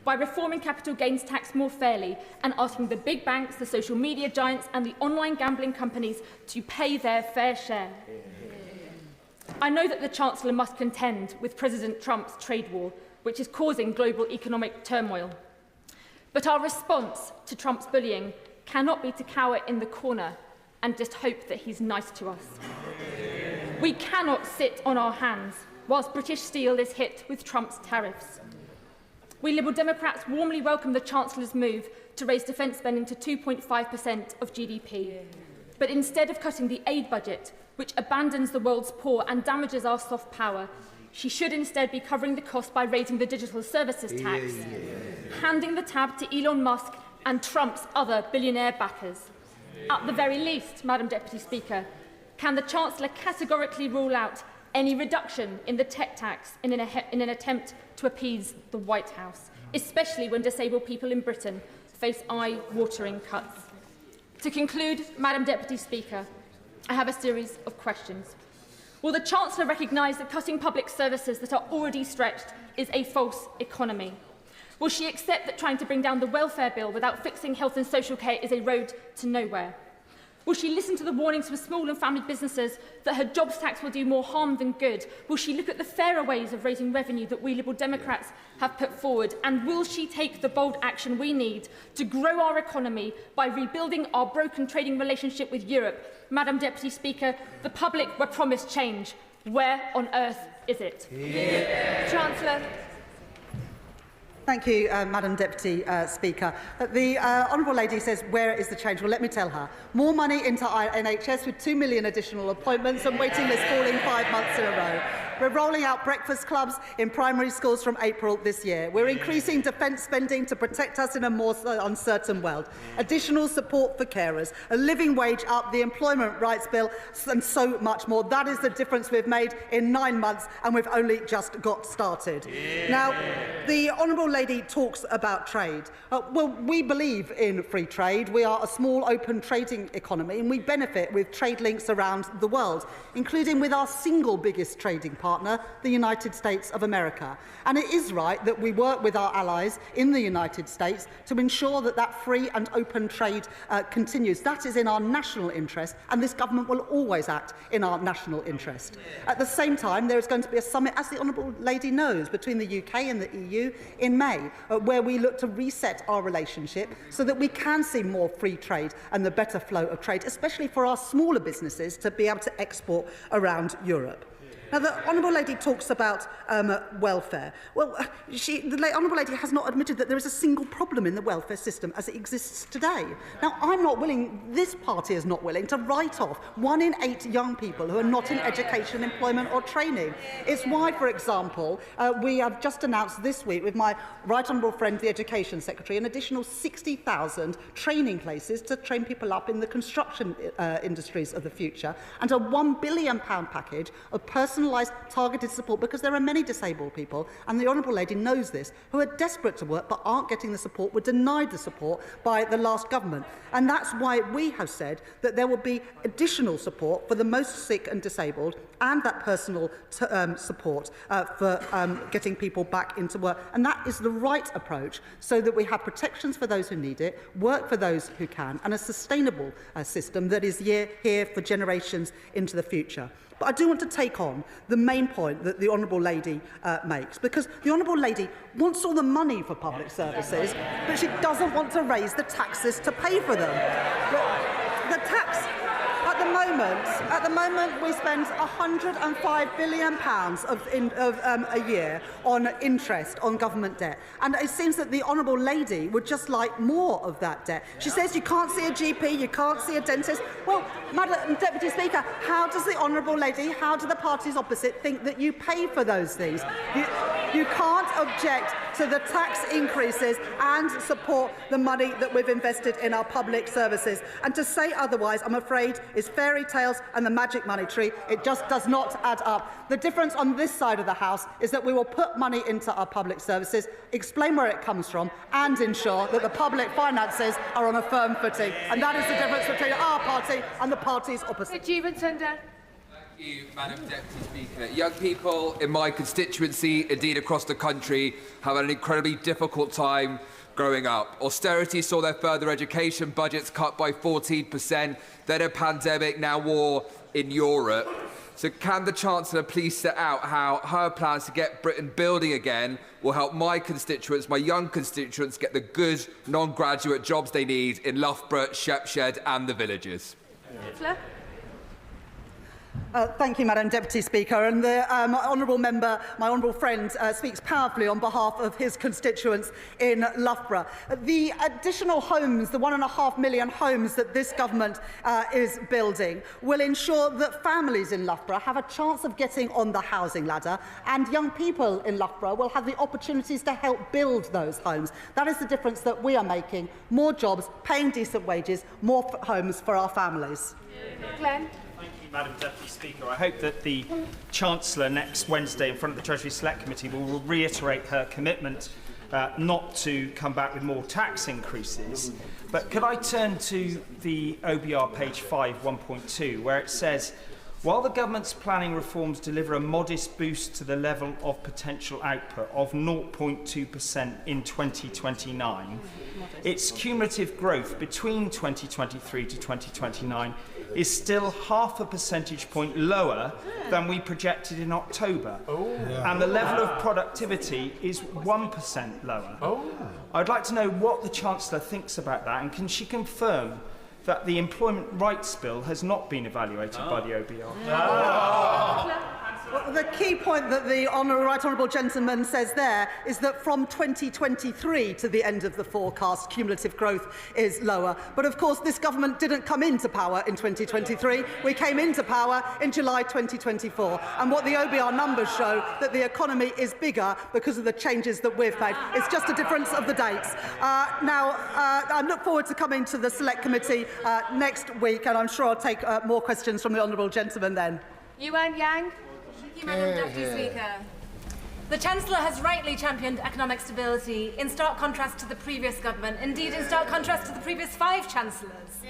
by reforming capital gains tax more fairly and asking the big banks, the social media giants and the online gambling companies to pay their fair share. I know that the Chancellor must contend with President Trump's trade war, which is causing global economic turmoil. But our response to Trump's bullying cannot be to cower in the corner and just hope that he's nice to us. We cannot sit on our hands whilst British steel is hit with Trump's tariffs. We Liberal Democrats warmly welcome the Chancellor's move to raise defence spending to 2.5% of GDP. But instead of cutting the aid budget, which abandons the world's poor and damages our soft power, she should instead be covering the cost by raising the digital services tax, handing the tab to Elon Musk and Trump's other billionaire backers. At the very least, Madam Deputy Speaker, can the Chancellor categorically rule out any reduction in the tech tax in an attempt to appease the White House, especially when disabled people in Britain face eye-watering cuts? To conclude, Madam Deputy Speaker, I have a series of questions. Will the Chancellor recognise that cutting public services that are already stretched is a false economy? Will she accept that trying to bring down the welfare bill without fixing health and social care is a road to nowhere? Will she listen to the warnings from small and family businesses that her jobs tax will do more harm than good? Will she look at the fairer ways of raising revenue that we Liberal Democrats have put forward? And will she take the bold action we need to grow our economy by rebuilding our broken trading relationship with Europe? Madam Deputy Speaker, the public were promised change. Where on earth is it? Chancellor. Thank you, Madam Deputy Speaker. The Honourable Lady says, where is the change? Well, let me tell her. More money into our NHS with 2 million additional appointments and waiting lists falling 5 months in a row. We're rolling out breakfast clubs in primary schools from April this year. We're increasing defence spending to protect us in a more uncertain world. Additional support for carers, a living wage up, the Employment Rights Bill, and so much more. That is the difference we've made in 9 months, and we've only just got started. Now, the Honourable Lady talks about trade. Well, we believe in free trade. We are a small, open trading economy, and we benefit with trade links around the world, including with our single biggest trading partner, the United States of America. And it is right that we work with our allies in the United States to ensure that that free and open trade continues. That is in our national interest, and this government will always act in our national interest. At the same time, there is going to be a summit, as the Honourable Lady knows, between the UK and the EU in May, where we look to reset our relationship so that we can see more free trade and the better flow of trade, especially for our smaller businesses to be able to export around Europe. Now, the Honourable Lady talks about welfare. Well, the Honourable Lady has not admitted that there is a single problem in the welfare system as it exists today. Now, I'm not willing, this party is not willing, to write off 1 in 8 young people who are not in education, employment or training. It's why, for example, we have just announced this week with my Right Honourable friend, the Education Secretary, an additional 60,000 training places to train people up in the construction industries of the future, and a £1 billion package of personalised targeted support, because there are many disabled people, and the Honourable Lady knows this, who are desperate to work but aren't getting the support, were denied the support by the last government. And that's why we have said that there will be additional support for the most sick and disabled, and that personal support for getting people back into work. And that is the right approach, so that we have protections for those who need it, work for those who can, and a sustainable system that is here for generations into the future. But I do want to take on the main point that the Honourable Lady makes, because the Honourable Lady wants all the money for public services, but she doesn't want to raise the taxes to pay for them. The tax, at the moment we spend £105 billion a year on interest on government debt, and it seems that the Honourable Lady would just like more of that debt. She says you can't see a GP, you can't see a dentist. Well, Madam Deputy Speaker, how does the Honourable Lady, how do the parties opposite think that you pay for those things? You can't object to the tax increases and support the money that we've invested in our public services. And to say otherwise, I'm afraid, is fairy tales and the magic money tree. It just does not add up. The difference on this side of the House is that we will put money into our public services, explain where it comes from, and ensure that the public finances are on a firm footing. And that is the difference between our party and the parties opposite. you, Madam Deputy Speaker. Young people in my constituency, indeed across the country, have had an incredibly difficult time growing up. Austerity saw their further education budgets cut by 14%, then a pandemic, now war in Europe. So can the Chancellor please set out how her plans to get Britain building again will help my constituents, my young constituents, get the good non-graduate jobs they need in Loughborough, Shepshed and the villages? Thank you, Madam Deputy Speaker. And the honourable member, my honourable friend, speaks powerfully on behalf of his constituents in Loughborough. The additional homes, the 1.5 million homes that this government is building, will ensure that families in Loughborough have a chance of getting on the housing ladder, and young people in Loughborough will have the opportunities to help build those homes. That is the difference that we are making. More jobs, paying decent wages, more homes for our families. Glenn. Madam Deputy Speaker, I hope that the Chancellor next Wednesday in front of the Treasury Select Committee will reiterate her commitment not to come back with more tax increases. But could I turn to the OBR page 5, 1.2, where it says, while the government's planning reforms deliver a modest boost to the level of potential output of 0.2% in 2029, its cumulative growth between 2023 to 2029 is still 0.5 percentage point lower than we projected in October. And the level of productivity is 1% lower. I'd like to know what the Chancellor thinks about that, and can she confirm that the Employment Rights Bill has not been evaluated by the OBR? Well, the key point that the right honourable gentleman says there is that from 2023 to the end of the forecast, cumulative growth is lower. But of course, this government didn't come into power in 2023. We came into power in July 2024. And what the OBR numbers show, that the economy is bigger because of the changes that we've made. It's just a difference of the dates. I look forward to coming to the Select Committee next week, and I'm sure I'll take more questions from the honourable gentleman then. Yuan Yang. Thank you, Madam Deputy Speaker. The Chancellor has rightly championed economic stability in stark contrast to the previous government, indeed in stark contrast to the previous 5 Chancellors.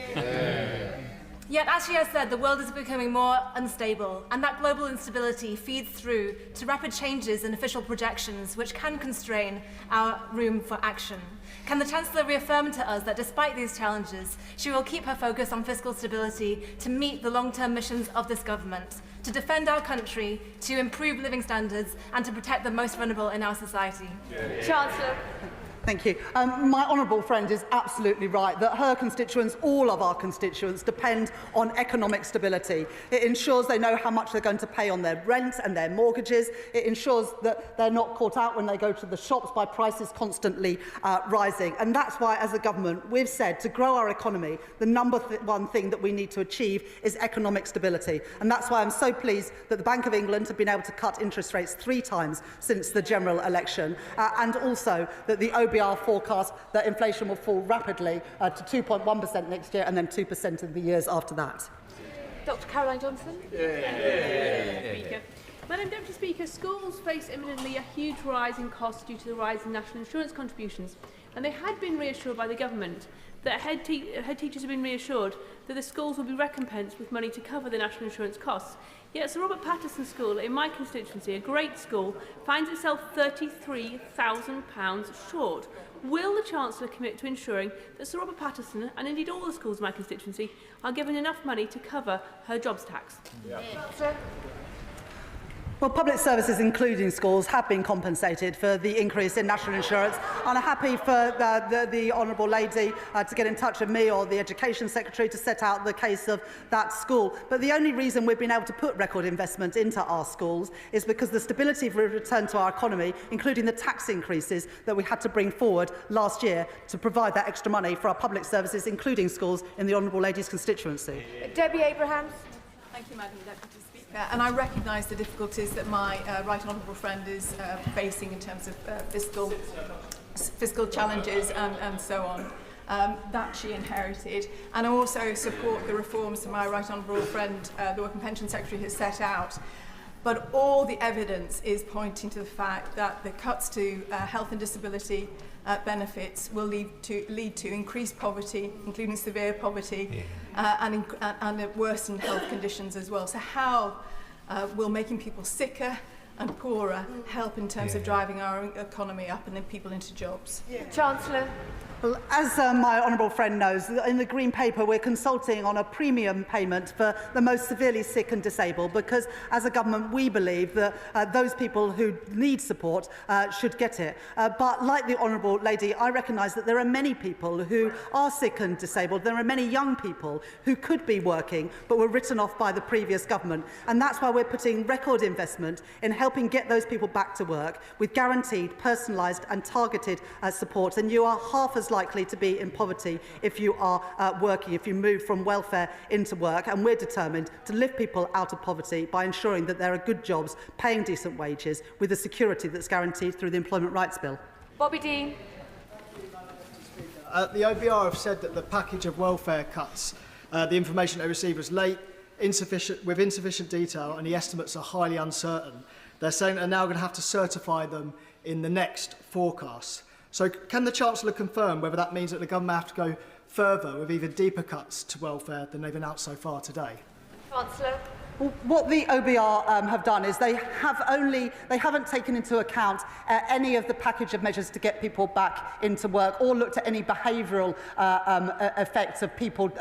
Yet, as she has said, the world is becoming more unstable, and that global instability feeds through to rapid changes in official projections, which can constrain our room for action. Can the Chancellor reaffirm to us that despite these challenges, she will keep her focus on fiscal stability to meet the long-term missions of this government, to defend our country, to improve living standards, and to protect the most vulnerable in our society? Chancellor. Thank you. My honourable friend is absolutely right that her constituents, all of our constituents, depend on economic stability. It ensures they know how much they're going to pay on their rent and their mortgages. It ensures that they're not caught out when they go to the shops by prices constantly rising. And that's why, as a government, we've said to grow our economy, the number one thing that we need to achieve is economic stability. And that's why I'm so pleased that the Bank of England have been able to cut interest rates 3 times since the general election, and also that the OBR forecast that inflation will fall rapidly to 2.1% next year and then 2% in the years after that. Dr. Caroline Johnson. Speaker. Madam Deputy Speaker, schools face imminently a huge rise in costs due to the rise in national insurance contributions, and they had been reassured by the government that head teachers have been reassured that the schools will be recompensed with money to cover the national insurance costs. Yet Sir Robert Patterson School in my constituency, a great school, finds itself £33,000 short. Will the Chancellor commit to ensuring that Sir Robert Patterson, and indeed all the schools in my constituency, are given enough money to cover her jobs tax? Well, public services, including schools, have been compensated for the increase in national insurance, and I'm happy for the honourable lady to get in touch with me or the Education Secretary to set out the case of that school. But the only reason we've been able to put record investment into our schools is because the stability of return to our economy, including the tax increases that we had to bring forward last year to provide that extra money for our public services, including schools, in the honourable lady's constituency. Debbie Abrahams. Thank you, Madam Deputy Speaker. And I recognise the difficulties that my right honourable friend is facing in terms of fiscal challenges and so on. That she inherited, and I also support the reforms that my right honourable friend, the Work and Pension Secretary, has set out. but all the evidence is pointing to the fact that the cuts to health and disability benefits will lead to increased poverty, including severe poverty, and worsened health conditions as well. So how will making people sicker and poorer help in terms of driving our economy up and then people into jobs? Chancellor. Well, as my honourable friend knows, in the Green Paper we're consulting on a premium payment for the most severely sick and disabled, because as a government we believe that those people who need support should get it. But like the honourable lady, I recognise that there are many people who are sick and disabled. There are many young people who could be working but were written off by the previous government, and that's why we're putting record investment in helping get those people back to work with guaranteed, personalised and targeted support. And you are half as likely to be in poverty if you are working, if you move from welfare into work. And we're determined to lift people out of poverty by ensuring that there are good jobs, paying decent wages, with the security that's guaranteed through the Employment Rights Bill. Bobby Dean. The OBR have said that the package of welfare cuts, the information they received was late, with insufficient detail, and the estimates are highly uncertain. They're saying they're now going to have to certify them in the next forecast. So can the Chancellor confirm whether that means that the government have to go further with even deeper cuts to welfare than they've announced so far today? Chancellor. Well, what the OBR have done is they haven't taken into account any of the package of measures to get people back into work, or looked at any behavioural effects of people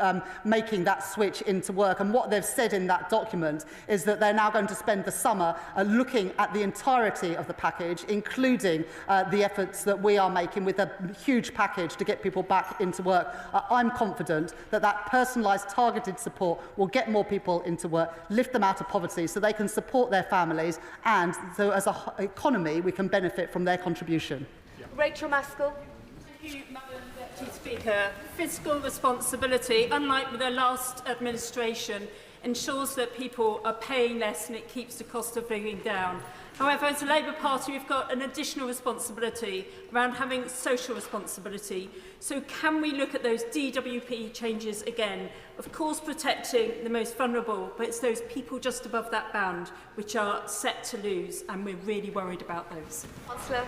making that switch into work. And what they've said in that document is that they're now going to spend the summer looking at the entirety of the package, including the efforts that we are making with a huge package to get people back into work. I'm confident that that personalised, targeted support will get more people into work, lift them out of poverty so they can support their families, and so as an economy we can benefit from their contribution. Rachel Maskell. Thank you, Madam Deputy Speaker. Fiscal responsibility, unlike with the last administration, ensures that people are paying less and it keeps the cost of living down. However, as a Labour Party, we've got an additional responsibility around having social responsibility. So can we look at those DWP changes again? Of course, protecting the most vulnerable, but it's those people just above that band which are set to lose, and we're really worried about those. Chancellor.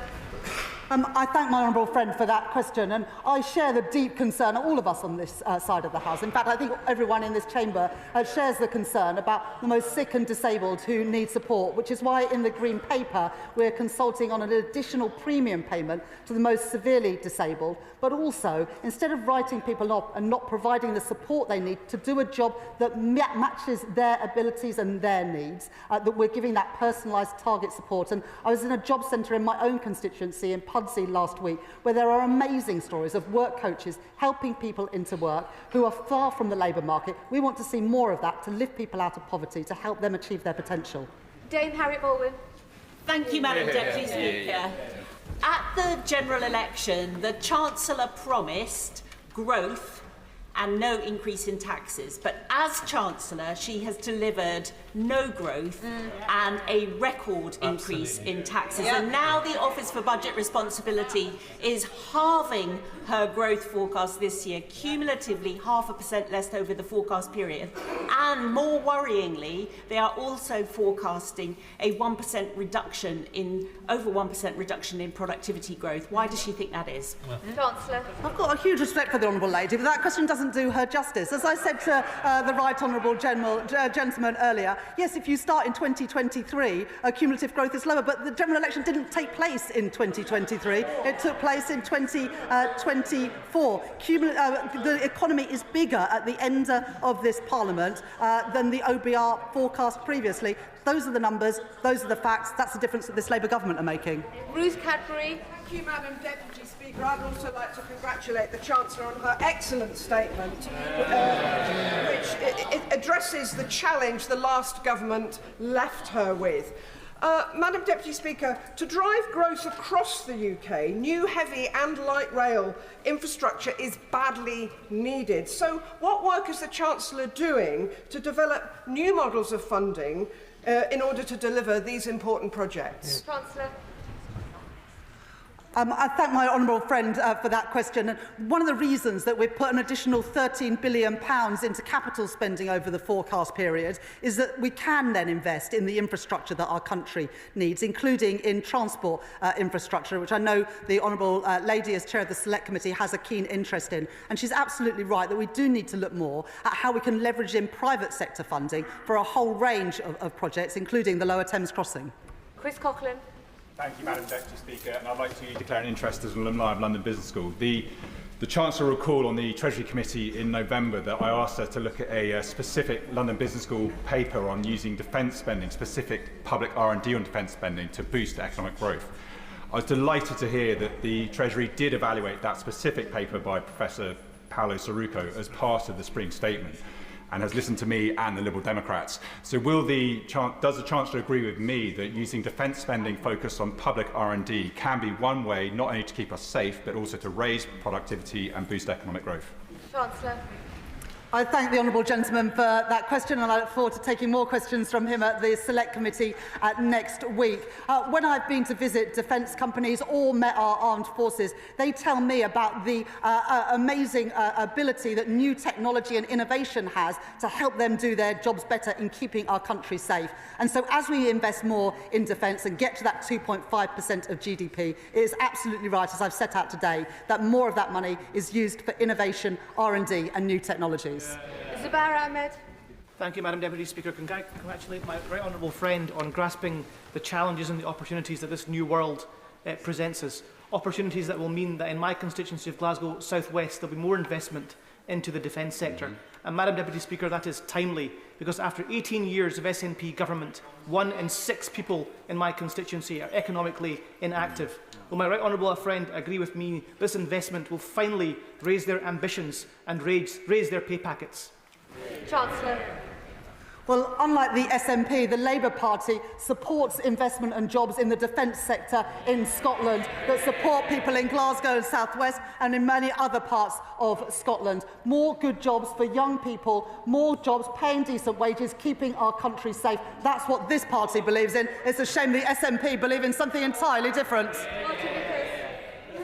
I thank my honourable friend for that question, and I share the deep concern, all of us on this side of the House. In fact, I think everyone in this chamber shares the concern about the most sick and disabled who need support, which is why in the Green Paper we're consulting on an additional premium payment to the most severely disabled, but also, instead of writing people off and not providing the support they need to do a job that matches their abilities and their needs, that we're giving that personalised target support. And I was in a job centre in my own constituency in Pudsey last week, where there are amazing stories of work coaches helping people into work who are far from the labour market. We want to see more of that to lift people out of poverty, to help them achieve their potential. Dame Harriet Baldwin. Thank you, Madam Deputy Speaker. At the general election, the Chancellor promised growth and no increase in taxes. But as Chancellor, she has delivered no growth and a record increase in taxes. And now the Office for Budget Responsibility is halving her growth forecast this year, cumulatively 0.5% less over the forecast period. And more worryingly, they are also forecasting a 1% reduction in, over 1% reduction in productivity growth. Why does she think that is? Chancellor. I've got a huge respect for the honourable lady, but that question doesn't do her justice. As I said to the right honourable gentleman earlier, yes, if you start in 2023, cumulative growth is lower, but the general election didn't take place in 2023. It took place in 2024. The economy is bigger at the end of this Parliament than the OBR forecast previously. Those are the numbers, those are the facts. That's the difference that this Labour government are making. Ruth Cadbury. Thank you, Madam Deputy Speaker. I'd also like to congratulate the Chancellor on her excellent statement, which addresses the challenge the last government left her with. Madam Deputy Speaker, to drive growth across the UK, new heavy and light rail infrastructure is badly needed. So what work is the Chancellor doing to develop new models of funding in order to deliver these important projects? Chancellor. I thank my honourable friend for that question. And one of the reasons that we've put an additional £13 billion into capital spending over the forecast period is that we can then invest in the infrastructure that our country needs, including in transport infrastructure, which I know the honourable lady, as chair of the Select Committee, has a keen interest in. And she's absolutely right that we do need to look more at how we can leverage in private sector funding for a whole range of projects, including the Lower Thames Crossing. Chris Coughlin. Thank you, Madam Deputy Speaker, and I'd like to declare an interest as an alumni of London Business School. The Chancellor will recall on the Treasury Committee in November that I asked her to look at a specific London Business School paper on using defence spending, specific public R&D on defence spending to boost economic growth. I was delighted to hear that the Treasury did evaluate that specific paper by Professor Paolo Saruco as part of the spring statement, and has listened to me and the Liberal Democrats. So does the Chancellor agree with me that using defence spending focused on public R&D can be one way not only to keep us safe, but also to raise productivity and boost economic growth? Chancellor. I thank the honourable gentleman for that question, and I look forward to taking more questions from him at the Select Committee next week. When I've been to visit defence companies or met our armed forces, they tell me about the amazing ability that new technology and innovation has to help them do their jobs better in keeping our country safe. And so as we invest more in defence and get to that 2.5% of GDP, it is absolutely right, as I've set out today, that more of that money is used for innovation, R&D and new technologies. Zubair Ahmed. Thank you, Madam Deputy Speaker. Congratulate my right honourable friend on grasping the challenges and the opportunities that this new world presents us. Opportunities that will mean that in my constituency of Glasgow South West there will be more investment into the defence sector. And Madam Deputy Speaker, that is timely, because after 18 years of SNP government, 1 in 6 people in my constituency are economically inactive. Will my right honourable friend agree with me this investment will finally raise their ambitions and raise their pay packets? Chancellor. Well, unlike the SNP, the Labour Party supports investment and jobs in the defence sector in Scotland that support people in Glasgow and South West and in many other parts of Scotland. More good jobs for young people, more jobs paying decent wages, keeping our country safe. That's what this party believes in. It's a shame the SNP believe in something entirely different.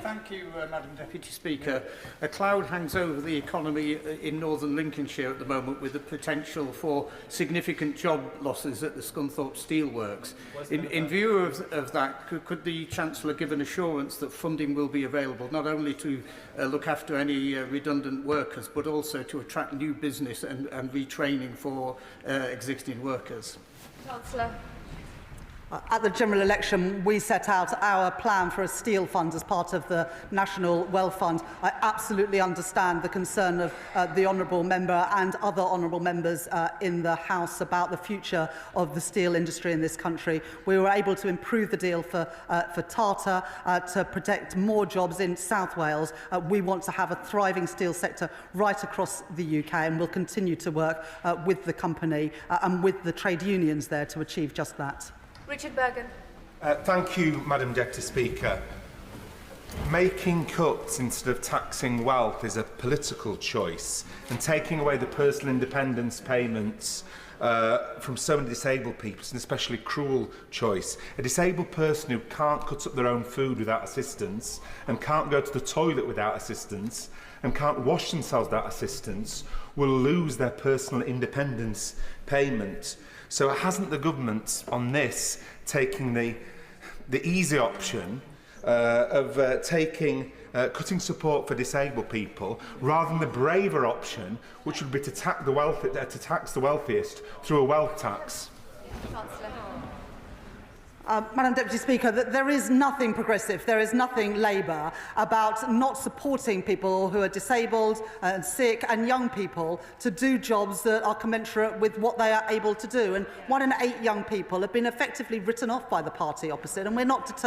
Thank you, Madam Deputy Speaker. A cloud hangs over the economy in northern Lincolnshire at the moment, with the potential for significant job losses at the Scunthorpe Steelworks. In view of that, could the Chancellor give an assurance that funding will be available, not only to look after any redundant workers, but also to attract new business and retraining for existing workers? Chancellor. At the general election, we set out our plan for a steel fund as part of the National Wealth Fund. I absolutely understand the concern of the honourable member and other honourable members in the House about the future of the steel industry in this country. We were able to improve the deal for Tata to protect more jobs in South Wales. We want to have a thriving steel sector right across the UK, and we'll continue to work with the company and with the trade unions there to achieve just that. Richard Bergen. Thank you, Madam Deputy Speaker. Making cuts instead of taxing wealth is a political choice, and taking away the personal independence payments from so many disabled people is an especially cruel choice. A disabled person who can't cut up their own food without assistance, and can't go to the toilet without assistance, and can't wash themselves without assistance will lose their personal independence payment. So hasn't the government on this taking the easy option of cutting support for disabled people, rather than the braver option, which would be to tax the wealthiest through a wealth tax? Madam Deputy Speaker, there is nothing progressive, there is nothing Labour about not supporting people who are disabled and sick and young people to do jobs that are commensurate with what they are able to do. And 1 in 8 young people have been effectively written off by the party opposite, and we're not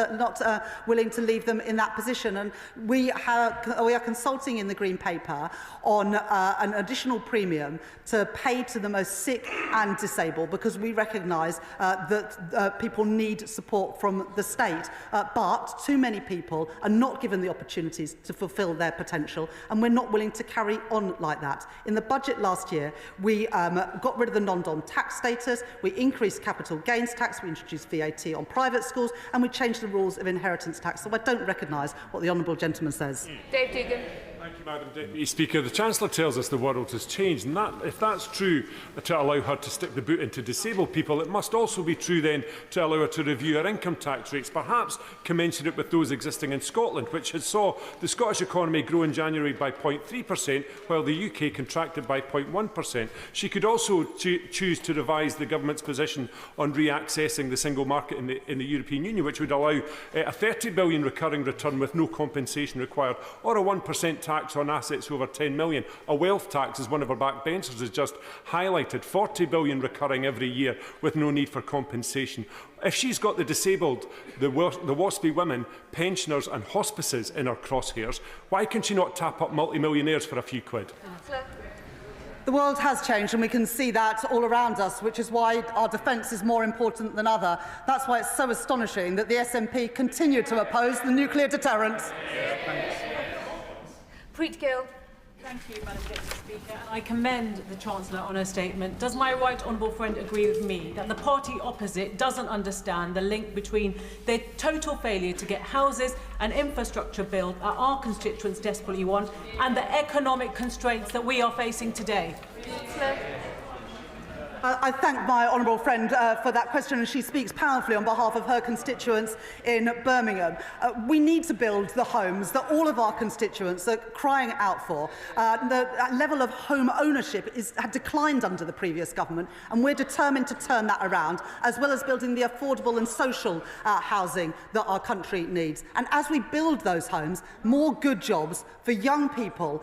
willing to leave them in that position. And we are consulting in the Green Paper on an additional premium to pay to the most sick and disabled, because we recognise that people need need support from the state. But too many people are not given the opportunities to fulfil their potential, and we're not willing to carry on like that. In the budget last year, we got rid of the non-dom tax status, we increased capital gains tax, we introduced VAT on private schools, and we changed the rules of inheritance tax. So I don't recognise what the honourable gentleman says. Dave Dugan. Thank you, Madam Deputy Speaker. The Chancellor tells us the world has changed, and if that's true to allow her to stick the boot into disabled people, it must also be true then to allow her to review her income tax rates, perhaps commensurate with those existing in Scotland, which has saw the Scottish economy grow in January by 0.3%, while the UK contracted by 0.1%. She could also choose to revise the government's position on reaccessing the single market in the European Union, which would allow a 30 billion recurring return with no compensation required, or a 1% tax on assets over 10 million. A wealth tax, as one of our backbenchers has just highlighted, 40 billion recurring every year with no need for compensation. If she's got the disabled, the WASPy women, pensioners and hospices in her crosshairs, why can she not tap up multi-millionaires for a few quid? The world has changed, and we can see that all around us, which is why our defence is more important than ever. That's why it's so astonishing that the SNP continue to oppose the nuclear deterrent. Preet Gill. Thank you, Madam Deputy Speaker. I commend the Chancellor on her statement. Does my right honourable friend agree with me that the party opposite doesn't understand the link between their total failure to get houses and infrastructure built that our constituents desperately want and the economic constraints that we are facing today? I thank my honourable friend for that question, and she speaks powerfully on behalf of her constituents in Birmingham. We need to build the homes that all of our constituents are crying out for. The level of home ownership had declined under the previous government, and we're determined to turn that around, as well as building the affordable and social housing that our country needs. And as we build those homes, more good jobs for young people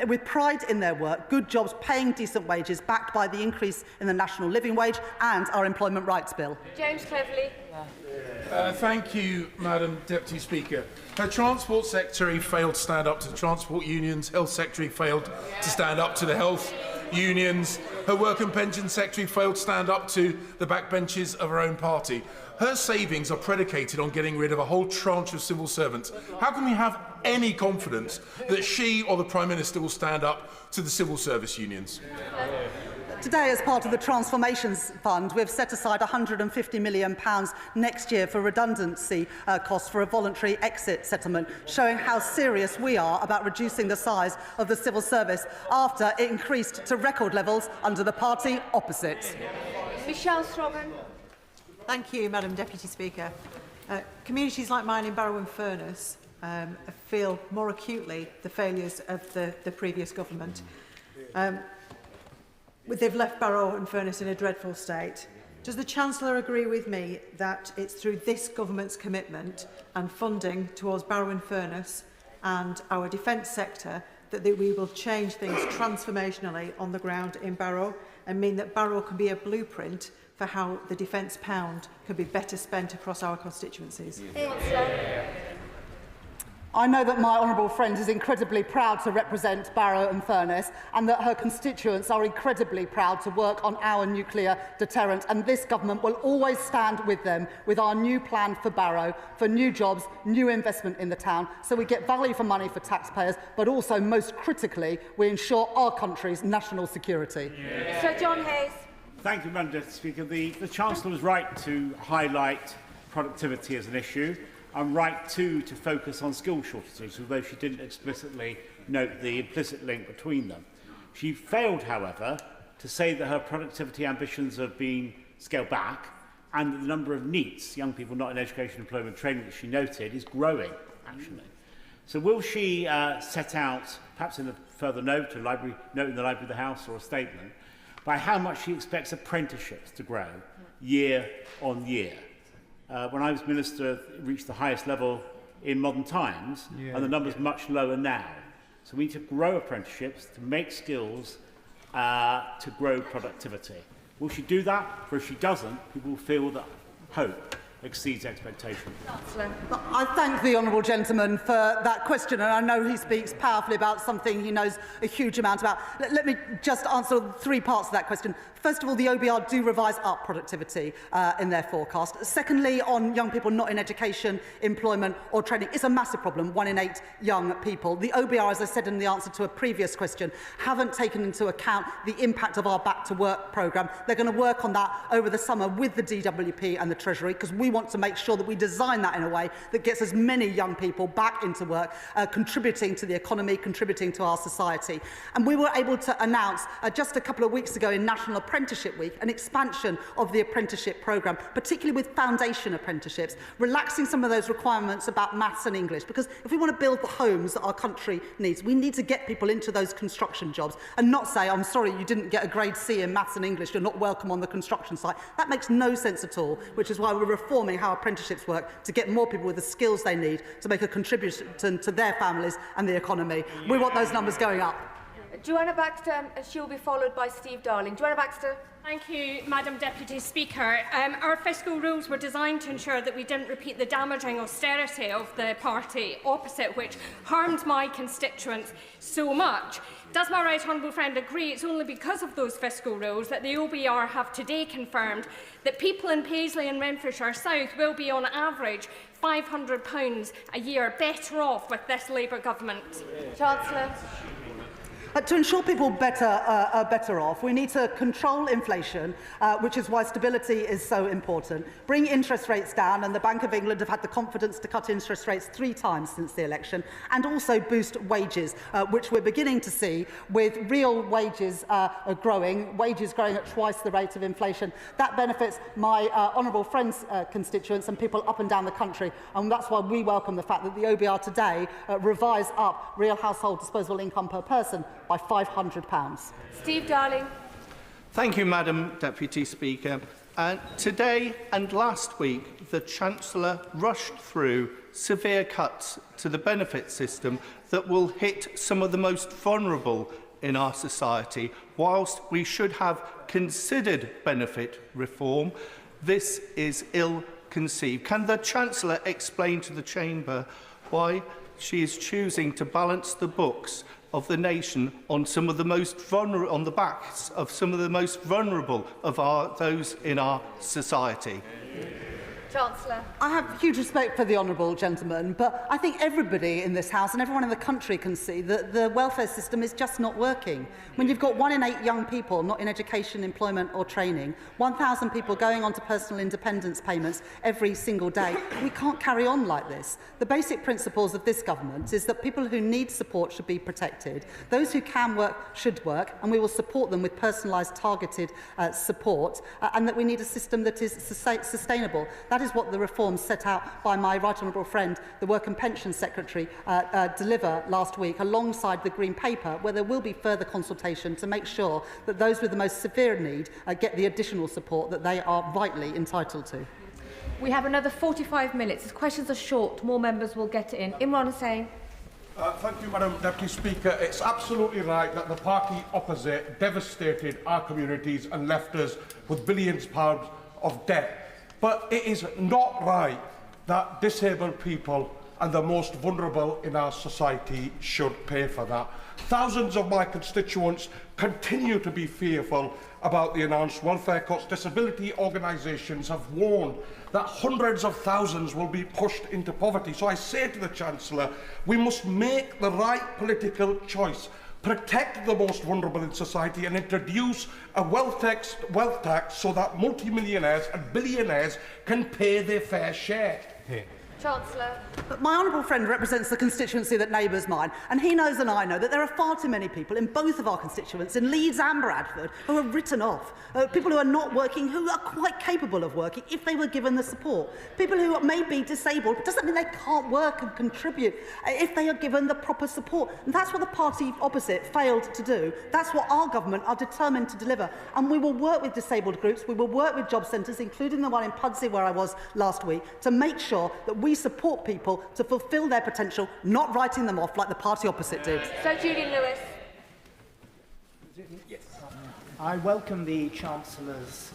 with pride in their work, good jobs paying decent wages, backed by the increase in the national living wage and our employment rights bill. James Cleverly. Thank you, Madam Deputy Speaker. Her Transport Secretary failed to stand up to the transport unions. Health Secretary failed to stand up to the health unions. Her Work and Pension Secretary failed to stand up to the backbenches of her own party. Her savings are predicated on getting rid of a whole tranche of civil servants. How can we have any confidence that she or the Prime Minister will stand up to the civil service unions? Today, as part of the Transformations Fund, we've set aside £150 million next year for redundancy costs for a voluntary exit settlement, showing how serious we are about reducing the size of the civil service after it increased to record levels under the party opposite. Michelle Strogan. Thank you, Madam Deputy Speaker. Communities like mine in Barrow-in-Furness feel more acutely the failures of the previous government. They've left Barrow-in-Furness in a dreadful state. Does the Chancellor agree with me that it's through this government's commitment and funding towards Barrow-in-Furness and our defence sector that we will change things transformationally on the ground in Barrow and mean that Barrow can be a blueprint for how the defence pound can be better spent across our constituencies? I know that my honourable friend is incredibly proud to represent Barrow-in-Furness, and that her constituents are incredibly proud to work on our nuclear deterrent, and this government will always stand with them with our new plan for Barrow, for new jobs, new investment in the town, so we get value for money for taxpayers, but also, most critically, we ensure our country's national security. Sir John Hayes. Thank you, Madam Deputy Speaker. The Chancellor was right to highlight productivity as an issue, and right too to focus on skill shortages, although she didn't explicitly note the implicit link between them. She failed, however, to say that her productivity ambitions have been scaled back and that the number of NEETs, young people not in education, employment, training, that she noted, is growing, actually. So will she set out, perhaps in a further note, note in the Library of the House or a statement, by how much she expects apprenticeships to grow year on year? When I was Minister, it reached the highest level in modern times, and the number's much lower now. So we need to grow apprenticeships, to make skills, to grow productivity. Will she do that? For if she doesn't, people will feel that hope exceeds expectations. I thank the honourable gentleman for that question, and I know he speaks powerfully about something he knows a huge amount about. Let me just answer 3 parts of that question. First of all, the OBR do revise up productivity in their forecast. Secondly, on young people not in education, employment or training, it's a massive problem, 1 in 8 young people. The OBR, as I said in the answer to a previous question, haven't taken into account the impact of our Back to Work programme. They're going to work on that over the summer with the DWP and the Treasury, because we want to make sure that we design that in a way that gets as many young people back into work, contributing to the economy, contributing to our society. And we were able to announce just a couple of weeks ago in National Apprenticeship Week an expansion of the apprenticeship programme, particularly with foundation apprenticeships, relaxing some of those requirements about maths and English, because if we want to build the homes that our country needs, we need to get people into those construction jobs and not say, I'm sorry, you didn't get a grade C in maths and English, you're not welcome on the construction site. That makes no sense at all, which is why we're reforming how apprenticeships work to get more people with the skills they need to make a contribution to their families and the economy. We want those numbers going up. Joanna Baxter, she will be followed by Steve Darling. Joanna Baxter. Thank you, Madam Deputy Speaker. Our fiscal rules were designed to ensure that we didn't repeat the damaging austerity of the party opposite, which harmed my constituents so much. Does my right honourable friend agree it's only because of those fiscal rules that the OBR have today confirmed that people in Paisley and Renfrewshire South will be on average £500 a year better off with this Labour government? Chancellor. To ensure people are better off, we need to control inflation, which is why stability is so important. Bring interest rates down, and the Bank of England have had the confidence to cut interest rates 3 times since the election, and also boost wages, which we're beginning to see with real wages growing at twice the rate of inflation. That benefits my honourable friends' constituents and people up and down the country, and that's why we welcome the fact that the OBR today revised up real household disposable income per person by £500. Steve Darling. Thank you, Madam Deputy Speaker. Today and last week, the Chancellor rushed through severe cuts to the benefit system that will hit some of the most vulnerable in our society. Whilst we should have considered benefit reform, this is ill-conceived. Can the Chancellor explain to the Chamber why she is choosing to balance the books of the nation on some of the most vulnerable, on the backs of some of the most vulnerable of those in our society? Chancellor. I have huge respect for the honourable gentleman, but I think everybody in this House and everyone in the country can see that the welfare system is just not working. When you've got 1 in 8 young people not in education, employment or training, 1,000 people going on to personal independence payments every single day, we can't carry on like this. The basic principles of this government is that people who need support should be protected. Those who can work should work, and we will support them with personalised, targeted support, and that we need a system that is sustainable. That is what the reforms set out by my right honourable friend, the Work and Pensions Secretary, deliver last week, alongside the Green Paper, where there will be further consultation to make sure that those with the most severe need get the additional support that they are rightly entitled to. We have another 45 minutes. As questions are short, more members will get in. Imran Hussain. Thank you, Madam Deputy Speaker. It's absolutely right that the party opposite devastated our communities and left us with billions of pounds of debt. But it is not right that disabled people and the most vulnerable in our society should pay for that. Thousands of my constituents continue to be fearful about the announced welfare cuts. Disability organisations have warned that hundreds of thousands will be pushed into poverty. So I say to the Chancellor, we must make the right political choice. Protect the most vulnerable in society and introduce a wealth tax so that multimillionaires and billionaires can pay their fair share. Chancellor. But my honourable friend represents the constituency that neighbours mine, and he knows and I know that there are far too many people in both of our constituents, in Leeds and Bradford, who are written off. People who are not working, who are quite capable of working if they were given the support. People who may be disabled, but doesn't mean they can't work and contribute if they are given the proper support. And that's what the party opposite failed to do. That's what our government are determined to deliver. And we will work with disabled groups, we will work with job centres, including the one in Pudsey where I was last week, to make sure that we support people to fulfil their potential, not writing them off like the party opposite did. Sir Julian Lewis. Yes. I welcome the Chancellor's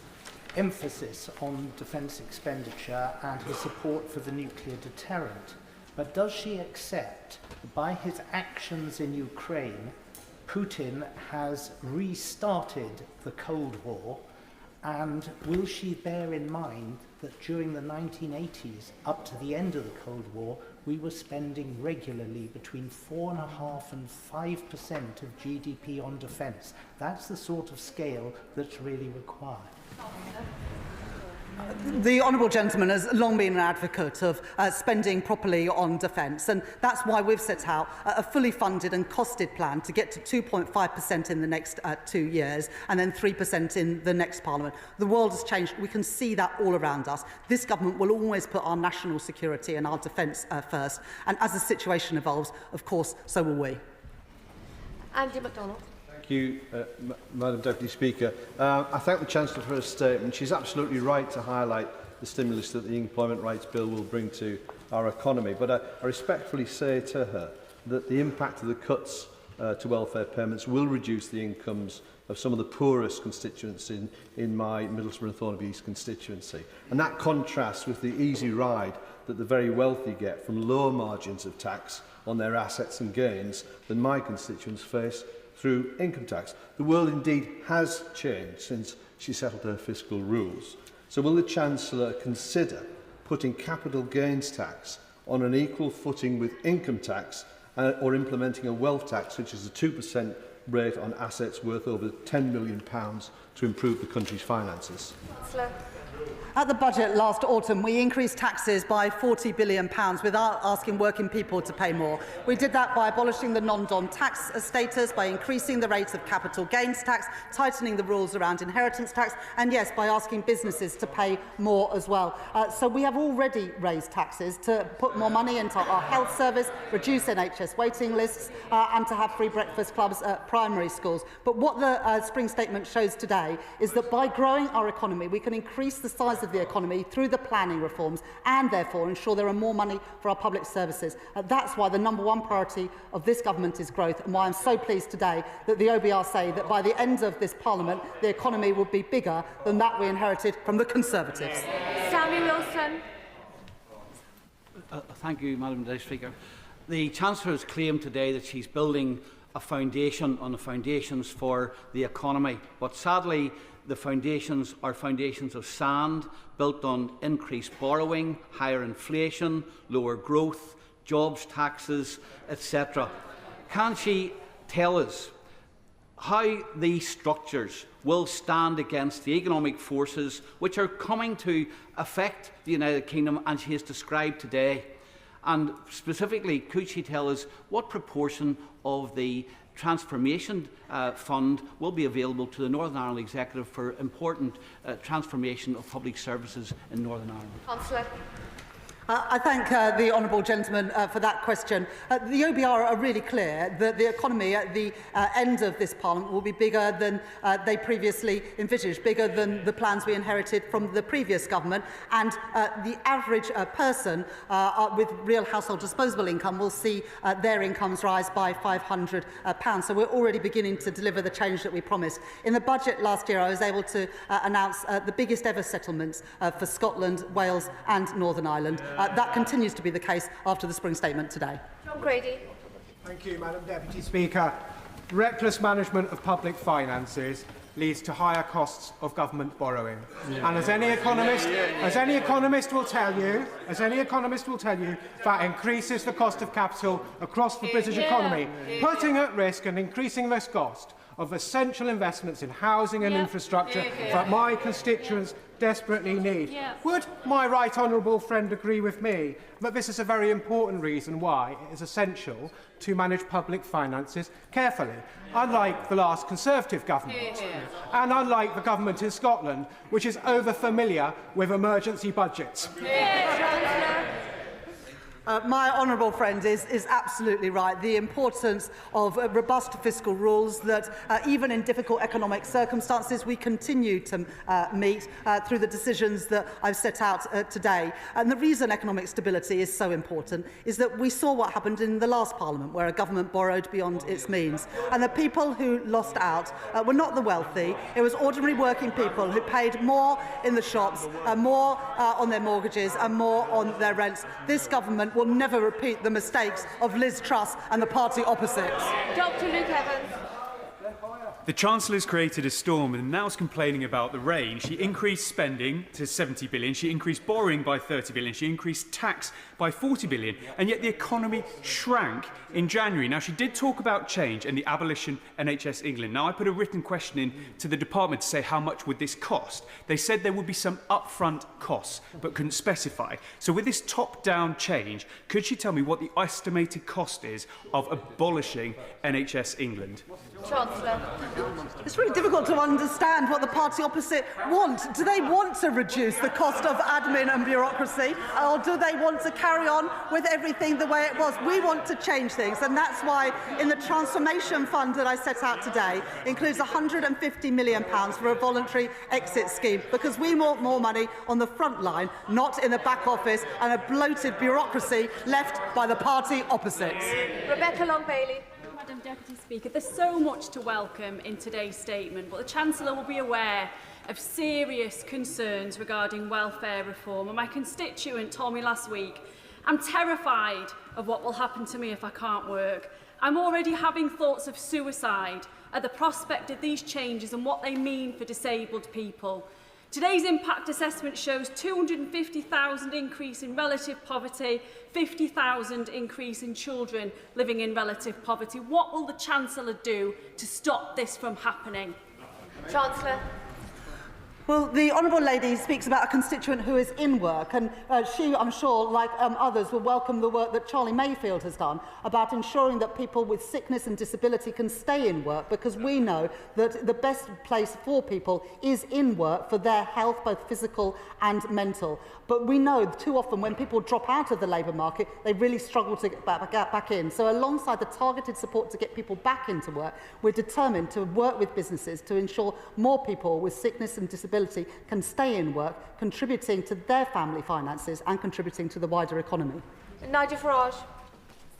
emphasis on defence expenditure and his support for the nuclear deterrent. But does she accept that by his actions in Ukraine, Putin has restarted the Cold War? And will she bear in mind that during the 1980s, up to the end of the Cold War, we were spending regularly between 4.5% and 5% of GDP on defence? That's the sort of scale that's really required. The honourable gentleman has long been an advocate of spending properly on defence, and that's why we've set out a fully funded and costed plan to get to 2.5% in the next 2 years and then 3% in the next Parliament. The world has changed. We can see that all around us. This government will always put our national security and our defence first, and as the situation evolves, of course, so will we. Andy MacDonald. Thank you, Madam Deputy Speaker. I thank the Chancellor for her statement. She's absolutely right to highlight the stimulus that the Employment Rights Bill will bring to our economy. But I respectfully say to her that the impact of the cuts to welfare payments will reduce the incomes of some of the poorest constituents in my Middlesbrough and Thornaby East constituency. And that contrasts with the easy ride that the very wealthy get from lower margins of tax on their assets and gains than my constituents face through income tax. The world indeed has changed since she settled her fiscal rules. So will the Chancellor consider putting capital gains tax on an equal footing with income tax or implementing a wealth tax, which is a 2% rate on assets worth over £10 million to improve the country's finances? Chancellor. At the budget last autumn, we increased taxes by £40 billion without asking working people to pay more. We did that by abolishing the non-dom tax status, by increasing the rates of capital gains tax, tightening the rules around inheritance tax, and yes, by asking businesses to pay more as well. So we have already raised taxes to put more money into our health service, reduce NHS waiting lists, and to have free breakfast clubs at primary schools. But what the Spring Statement shows today is that by growing our economy, we can increase the size of the economy through the planning reforms and therefore ensure there are more money for our public services. That's why the #1 priority of this government is growth, and why I'm so pleased today that the OBR say that by the end of this Parliament the economy will be bigger than that we inherited from the Conservatives. Sammy Wilson. Thank you, Madam Deputy Speaker. The Chancellor has claimed today that she's building a foundation on the foundations for the economy, but sadly the foundations are foundations of sand, built on increased borrowing, higher inflation, lower growth, jobs taxes, etc. Can she tell us how these structures will stand against the economic forces which are coming to affect the United Kingdom and she has described today? And specifically, could she tell us what proportion of the Transformation Fund will be available to the Northern Ireland Executive for important transformation of public services in Northern Ireland? Chancellor. I thank the honourable gentleman for that question. The OBR are really clear that the economy at the end of this Parliament will be bigger than they previously envisaged, bigger than the plans we inherited from the previous government, and the average person with real household disposable income will see their incomes rise by £500. So we're already beginning to deliver the change that we promised. In the budget last year, I was able to announce the biggest ever settlements for Scotland, Wales and Northern Ireland. That continues to be the case after the Spring Statement today. John Grady. Thank you, Madam Deputy Speaker. Reckless management of public finances leads to higher costs of government borrowing. And as any economist will tell you, that increases the cost of capital across the British economy, putting at risk and increasing the cost of essential investments in housing and infrastructure that my constituents desperately need. Would my right honourable friend agree with me that this is a very important reason why it is essential to manage public finances carefully, unlike the last Conservative government, and unlike the government in Scotland, which is over-familiar with emergency budgets? My honourable friend is absolutely right. The importance of robust fiscal rules that, even in difficult economic circumstances, we continue to meet through the decisions that I've set out today. And the reason economic stability is so important is that we saw what happened in the last Parliament, where a government borrowed beyond its means. And the people who lost out were not the wealthy. It was ordinary working people who paid more in the shops, more on their mortgages and more on their rents. This government will never repeat the mistakes of Liz Truss and the party opposites. Dr. Luke Evans. The Chancellor's created a storm and now is complaining about the rain. She increased spending to 70 billion, she increased borrowing by 30 billion, she increased tax by 40 billion, and yet the economy shrank in January. Now, she did talk about change and the abolition NHS England. Now, I put a written question in to the department to say how much would this cost. They said there would be some upfront costs, but couldn't specify. So with this top-down change, could she tell me what the estimated cost is of abolishing NHS England? Chancellor. It's really difficult to understand what the party opposite want. Do they want to reduce the cost of admin and bureaucracy, or do they want to carry on with everything the way it was? We want to change things, and that's why in the transformation fund that I set out today includes £150 million for a voluntary exit scheme, because we want more money on the front line, not in the back office and a bloated bureaucracy left by the party opposites. Rebecca Long-Bailey. Madam Deputy Speaker, there's so much to welcome in today's statement, but the Chancellor will be aware of serious concerns regarding welfare reform. And my constituent told me last week, I'm terrified of what will happen to me if I can't work. I'm already having thoughts of suicide at the prospect of these changes and what they mean for disabled people. Today's impact assessment shows 250,000 increase in relative poverty, 50,000 increase in children living in relative poverty. What will the Chancellor do to stop this from happening? Chancellor. Well, the honourable lady speaks about a constituent who is in work, and she, I'm sure, like others, will welcome the work that Charlie Mayfield has done about ensuring that people with sickness and disability can stay in work, because we know that the best place for people is in work for their health, both physical and mental. But we know too often when people drop out of the labour market, they really struggle to get back in. So alongside the targeted support to get people back into work, we're determined to work with businesses to ensure more people with sickness and disability can stay in work, contributing to their family finances and contributing to the wider economy. Nigel Farage.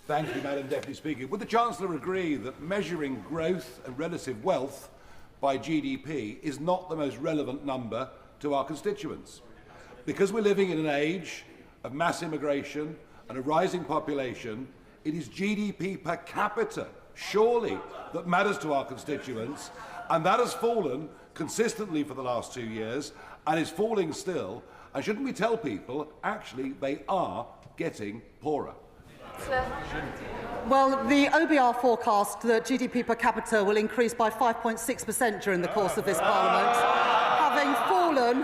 Thank you, Madam Deputy Speaker. Would the Chancellor agree that measuring growth and relative wealth by GDP is not the most relevant number to our constituents? Because we're living in an age of mass immigration and a rising population, it is GDP per capita, surely, that matters to our constituents, and that has fallen consistently for the last 2 years and is falling still. And shouldn't we tell people, actually, they are getting poorer? Well, the OBR forecast that GDP per capita will increase by 5.6% during the course of this Parliament,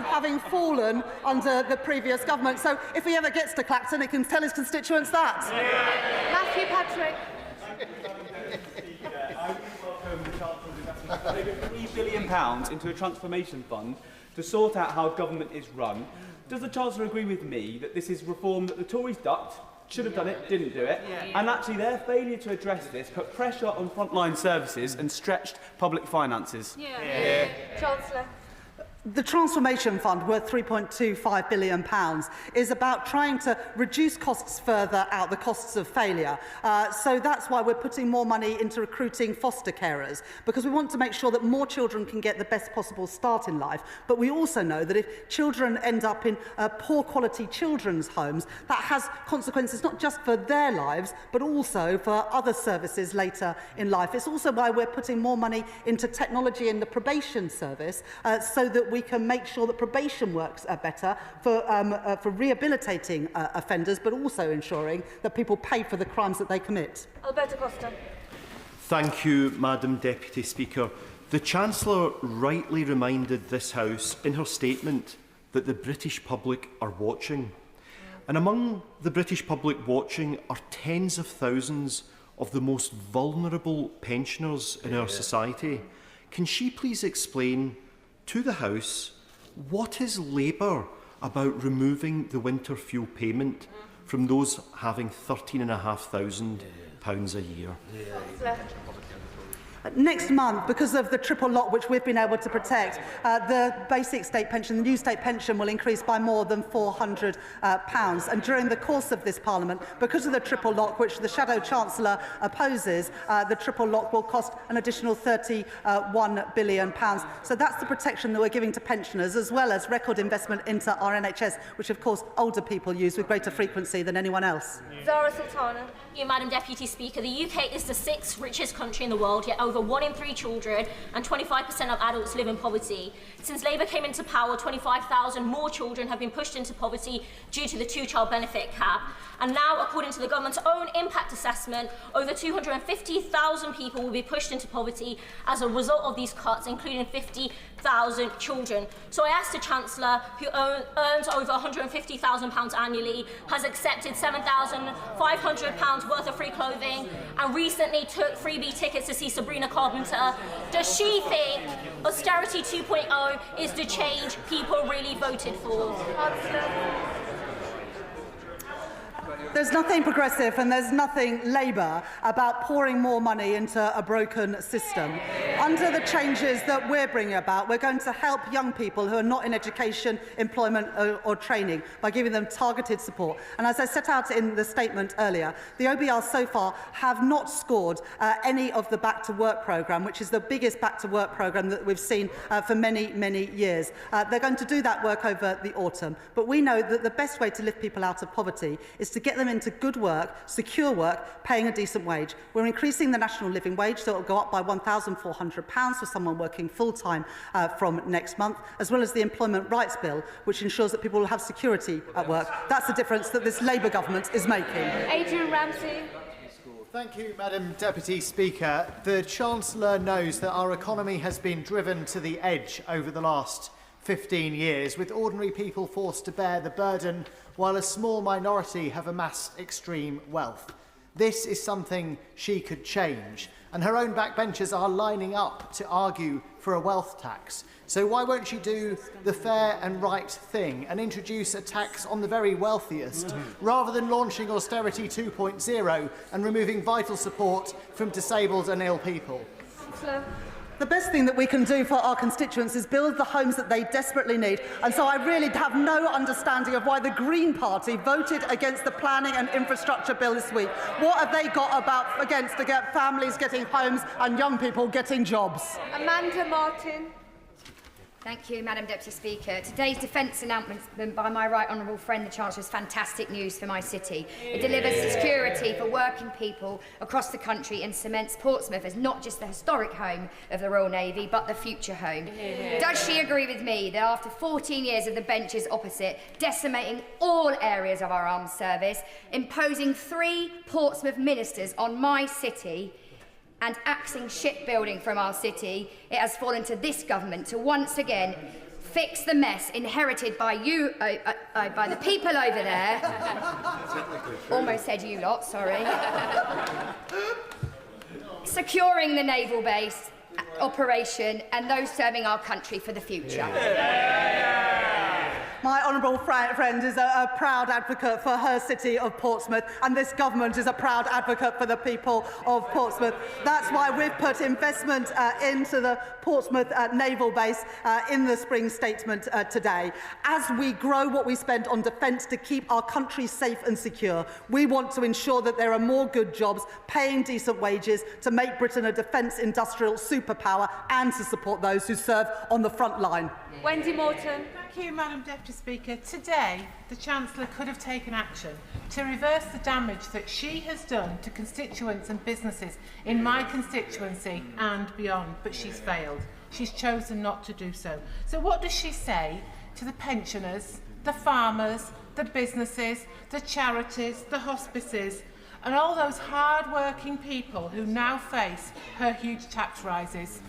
having fallen under the previous government. So if he ever gets to Clacton, he can tell his constituents that. Matthew Patrick. £3 billion into a transformation fund to sort out how government is run. Does the Chancellor agree with me that this is reform that the Tories ducked, should have done it, didn't do it, and actually their failure to address this put pressure on frontline services and stretched public finances? Chancellor. The Transformation Fund, worth £3.25 billion, is about trying to reduce costs further out, the costs of failure. So that's why we're putting more money into recruiting foster carers, because we want to make sure that more children can get the best possible start in life. But we also know that if children end up in poor quality children's homes, that has consequences not just for their lives, but also for other services later in life. It's also why we're putting more money into technology in the probation service, so that we can make sure that probation works better for rehabilitating offenders, but also ensuring that people pay for the crimes that they commit. Alberto Costa. Thank you, Madam Deputy Speaker. The Chancellor rightly reminded this House in her statement that the British public are watching. And among the British public watching are tens of thousands of the most vulnerable pensioners in our society. Can she please explain to the House what is Labour about removing the winter fuel payment from those having £13,500 a year. Next month, because of the triple lock which we've been able to protect, the basic state pension, the new state pension, will increase by more than £400. And during the course of this Parliament, because of the triple lock, which the Shadow Chancellor opposes, the triple lock will cost an additional £31 billion. So that's the protection that we're giving to pensioners, as well as record investment into our NHS, which of course older people use with greater frequency than anyone else. Zara Sultana. You, Madam Deputy Speaker. The UK is the 6th richest country in the world, yet over 1 in 3 children and 25% of adults live in poverty. Since Labour came into power, 25,000 more children have been pushed into poverty due to the two-child benefit cap. And now, according to the government's own impact assessment, over 250,000 people will be pushed into poverty as a result of these cuts, including 50,000 children. So I asked the Chancellor, who earns over £150,000 annually, has accepted £7,500 worth of free clothing, and recently took freebie tickets to see Sabrina Carpenter. Does she think austerity 2.0 is the change people really voted for? There's nothing progressive and there's nothing Labour about pouring more money into a broken system. Under the changes that we're bringing about, we're going to help young people who are not in education, employment or training by giving them targeted support. And as I set out in the statement earlier, the OBR so far have not scored any of the Back to Work programme, which is the biggest Back to Work programme that we've seen for many, many years. They're going to do that work over the autumn. But we know that the best way to lift people out of poverty is to get them into good work, secure work, paying a decent wage. We're increasing the national living wage, so it will go up by £1,400 for someone working full-time from next month, as well as the Employment Rights Bill, which ensures that people will have security at work. That's the difference that this Labour government is making. Adrian Ramsey. Thank you, Madam Deputy Speaker. The Chancellor knows that our economy has been driven to the edge over the last 15 years, with ordinary people forced to bear the burden while a small minority have amassed extreme wealth. This is something she could change, and her own backbenchers are lining up to argue for a wealth tax. So why won't she do the fair and right thing and introduce a tax on the very wealthiest, rather than launching austerity 2.0 and removing vital support from disabled and ill people? The best thing that we can do for our constituents is build the homes that they desperately need. And so I really have no understanding of why the Green Party voted against the Planning and Infrastructure Bill this week. What have they got against to get families getting homes and young people getting jobs? Amanda Martin. Thank you, Madam Deputy Speaker. Today's defence announcement by my right honourable friend, the Chancellor, is fantastic news for my city. It delivers security for working people across the country and cements Portsmouth as not just the historic home of the Royal Navy, but the future home. Does she agree with me that after 14 years of the benches opposite, decimating all areas of our armed service, imposing 3 Portsmouth ministers on my city, and axing shipbuilding from our city, it has fallen to this government to once again fix the mess inherited by you, by the people over there. Almost said you lot, sorry. Securing the naval base operation and those serving our country for the future. My honourable friend is a proud advocate for her city of Portsmouth, and this government is a proud advocate for the people of Portsmouth. That's why we've put investment into the Portsmouth naval base in the spring statement today. As we grow what we spend on defence to keep our country safe and secure, we want to ensure that there are more good jobs, paying decent wages, to make Britain a defence industrial superpower and to support those who serve on the front line. Wendy Morton. Thank you, Madam Deputy Speaker. Today, the Chancellor could have taken action to reverse the damage that she has done to constituents and businesses in my constituency and beyond, but she's failed. She's chosen not to do so. So what does she say to the pensioners, the farmers, the businesses, the charities, the hospices, and all those hard-working people who now face her huge tax rises?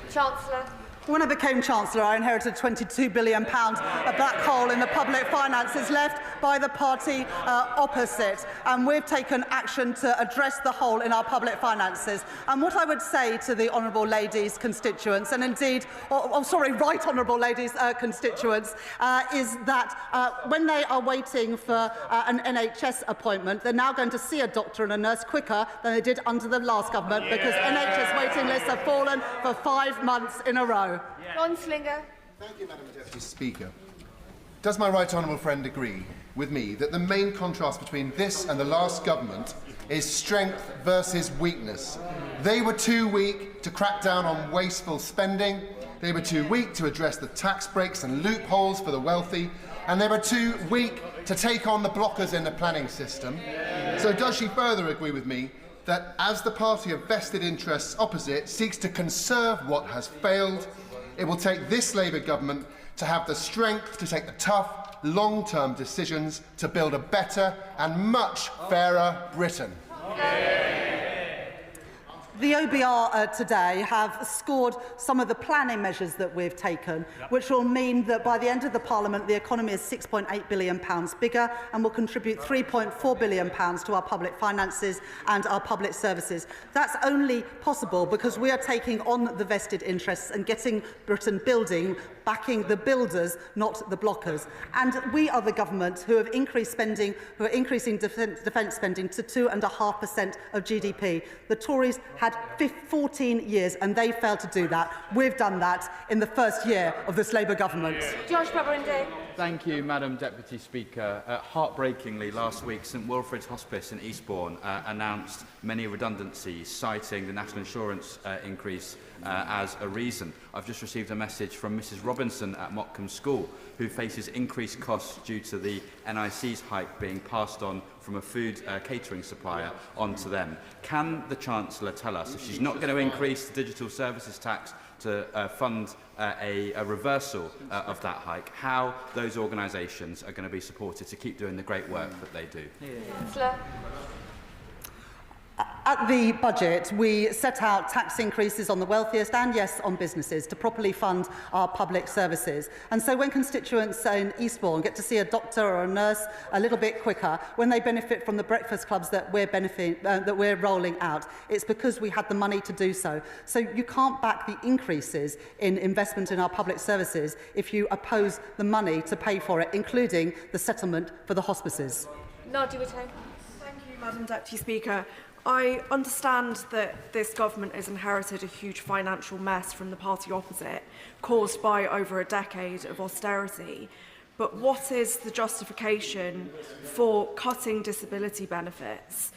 Chancellor. When I became Chancellor, I inherited £22 billion, a black hole in the public finances left by the party opposite, and we've taken action to address the hole in our public finances. And what I would say to the honourable lady's constituents, and indeed, right honourable lady's constituents, is that when they are waiting for an NHS appointment, they're now going to see a doctor and a nurse quicker than they did under the last government, because NHS waiting lists have fallen for 5 months in a row. Ron Slinger. Thank you, Madam Deputy Speaker. Does my right honourable friend agree with me that the main contrast between this and the last government is strength versus weakness? They were too weak to crack down on wasteful spending, they were too weak to address the tax breaks and loopholes for the wealthy, and they were too weak to take on the blockers in the planning system. So does she further agree with me that as the party of vested interests opposite seeks to conserve what has failed, it will take this Labour government to have the strength to take the tough, long-term decisions to build a better and much fairer Britain? The OBR today have scored some of the planning measures that we've taken, which will mean that by the end of the Parliament, the economy is £6.8 billion bigger and will contribute £3.4 billion to our public finances and our public services. That's only possible because we are taking on the vested interests and getting Britain building, backing the builders, not the blockers. And we are the government who have increased spending, who are increasing defence spending to 2.5% of GDP. The Tories had 14 years and they failed to do that. We've done that in the first year of this Labour government. Josh Babarinde. Thank you, Madam Deputy Speaker. Heartbreakingly, last week, St Wilfrid's Hospice in Eastbourne announced many redundancies, citing the national insurance increase as a reason. I've just received a message from Mrs Robinson at Motcombe School, who faces increased costs due to the NIC's hike being passed on from a food catering supplier onto them. Can the Chancellor tell us, if she's not going to increase the digital services tax to fund a reversal of that hike, how those organisations are going to be supported to keep doing the great work that they do? Chancellor. At the budget, we set out tax increases on the wealthiest and, yes, on businesses to properly fund our public services. And so when constituents in Eastbourne get to see a doctor or a nurse a little bit quicker, when they benefit from the breakfast clubs that we're rolling out, it's because we had the money to do so. So you can't back the increases in investment in our public services if you oppose the money to pay for it, including the settlement for the hospices. Nadia Whittain. Thank you, Madam Deputy Speaker. I understand that this government has inherited a huge financial mess from the party opposite, caused by over a decade of austerity. But what is the justification for cutting disability benefits,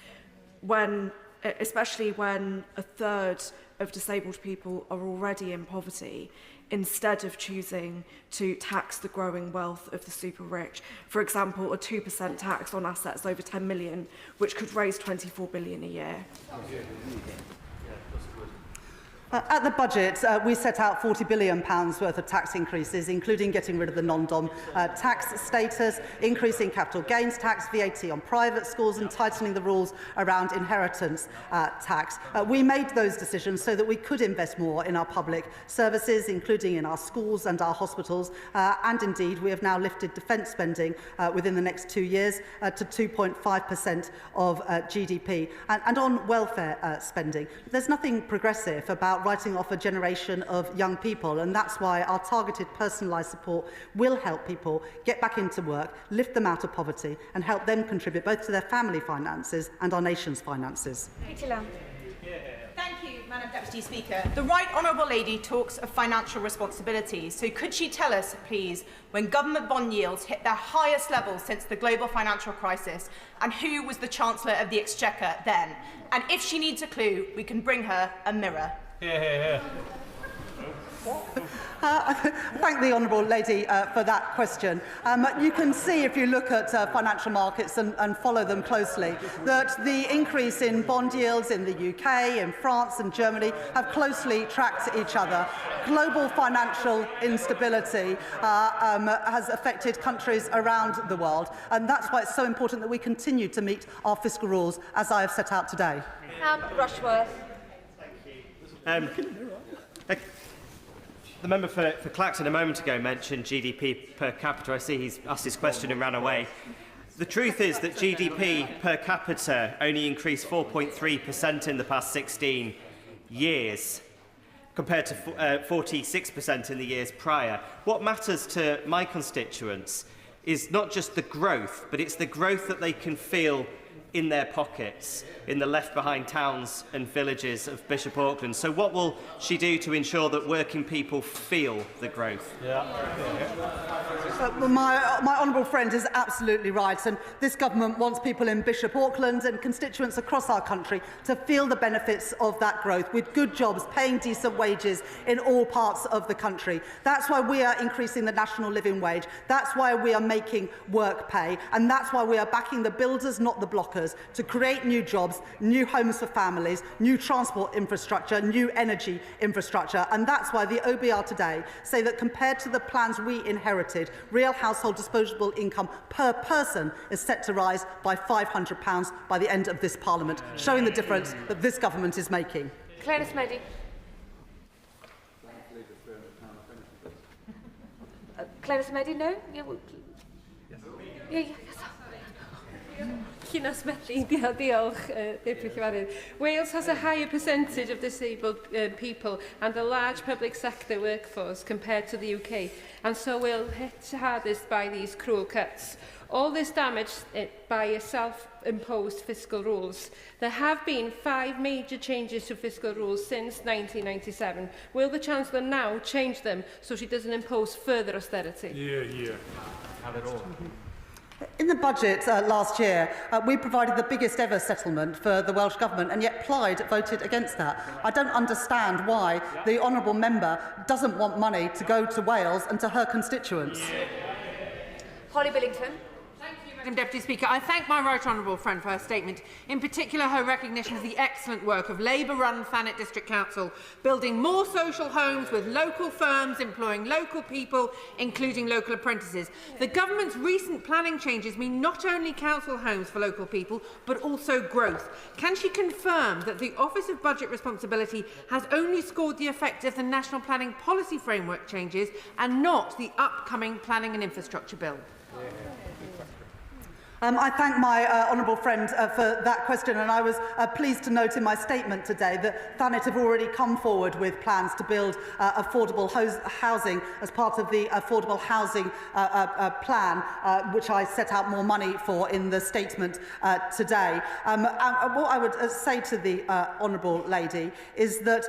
especially when a third of disabled people are already in poverty, instead of choosing to tax the growing wealth of the super rich? For example, a 2% tax on assets over 10 million, which could raise 24 billion a year. At the budget, we set out £40 billion worth of tax increases, including getting rid of the non-dom tax status, increasing capital gains tax, VAT on private schools, and tightening the rules around inheritance tax. We made those decisions so that we could invest more in our public services, including in our schools and our hospitals, and indeed we have now lifted defence spending within the next 2 years to 2.5% of GDP. And on welfare spending, there's nothing progressive about writing off a generation of young people, and that's why our targeted personalised support will help people get back into work, lift them out of poverty and help them contribute both to their family finances and our nation's finances. Thank you, Madam Deputy Speaker. The Right Honourable Lady talks of financial responsibility, so could she tell us, please, when government bond yields hit their highest level since the global financial crisis, and who was the Chancellor of the Exchequer then? And if she needs a clue, we can bring her a mirror. Thank the Honourable Lady for that question. You can see, if you look at financial markets and follow them closely, that the increase in bond yields in the UK, in France and Germany have closely tracked each other. Global financial instability has affected countries around the world, and that's why it's so important that we continue to meet our fiscal rules, as I have set out today. Rushworth. The member for Clacton a moment ago mentioned GDP per capita. I see he's asked his question and ran away. The truth is that GDP per capita only increased 4.3% in the past 16 years, compared to 46% in the years prior. What matters to my constituents is not just the growth, but it's the growth that they can feel in their pockets, in the left-behind towns and villages of Bishop Auckland. So what will she do to ensure that working people feel the growth? My honourable friend is absolutely right, and this government wants people in Bishop Auckland and constituents across our country to feel the benefits of that growth with good jobs, paying decent wages in all parts of the country. That's why we are increasing the national living wage. That's why we are making work pay, and that's why we are backing the builders, not the blockers, to create new jobs, new homes for families, new transport infrastructure, new energy infrastructure. And that's why the OBR today say that compared to the plans we inherited, real household disposable income per person is set to rise by £500 by the end of this Parliament, showing the difference that this government is making. Clarence Meddy. Clarence Meddy, no? Llynas Medley, diolch, Deputy Cyfarwydd. Wales has a higher percentage of disabled people and a large public sector workforce compared to the UK, and so will hit hardest by these cruel cuts. All this damage by self-imposed fiscal rules. There have been 5 major changes to fiscal rules since 1997. Will the Chancellor now change them so she doesn't impose further austerity? Have it all. In the budget last year, we provided the biggest ever settlement for the Welsh Government, and yet Plaid voted against that. I don't understand why the honourable member doesn't want money to go to Wales and to her constituents. Holly Billington. Madam Deputy Speaker, I thank my right honourable friend for her statement, in particular her recognition of the excellent work of Labour-run Thanet District Council, building more social homes with local firms, employing local people, including local apprentices. The government's recent planning changes mean not only council homes for local people, but also growth. Can she confirm that the Office of Budget Responsibility has only scored the effect of the National Planning Policy Framework changes and not the upcoming Planning and Infrastructure Bill? I thank my honourable friend for that question, and I was pleased to note in my statement today that Thanet have already come forward with plans to build affordable housing as part of the affordable housing plan, which I set out more money for in the statement today. What I would say to the honourable lady is that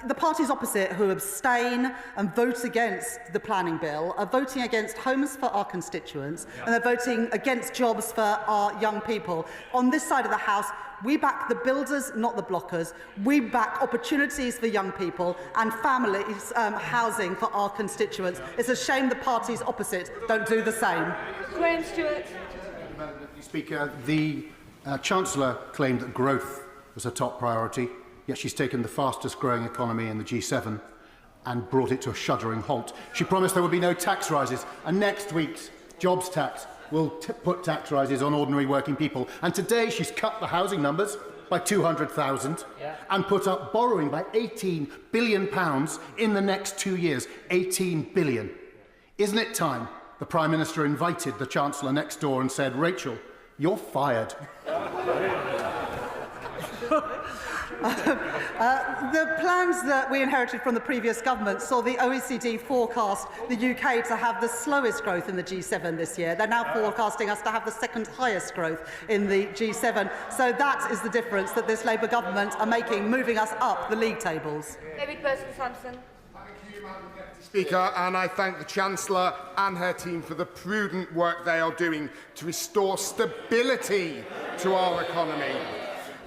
the parties opposite who abstain and vote against the planning bill are voting against homes for our constituents, and they're voting against jobs for our young people. On this side of the House, we back the builders, not the blockers. We back opportunities for young people and families housing for our constituents. It's a shame the parties opposite don't do the same. Graham Stewart. Madam Deputy Speaker, the Chancellor claimed that growth was a top priority, yet she's taken the fastest growing economy in the G7 and brought it to a shuddering halt. She promised there would be no tax rises, and next week's jobs tax will put tax rises on ordinary working people. And today she's cut the housing numbers by 200,000 and put up borrowing by £18 billion in the next 2 years. 18 billion. Isn't it time the Prime Minister invited the Chancellor next door and said, Rachel, you're fired? The plans that we inherited from the previous government saw the OECD forecast the UK to have the slowest growth in the G7 this year. They're now forecasting us to have the second highest growth in the G7. So that is the difference that this Labour government are making, moving us up the league tables. David Burton-Sampson. Speaker, and I thank the Chancellor and her team for the prudent work they are doing to restore stability to our economy.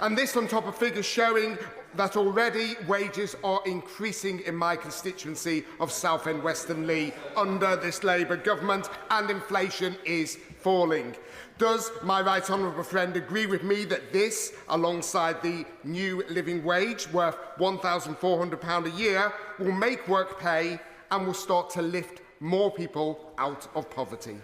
And this on top of figures showing that already wages are increasing in my constituency of Southend Western Leigh under this Labour government, and inflation is falling. Does my right honourable friend agree with me that this, alongside the new living wage worth £1,400 a year, will make work pay and will start to lift more people out of poverty?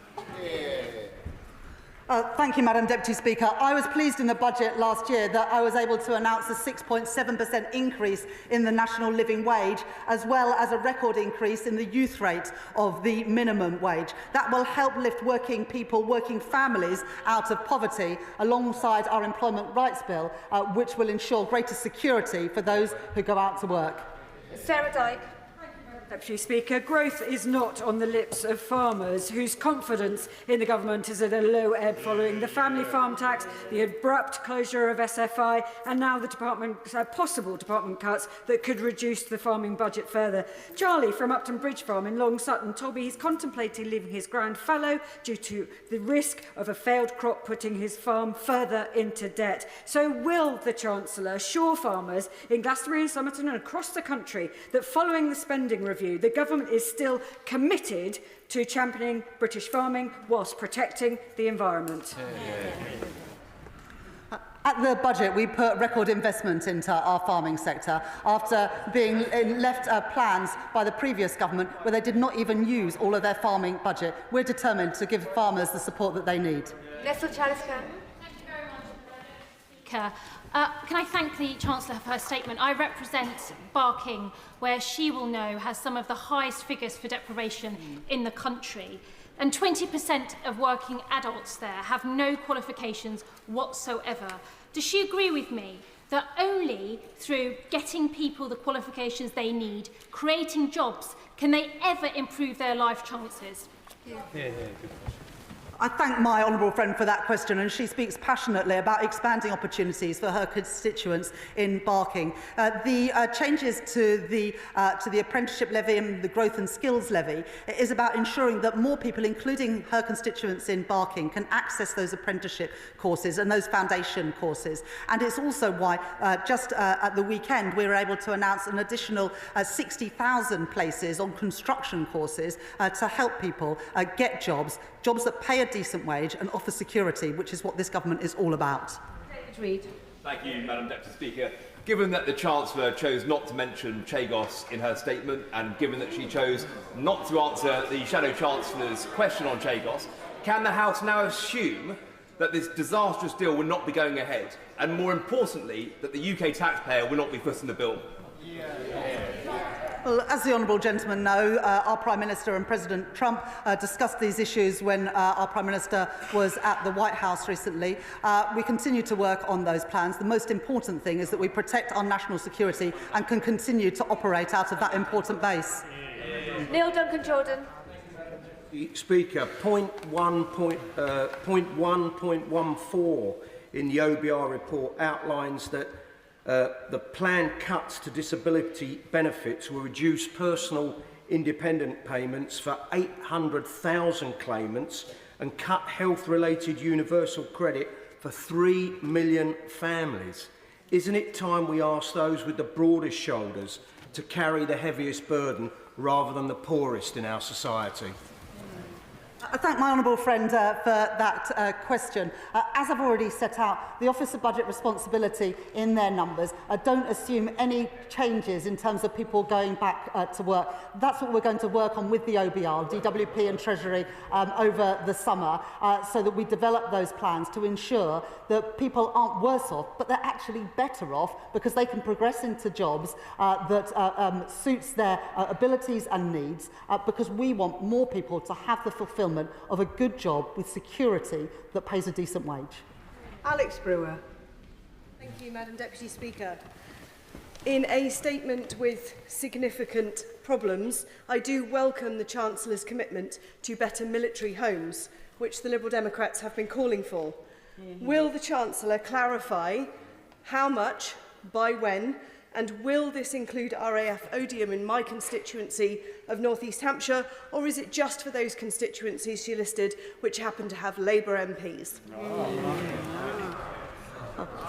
Thank you, Madam Deputy Speaker. I was pleased in the budget last year that I was able to announce a 6.7% increase in the national living wage, as well as a record increase in the youth rate of the minimum wage. That will help lift working people, working families out of poverty, alongside our Employment Rights Bill, which will ensure greater security for those who go out to work. Sarah Dyke. Deputy Speaker, growth is not on the lips of farmers whose confidence in the government is at a low ebb following the family farm tax, the abrupt closure of SFI and now the possible department cuts that could reduce the farming budget further. Charlie from Upton Bridge Farm in Long Sutton told me he's contemplating leaving his ground fallow due to the risk of a failed crop putting his farm further into debt. So will the Chancellor assure farmers in Glastonbury and Somerton and across the country that following the spending review, the government is still committed to championing British farming whilst protecting the environment? At the budget, we put record investment into our farming sector after being left plans by the previous government where they did not even use all of their farming budget. We're determined to give farmers the support that they need. Nestle Chaliska. Can I thank the Chancellor for her statement? I represent Barking, where she will know has some of the highest figures for deprivation in the country. And 20% of working adults there have no qualifications whatsoever. Does she agree with me that only through getting people the qualifications they need, creating jobs, can they ever improve their life chances? I thank my honourable friend for that question, and she speaks passionately about expanding opportunities for her constituents in Barking. The changes to the apprenticeship levy and the growth and skills levy is about ensuring that more people, including her constituents in Barking, can access those apprenticeship courses and those foundation courses. And it's also why just at the weekend we were able to announce an additional 60,000 places on construction courses to help people get jobs that pay a decent wage and offer security, which is what this government is all about. David Reid. Thank you, Madam Deputy Speaker. Given that the Chancellor chose not to mention Chagos in her statement, and given that she chose not to answer the Shadow Chancellor's question on Chagos, can the House now assume that this disastrous deal will not be going ahead, and more importantly, that the UK taxpayer will not be footing the bill? Well, as the honourable gentleman know, our Prime Minister and President Trump discussed these issues when our Prime Minister was at the White House recently. We continue to work on those plans. The most important thing is that we protect our national security and can continue to operate out of that important base. Neil Duncan-Jordan. Speaker, point 1.14 in the OBR report outlines that the planned cuts to disability benefits will reduce personal independent payments for 800,000 claimants and cut health-related universal credit for 3 million families. Isn't it time we ask those with the broadest shoulders to carry the heaviest burden rather than the poorest in our society? I thank my honourable friend for that question. As I've already set out, the Office of Budget Responsibility in their numbers don't assume any changes in terms of people going back to work. That's what we're going to work on with the OBR, DWP and Treasury over the summer, so that we develop those plans to ensure that people aren't worse off, but they're actually better off because they can progress into jobs that suits their abilities and needs, because we want more people to have the fulfilment of a good job with security that pays a decent wage. Alex Brewer. Thank you, Madam Deputy Speaker. In a statement with significant problems, I do welcome the Chancellor's commitment to better military homes, which the Liberal Democrats have been calling for. Will the Chancellor clarify how much, by when, and will this include RAF Odium in my constituency of North East Hampshire, or is it just for those constituencies she listed which happen to have Labour MPs?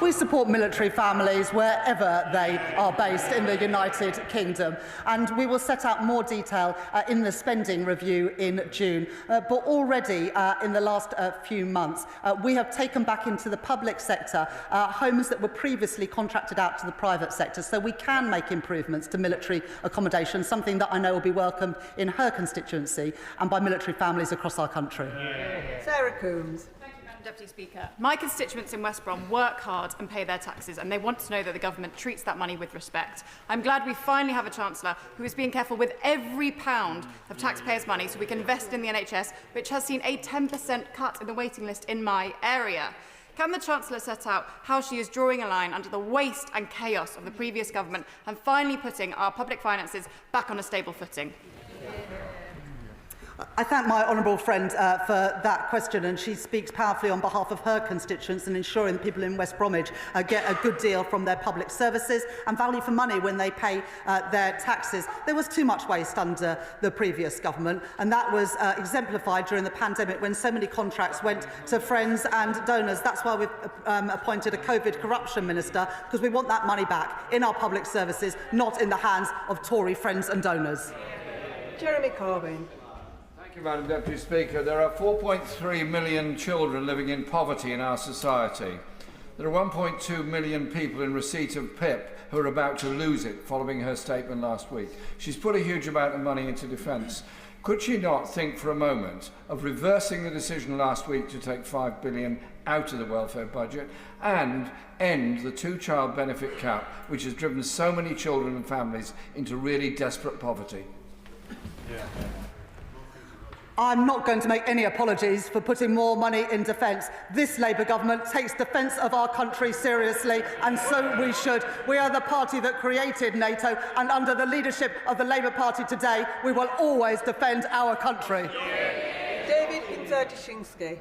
We support military families wherever they are based in the United Kingdom, and we will set out more detail in the spending review in June. But already in the last few months, we have taken back into the public sector homes that were previously contracted out to the private sector, so we can make improvements to military accommodation, something that I know will be welcomed in her constituency and by military families across our country. Sarah Coombs. Deputy Speaker. My constituents in West Brom work hard and pay their taxes, and they want to know that the government treats that money with respect. I'm glad we finally have a Chancellor who is being careful with every pound of taxpayers' money so we can invest in the NHS, which has seen a 10% cut in the waiting list in my area. Can the Chancellor set out how she is drawing a line under the waste and chaos of the previous government and finally putting our public finances back on a stable footing? I thank my honourable friend for that question, and she speaks powerfully on behalf of her constituents and ensuring that people in West Bromwich get a good deal from their public services and value for money when they pay their taxes. There was too much waste under the previous government, and that was exemplified during the pandemic when so many contracts went to friends and donors. That's why we've appointed a COVID corruption minister, because we want that money back in our public services, not in the hands of Tory friends and donors. Jeremy Corbyn. Thank you, Madam Deputy Speaker. There are 4.3 million children living in poverty in our society. There are 1.2 million people in receipt of PIP who are about to lose it following her statement last week. She's put a huge amount of money into defence. Could she not think for a moment of reversing the decision last week to take £5 billion out of the welfare budget and end the two-child benefit cap, which has driven so many children and families into really desperate poverty? I'm not going to make any apologies for putting more money in defence. This Labour government takes defence of our country seriously, and so we should. We are the party that created NATO, and under the leadership of the Labour Party today, we will always defend our country. David Kinzer-Dushinsky.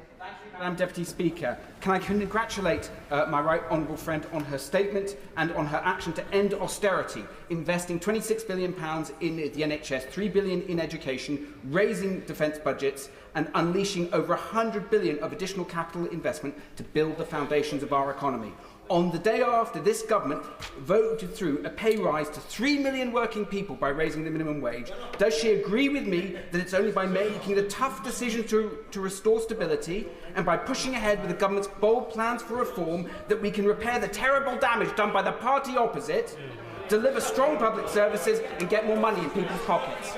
Madam Deputy Speaker, can I congratulate my right honourable friend on her statement and on her action to end austerity, investing £26 billion in the NHS, £3 billion in education, raising defence budgets and unleashing over £100 billion of additional capital investment to build the foundations of our economy. On the day after this government voted through a pay rise to 3 million working people by raising the minimum wage, does she agree with me that it's only by making the tough decision to restore stability and by pushing ahead with the government's bold plans for reform that we can repair the terrible damage done by the party opposite, deliver strong public services and get more money in people's pockets?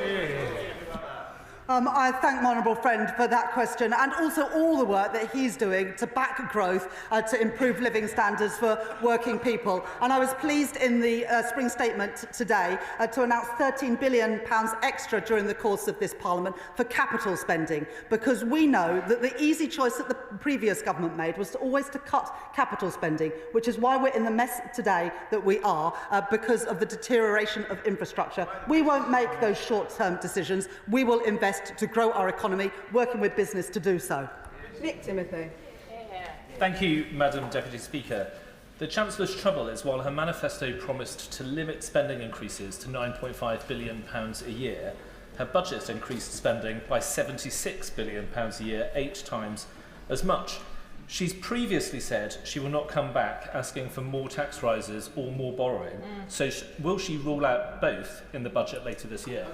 I thank my honourable friend for that question, and also all the work that he's doing to back growth, to improve living standards for working people. And I was pleased in the spring statement today to announce £13 billion extra during the course of this Parliament for capital spending, because we know that the easy choice that the previous government made was always to cut capital spending, which is why we're in the mess today that we are, because of the deterioration of infrastructure. We won't make those short-term decisions. We will invest to grow our economy, working with business to do so. Nick Timothy. Thank you, Madam Deputy Speaker. The Chancellor's trouble is while her manifesto promised to limit spending increases to £9.5 billion a year, her budget increased spending by £76 billion a year, 8 times as much. She's previously said she will not come back asking for more tax rises or more borrowing. So will she rule out both in the budget later this year?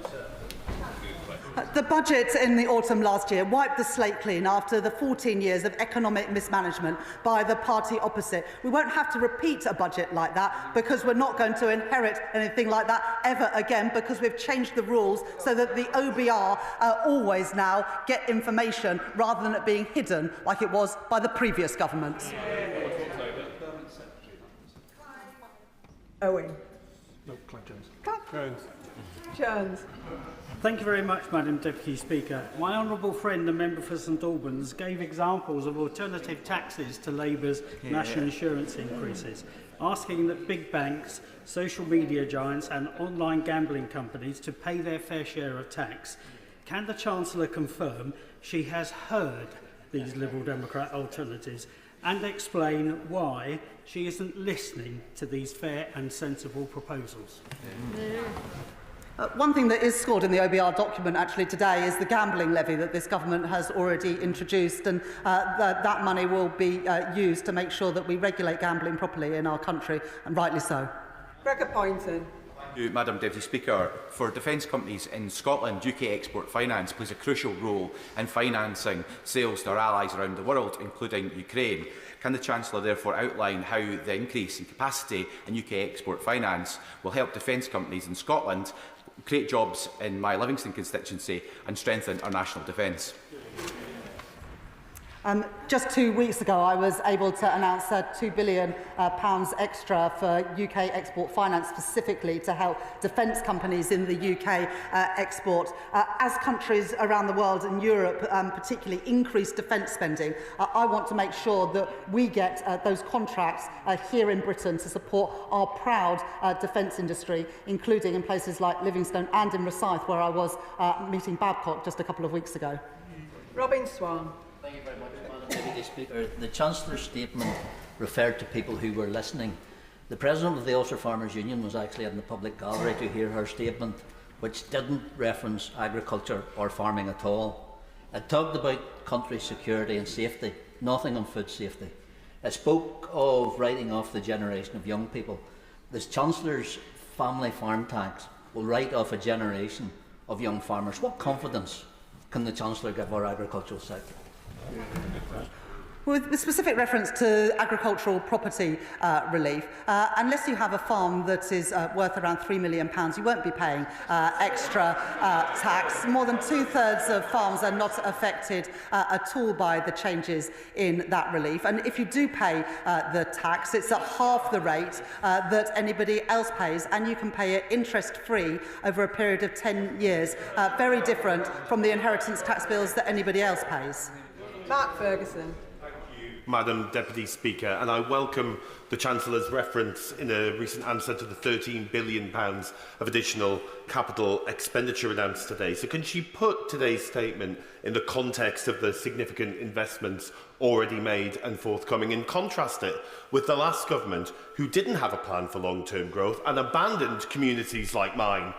The budget in the autumn last year wiped the slate clean after the 14 years of economic mismanagement by the party opposite. We won't have to repeat a budget like that, because we're not going to inherit anything like that ever again, because we've changed the rules so that the OBR always now get information rather than it being hidden like it was by the previous government. Owen. No, Clive Jones. Jones. Thank you very much, Madam Deputy Speaker. My honourable friend, the member for St Albans, gave examples of alternative taxes to Labour's national insurance increases, asking that big banks, social media giants and online gambling companies to pay their fair share of tax. Can the Chancellor confirm she has heard these Liberal Democrat alternatives and explain why she isn't listening to these fair and sensible proposals? One thing that is scored in the OBR document actually today is the gambling levy that this government has already introduced, and that money will be used to make sure that we regulate gambling properly in our country, and rightly so. Gregor Poynton. Madam Deputy Speaker, for defence companies in Scotland, UK Export Finance plays a crucial role in financing sales to our allies around the world, including Ukraine. Can the Chancellor therefore outline how the increase in capacity in UK Export Finance will help defence companies in Scotland create jobs in my Livingston constituency and strengthen our national defence? Just 2 weeks ago, I was able to announce £2 billion extra for UK export finance, specifically to help defence companies in the UK export. As countries around the world and Europe particularly increase defence spending, I want to make sure that we get those contracts here in Britain to support our proud defence industry, including in places like Livingstone and in Rosyth, where I was meeting Babcock just a couple of weeks ago. Robin Swan. Thank you very much, Madam Deputy Speaker. The Chancellor's statement referred to people who were listening. The President of the Ulster Farmers Union was actually in the public gallery to hear her statement, which didn't reference agriculture or farming at all. It talked about country security and safety, nothing on food safety. It spoke of writing off the generation of young people. The Chancellor's family farm tax will write off a generation of young farmers. What confidence can the Chancellor give our agricultural sector? With specific reference to agricultural property relief, unless you have a farm that is worth around £3 million, you won't be paying extra tax. More than 2/3 of farms are not affected at all by the changes in that relief. And if you do pay the tax, it's at half the rate that anybody else pays, and you can pay it interest-free over a period of 10 years. Very different from the inheritance tax bills that anybody else pays. Mark Ferguson. Madam Deputy Speaker, and I welcome the Chancellor's reference in a recent answer to the £13 billion of additional capital expenditure announced today. So can she put today's statement in the context of the significant investments already made and forthcoming, and contrast it with the last government, who didn't have a plan for long-term growth and abandoned communities like mine?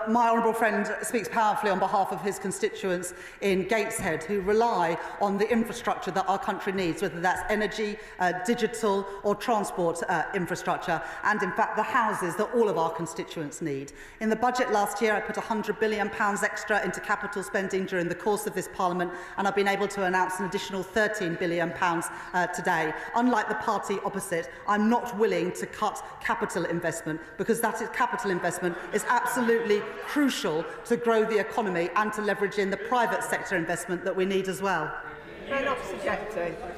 My honourable friend speaks powerfully on behalf of his constituents in Gateshead, who rely on the infrastructure that our country needs, whether that's energy, digital or transport infrastructure, and in fact the houses that all of our constituents need. In the budget last year, I put £100 billion extra into capital spending during the course of this Parliament, and I've been able to announce an additional £13 billion today. Unlike the party opposite, I'm not willing to cut capital investment, because capital investment is absolutely crucial to grow the economy and to leverage in the private sector investment that we need as well. Madam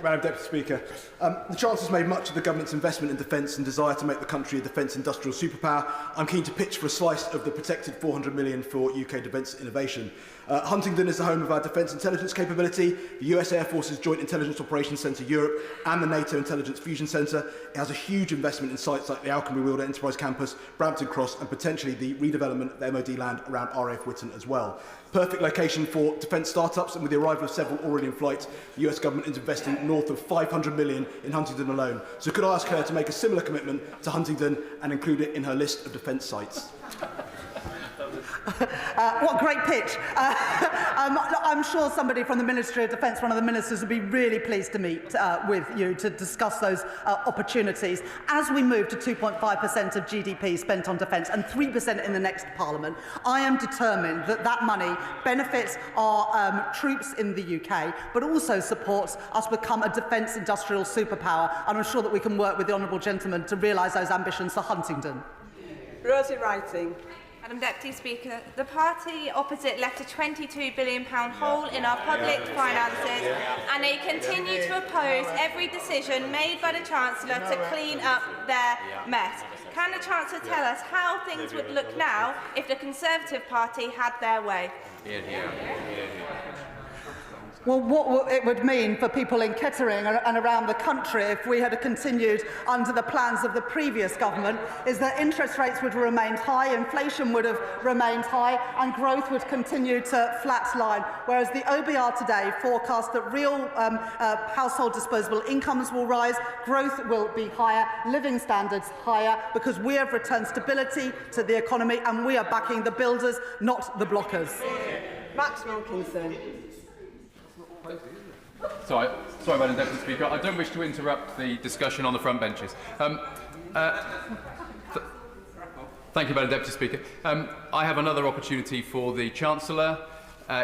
Deputy Speaker, the Chancellor's made much of the government's investment in defence and desire to make the country a defence industrial superpower. I'm keen to pitch for a slice of the protected £400 million for UK defence innovation. Huntingdon is the home of our defence intelligence capability, the US Air Force's Joint Intelligence Operations Centre Europe and the NATO Intelligence Fusion Centre. It has a huge investment in sites like the Alconbury Wielder Enterprise Campus, Brampton Cross and potentially the redevelopment of the MOD land around RAF Whitton as well. Perfect location for defence startups, and with the arrival of several already in flight, the US government is investing north of £500 million in Huntingdon alone. So could I ask her to make a similar commitment to Huntingdon and include it in her list of defence sites? What a great pitch. I'm sure somebody from the Ministry of Defence, one of the ministers, would be really pleased to meet with you to discuss those opportunities. As we move to 2.5% of GDP spent on defence and 3% in the next Parliament, I am determined that that money benefits our troops in the UK, but also supports us become a defence industrial superpower. And I'm sure that we can work with the honourable gentleman to realise those ambitions for Huntingdon. Rosie Writing. Madam Deputy Speaker, the party opposite left a £22 billion hole in our public finances, and they continue to oppose every decision made by the Chancellor to clean up their mess. Can the Chancellor tell us how things would look now if the Conservative Party had their way? Well, what it would mean for people in Kettering and around the country if we had continued under the plans of the previous government is that interest rates would have remained high, inflation would have remained high, and growth would continue to flatline. Whereas the OBR today forecasts that real household disposable incomes will rise, growth will be higher, living standards higher, because we have returned stability to the economy and we are backing the builders, not the blockers. Max Wilkinson. Sorry, Madam Deputy Speaker. I don't wish to interrupt the discussion on the front benches. Thank you, Madam Deputy Speaker. I have another opportunity for the Chancellor.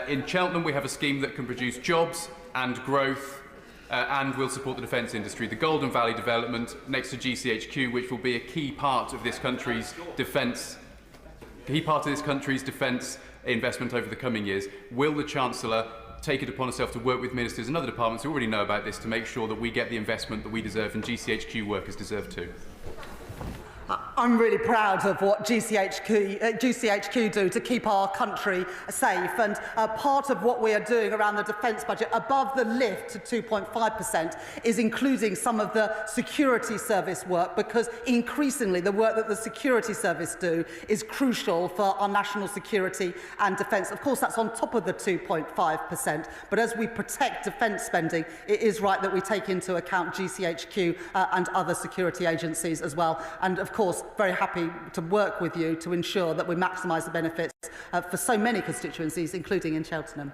In Cheltenham, we have a scheme that can produce jobs and growth and will support the defence industry. The Golden Valley development next to GCHQ, which will be a key part of this country's defence investment over the coming years. Will the Chancellor take it upon herself to work with ministers and other departments who already know about this to make sure that we get the investment that we deserve and GCHQ workers deserve too. I'm really proud of what GCHQ do to keep our country safe, and part of what we are doing around the defence budget above the lift to 2.5% is including some of the security service work, because increasingly the work that the security service do is crucial for our national security and defence. Of course, that's on top of the 2.5%, but as we protect defence spending, it is right that we take into account GCHQ and other security agencies as well. And of course, very happy to work with you to ensure that we maximise the benefits for so many constituencies, including in Cheltenham.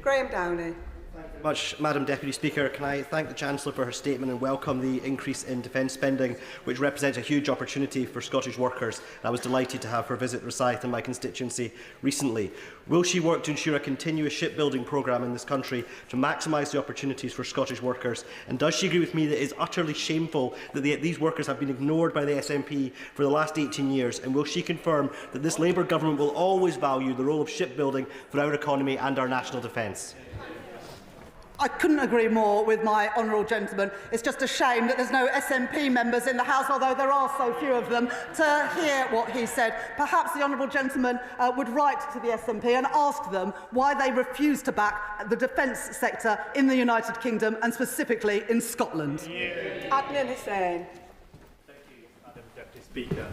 Graham Downey. Much, Madam Deputy Speaker. Can I thank the Chancellor for her statement and welcome the increase in defence spending, which represents a huge opportunity for Scottish workers. I was delighted to have her visit Rosyth in my constituency recently. Will she work to ensure a continuous shipbuilding programme in this country to maximise the opportunities for Scottish workers? And does she agree with me that it is utterly shameful that these workers have been ignored by the SNP for the last 18 years? And will she confirm that this Labour government will always value the role of shipbuilding for our economy and our national defence? I couldn't agree more with my honourable gentleman. It's just a shame that there's no SNP members in the House, although there are so few of them, to hear what he said. Perhaps the honourable gentleman would write to the SNP and ask them why they refuse to back the defence sector in the United Kingdom and specifically in Scotland. Adnan Hussain. Thank you, Madam Deputy Speaker.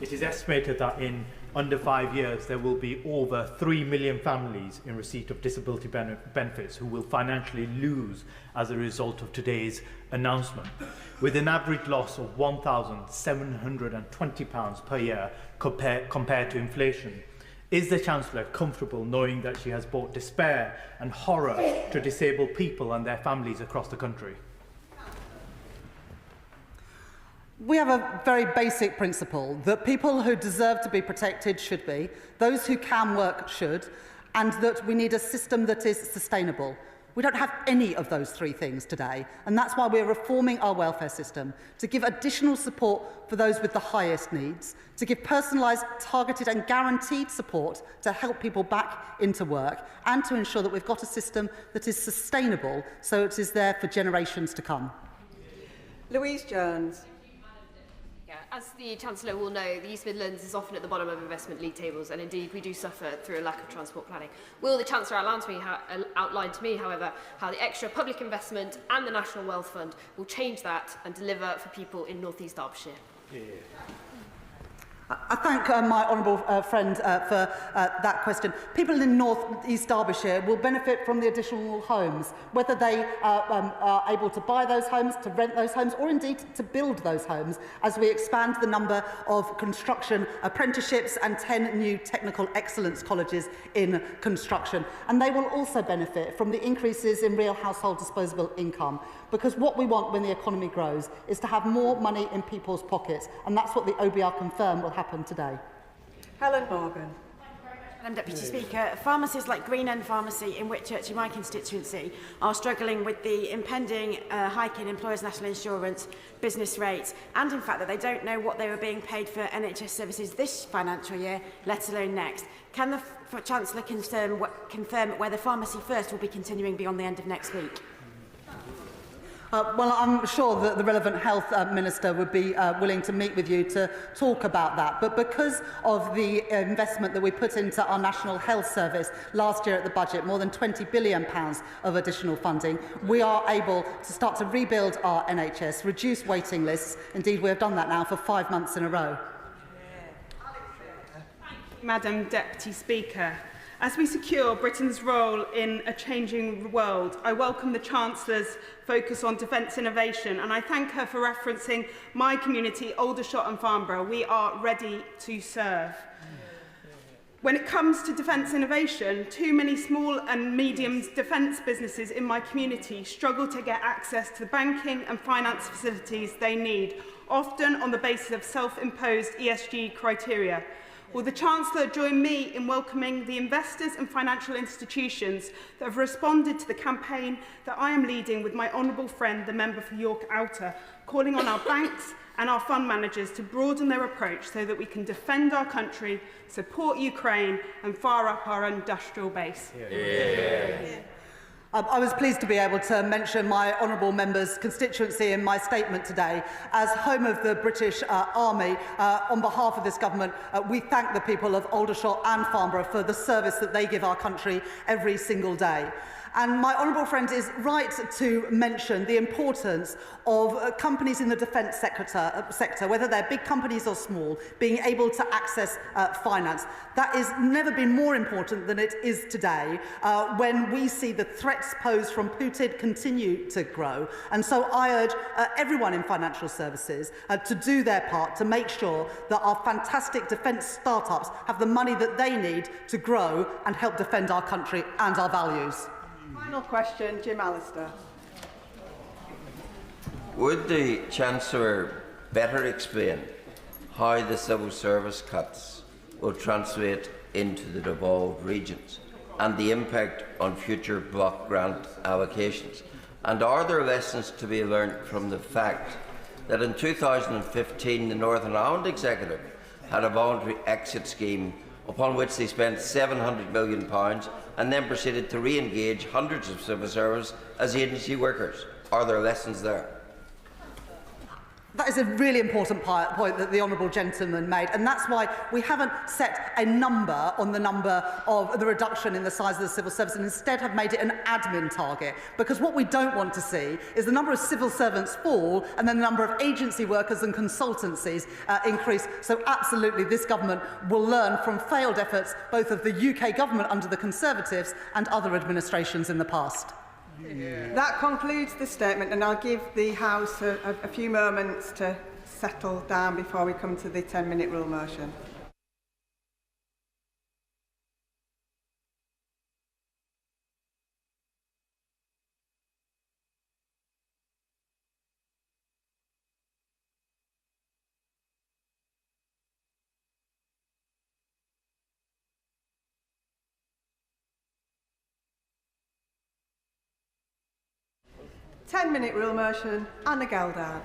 It is estimated that in under 5 years, there will be over 3 million families in receipt of disability benefits who will financially lose as a result of today's announcement, with an average loss of £1,720 per year compared to inflation. Is the Chancellor comfortable knowing that she has brought despair and horror to disabled people and their families across the country? We have a very basic principle that people who deserve to be protected should be, those who can work should, and that we need a system that is sustainable. We don't have any of those three things today, and that's why we're reforming our welfare system, to give additional support for those with the highest needs, to give personalised, targeted and guaranteed support to help people back into work, and to ensure that we've got a system that is sustainable so it is there for generations to come. Louise Jones. As the Chancellor will know, the East Midlands is often at the bottom of investment league tables, and indeed we do suffer through a lack of transport planning. Will the Chancellor outline to me, however, how the extra public investment and the National Wealth Fund will change that and deliver for people in North East Derbyshire? I thank my honourable friend for that question. People in North East Derbyshire will benefit from the additional homes, whether they are able to buy those homes, to rent those homes, or indeed to build those homes, as we expand the number of construction apprenticeships and 10 new technical excellence colleges in construction. And they will also benefit from the increases in real household disposable income, because what we want when the economy grows is to have more money in people's pockets, and that's what the OBR confirm will happen today. Helen Morgan. Madam Deputy Speaker, pharmacies like Green End Pharmacy in Whitchurch in my constituency are struggling with the impending hike in employers' national insurance, business rates, and in fact that they don't know what they were being paid for NHS services this financial year, let alone next. Can the Chancellor confirm whether Pharmacy First will be continuing beyond the end of next week? Well, I'm sure that the relevant health minister would be willing to meet with you to talk about that. But because of the investment that we put into our National Health Service last year at the budget, more than £20 billion of additional funding, we are able to start to rebuild our NHS, reduce waiting lists. Indeed, we have done that now for 5 months in a row. Madam Deputy Speaker, as we secure Britain's role in a changing world, I welcome the Chancellor's focus on defence innovation, and I thank her for referencing my community, Aldershot and Farnborough. We are ready to serve. When it comes to defence innovation, too many small and medium defence businesses in my community struggle to get access to the banking and finance facilities they need, often on the basis of self-imposed ESG criteria. Will the Chancellor join me in welcoming the investors and financial institutions that have responded to the campaign that I am leading with my honourable friend, the member for York Outer, calling on our banks and our fund managers to broaden their approach so that we can defend our country, support Ukraine and fire up our industrial base? I was pleased to be able to mention my honourable member's constituency in my statement today. As home of the British Army, on behalf of this government, we thank the people of Aldershot and Farnborough for the service that they give our country every single day. And my honourable friend is right to mention the importance of companies in the defence sector, whether they're big companies or small, being able to access finance. That has never been more important than it is today, when we see the threats posed from Putin continue to grow. And so I urge everyone in financial services to do their part to make sure that our fantastic defence startups have the money that they need to grow and help defend our country and our values. Final question, Jim Allister. Would the Chancellor better explain how the civil service cuts will translate into the devolved regions and the impact on future block grant allocations? And are there lessons to be learnt from the fact that in 2015 the Northern Ireland Executive had a voluntary exit scheme upon which they spent £700 million and then proceeded to re-engage hundreds of civil servants as agency workers? Are there lessons there? That is a really important point that the honourable gentleman made, and that's why we haven't set a number on the number of the reduction in the size of the civil service and instead have made it an admin target, because what we don't want to see is the number of civil servants fall and then the number of agency workers and consultancies increase. So absolutely this government will learn from failed efforts both of the UK government under the Conservatives and other administrations in the past. That concludes the statement, and I'll give the House a few moments to settle down before we come to the 10-minute rule motion. Ten-minute rule motion, Anna Geldard.